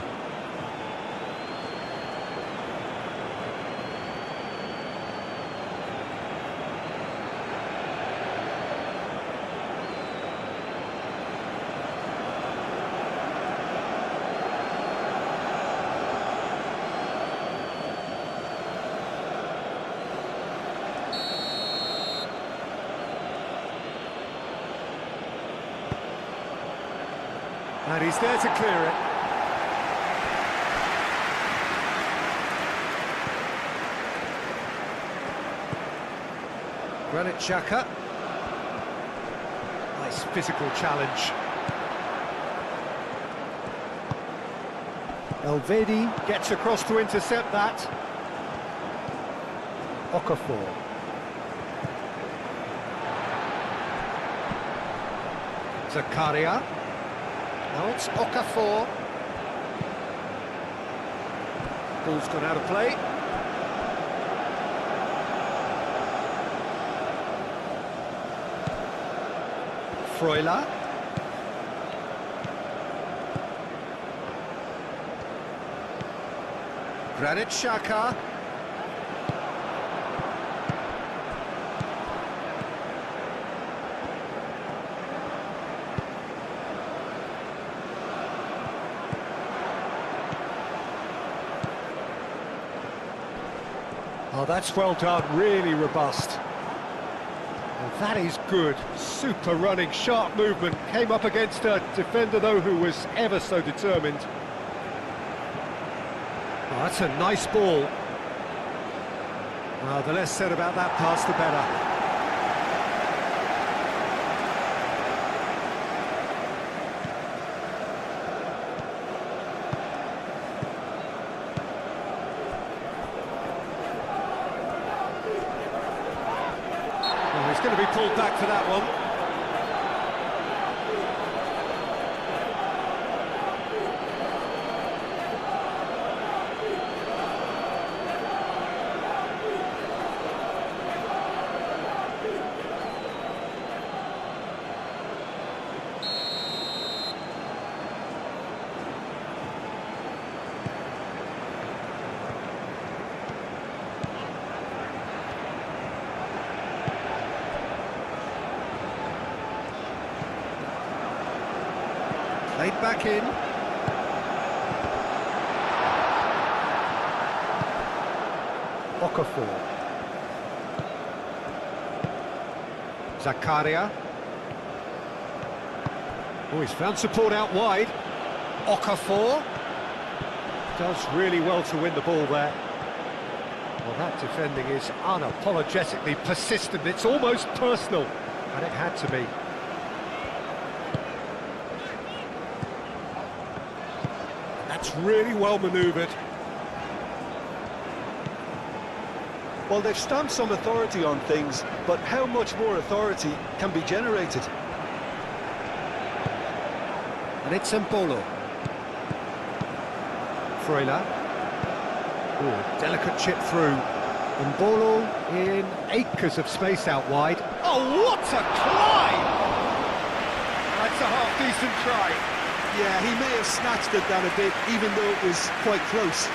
And he's there to clear it. Granit Xhaka. Nice physical challenge. Alvedi gets across to intercept that. Okafor. Zakaria. Now it's Okafor. Ball's gone out of play. Freuler. Granit Xhaka. Oh, that's well done, really robust. Well, that is good, super running, sharp movement. Came up against a defender, though, who was ever so determined. Oh, that's a nice ball. Well, the less said about that pass, the better. He's going to be pulled back for that one. Played back in. Okafor. Zakaria. Oh, he's found support out wide. Okafor. Does really well to win the ball there. Well, that defending is unapologetically persistent. It's almost personal, and it had to be. That's really well manoeuvred. Well, they've stamped some authority on things, but how much more authority can be generated? And it's Mbolo. Freuler. Ooh, delicate chip through. Mbolo in acres of space out wide. Oh, what a climb! That's a half-decent try. Yeah, he may have snatched it down a bit, even though it was quite close.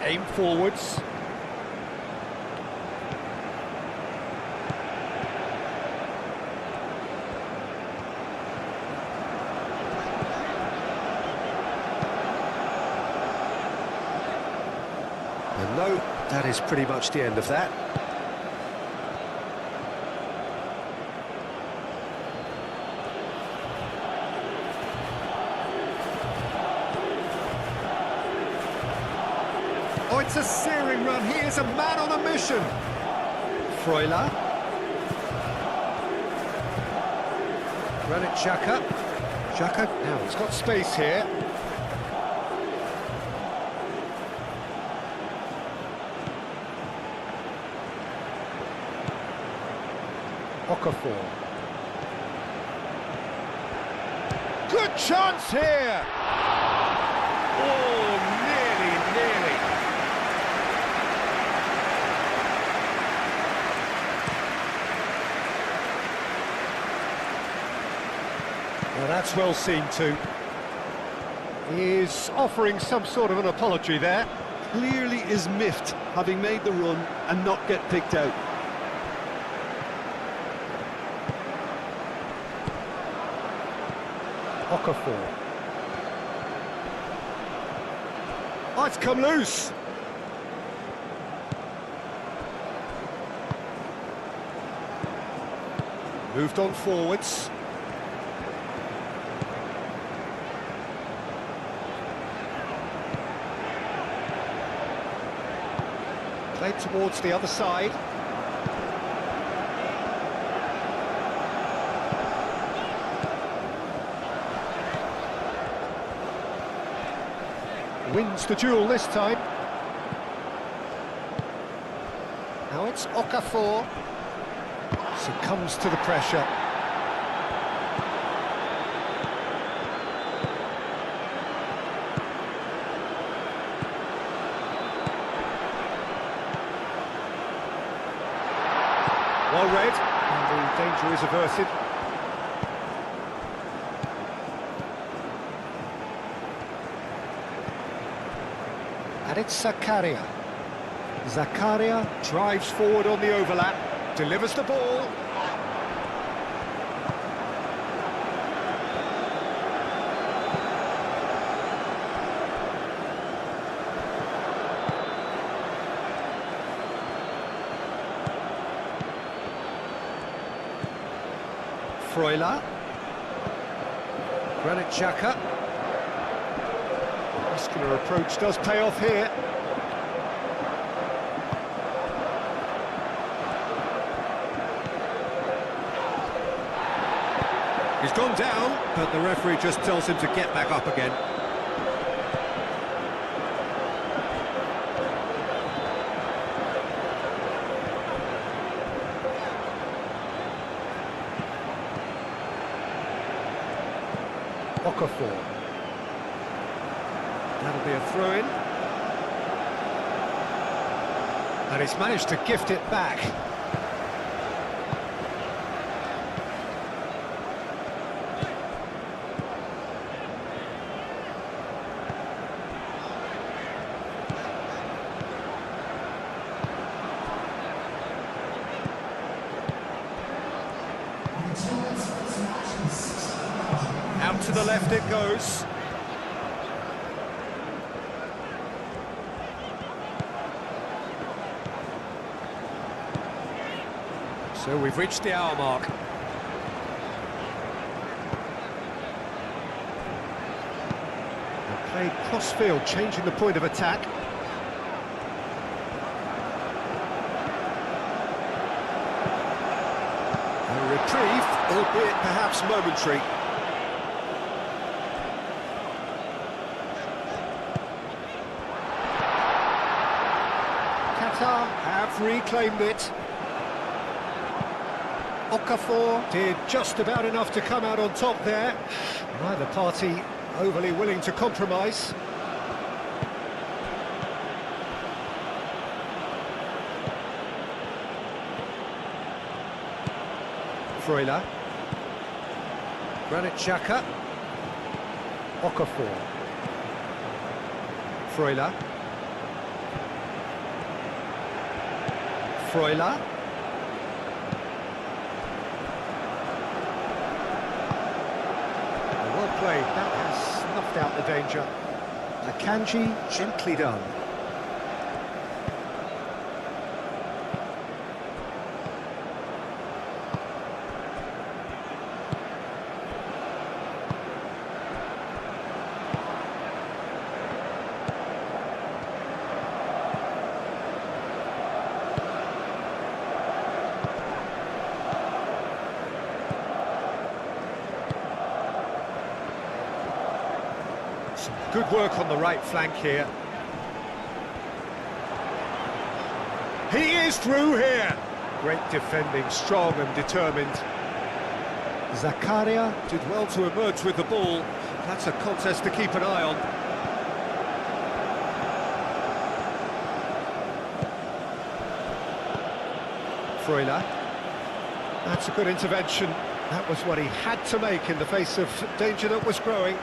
Aim forwards. And no, that is pretty much the end of that. Oh, it's a searing run. He is a man on a mission. Freuler. Granit Xhaka. Xhaka, now it's got space here. Okafor. Good chance here! Oh, nearly. Well, that's well seen too. He is offering some sort of an apology there. Clearly is miffed, having made the run and not get picked out. Okafor. Oh, it's come loose. Moved on forwards. Played towards the other side. wins the duel this time. Now it's Okafor. Succumbs to the pressure. Well read, and the danger is averted. And it's Zakaria. Zakaria drives forward on the overlap, delivers the ball. Freuler. Granit Xhaka. Muscular approach does pay off here. He's gone down, but the referee just tells him to get back up again. Okafor. That'll be a throw-in. And he's managed to gift it back. Out to the left it goes. So we've reached the hour mark. They've played cross-field, changing the point of attack. A reprieve, albeit perhaps momentary. Qatar have reclaimed it. Okafor did just about enough to come out on top there. Neither party overly willing to compromise. Freuler. Granit Xhaka. Okafor. Freuler. Freuler. Well played, that has snuffed out the danger. Akanji, gently done. Some good work on the right flank here. He is through here. Great defending, strong and determined. Zakaria did well to emerge with the ball. That's a contest to keep an eye on. Freuler. That's a good intervention. That was what he had to make in the face of danger that was growing.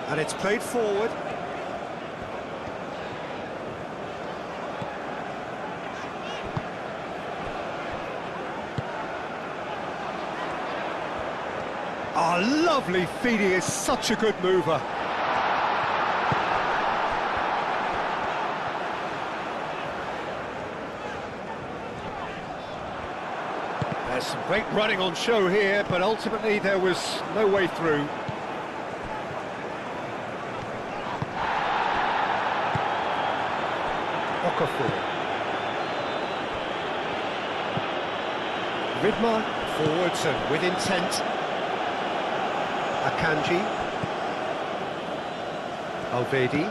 And it's played forward. Ah, lovely feed. He is such a good mover. There's some great running on show here, but ultimately there was no way through. Okafor. Vidmar forwards and with intent. Akanji. Alvedi.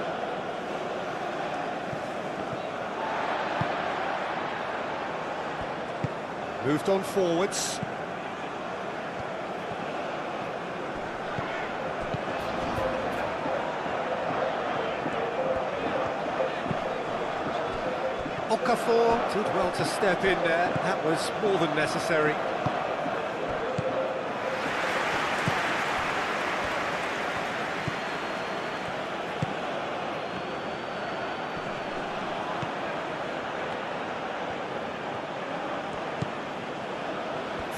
Moved on forwards. Okafor did well to step in there. That was more than necessary.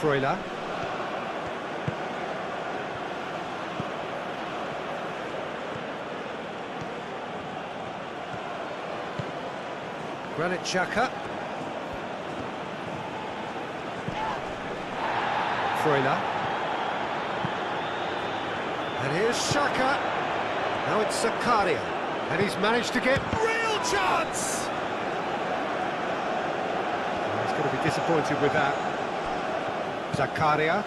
Freuler. Granit Xhaka. Freuler. And here's Xhaka. Now it's Zakaria. And he's managed to get real chance! He's going to be disappointed with that. Zakaria.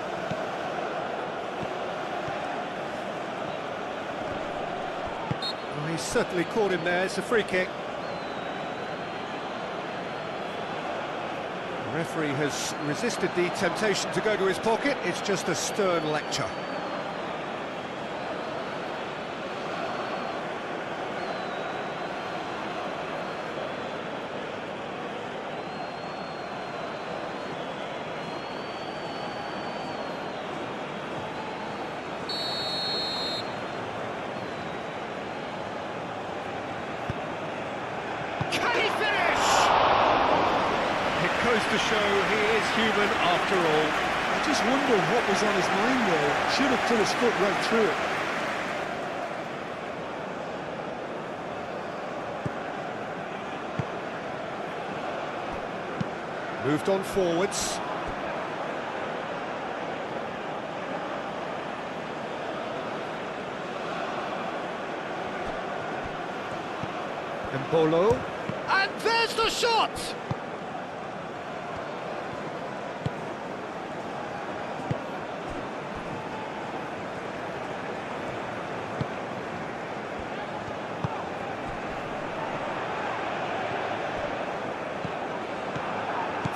Oh, he's certainly caught him there. It's a free kick. The referee has resisted the temptation to go to his pocket. It's just a stern lecture. Goes to show he is human after all. I just wonder what was on his mind there. Should have put his foot right through it. Moved on forwards. Mbolo. And there's the shot!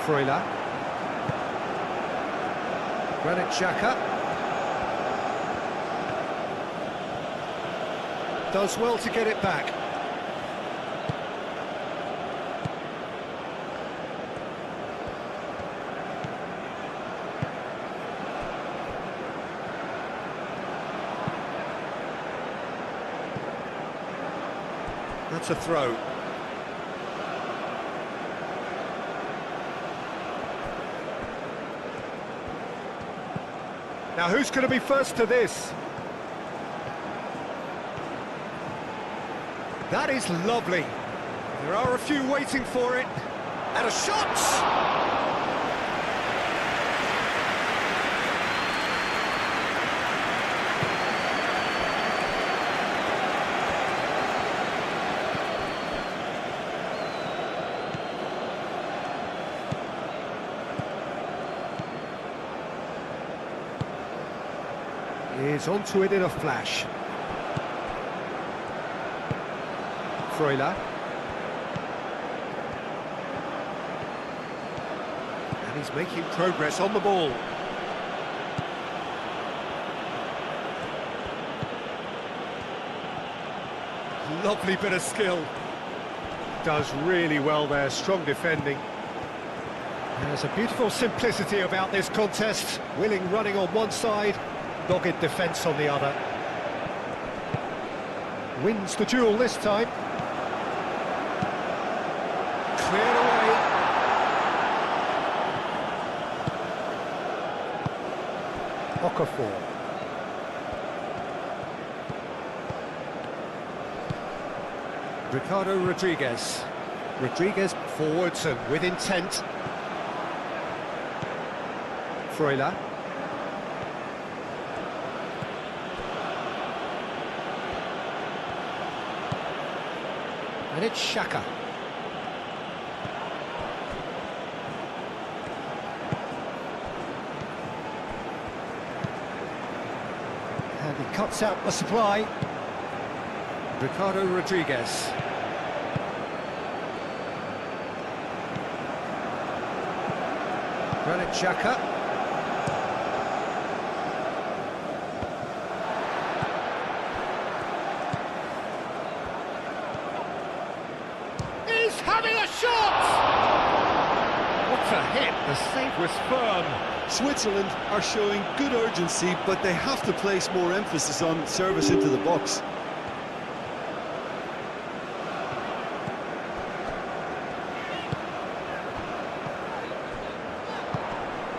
Freuler. Granit Xhaka. Does well to get it back. That's a throw. Now who's going to be first to this? That is lovely. There are a few waiting for it. And a shot! Is onto it in a flash. Freuler. And he's making progress on the ball. Lovely bit of skill. Does really well there, strong defending. There's a beautiful simplicity about this contest. Willing running on one side, dogged defence on the other. Wins the duel this time. Cleared away. Okafor. Ricardo Rodriguez. Rodriguez forwards and with intent. Freuler. And it's Xhaka. And he cuts out the supply. Ricardo Rodriguez. Granit Xhaka. He's having a shot! What a hit! The save was firm. Switzerland are showing good urgency, but they have to place more emphasis on service into the box.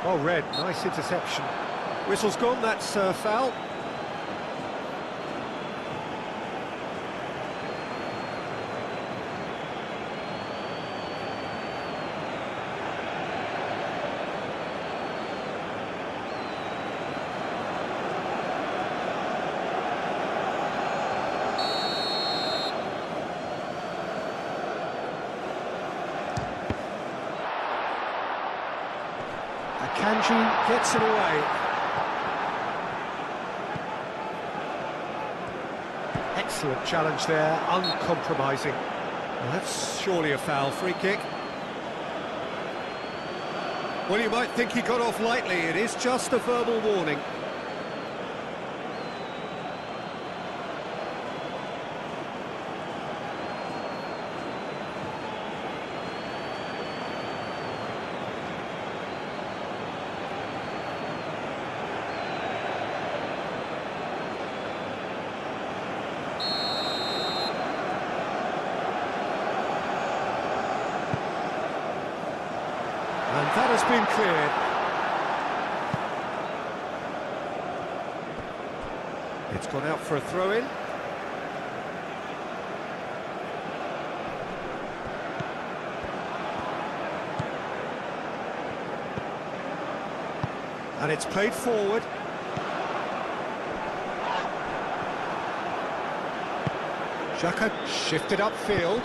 Oh, red, nice interception. Whistle's gone, that's foul. Kanji gets it away. Excellent challenge there, uncompromising. Well, that's surely a foul, free kick. Well, you might think he got off lightly, it is just a verbal warning. And that has been cleared. It's gone out for a throw-in. And it's played forward. Xhaka shifted upfield.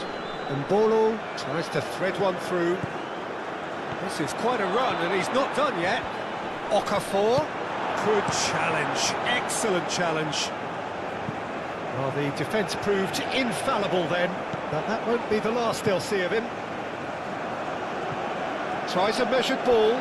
And Bolo tries to thread one through. This is quite a run, and he's not done yet. Okafor, good challenge, excellent challenge. Well, the defence proved infallible then, but that won't be the last they'll see of him. Tries a measured ball.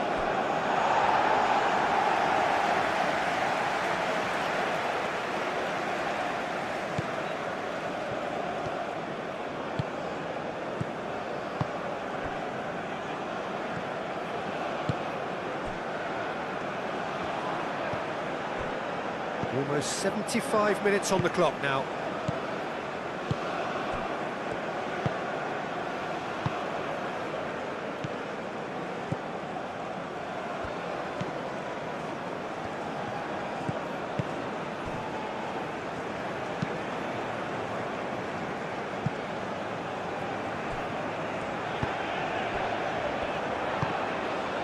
Almost 75 minutes on the clock now.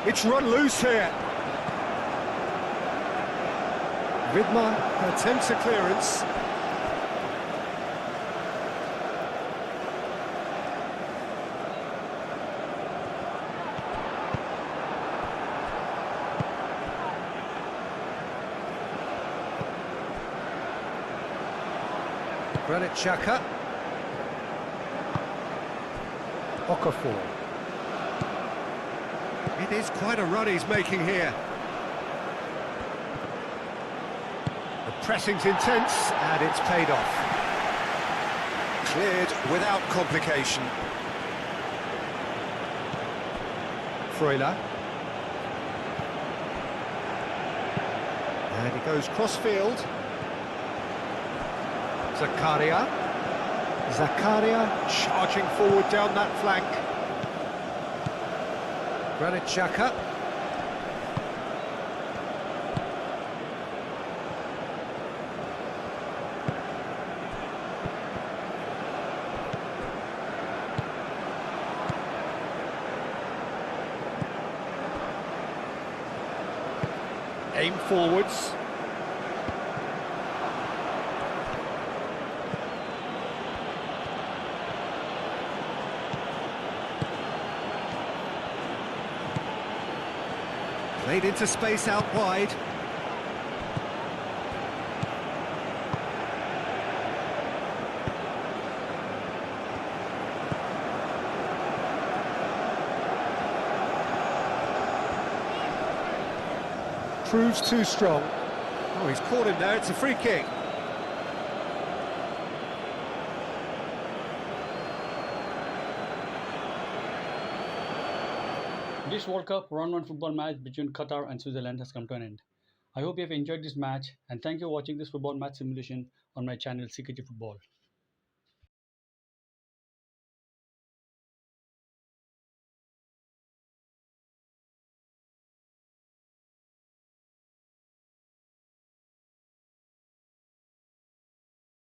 It's run loose here. Vidmar attempts a clearance. Granit Xhaka. Okafor. It is quite a run he's making here. The pressing's intense, and it's paid off. Cleared without complication. Freuler. And he goes cross-field. Zakaria. Zakaria charging forward down that flank. Granit Xhaka. Aim forwards. Played into space out wide. Proves too strong. Oh, he's caught him there, it's a free kick. This World Cup round-one football match between Qatar and Switzerland has come to an end. I hope you have enjoyed this match and thank you for watching this football match simulation on my channel CKJ Football.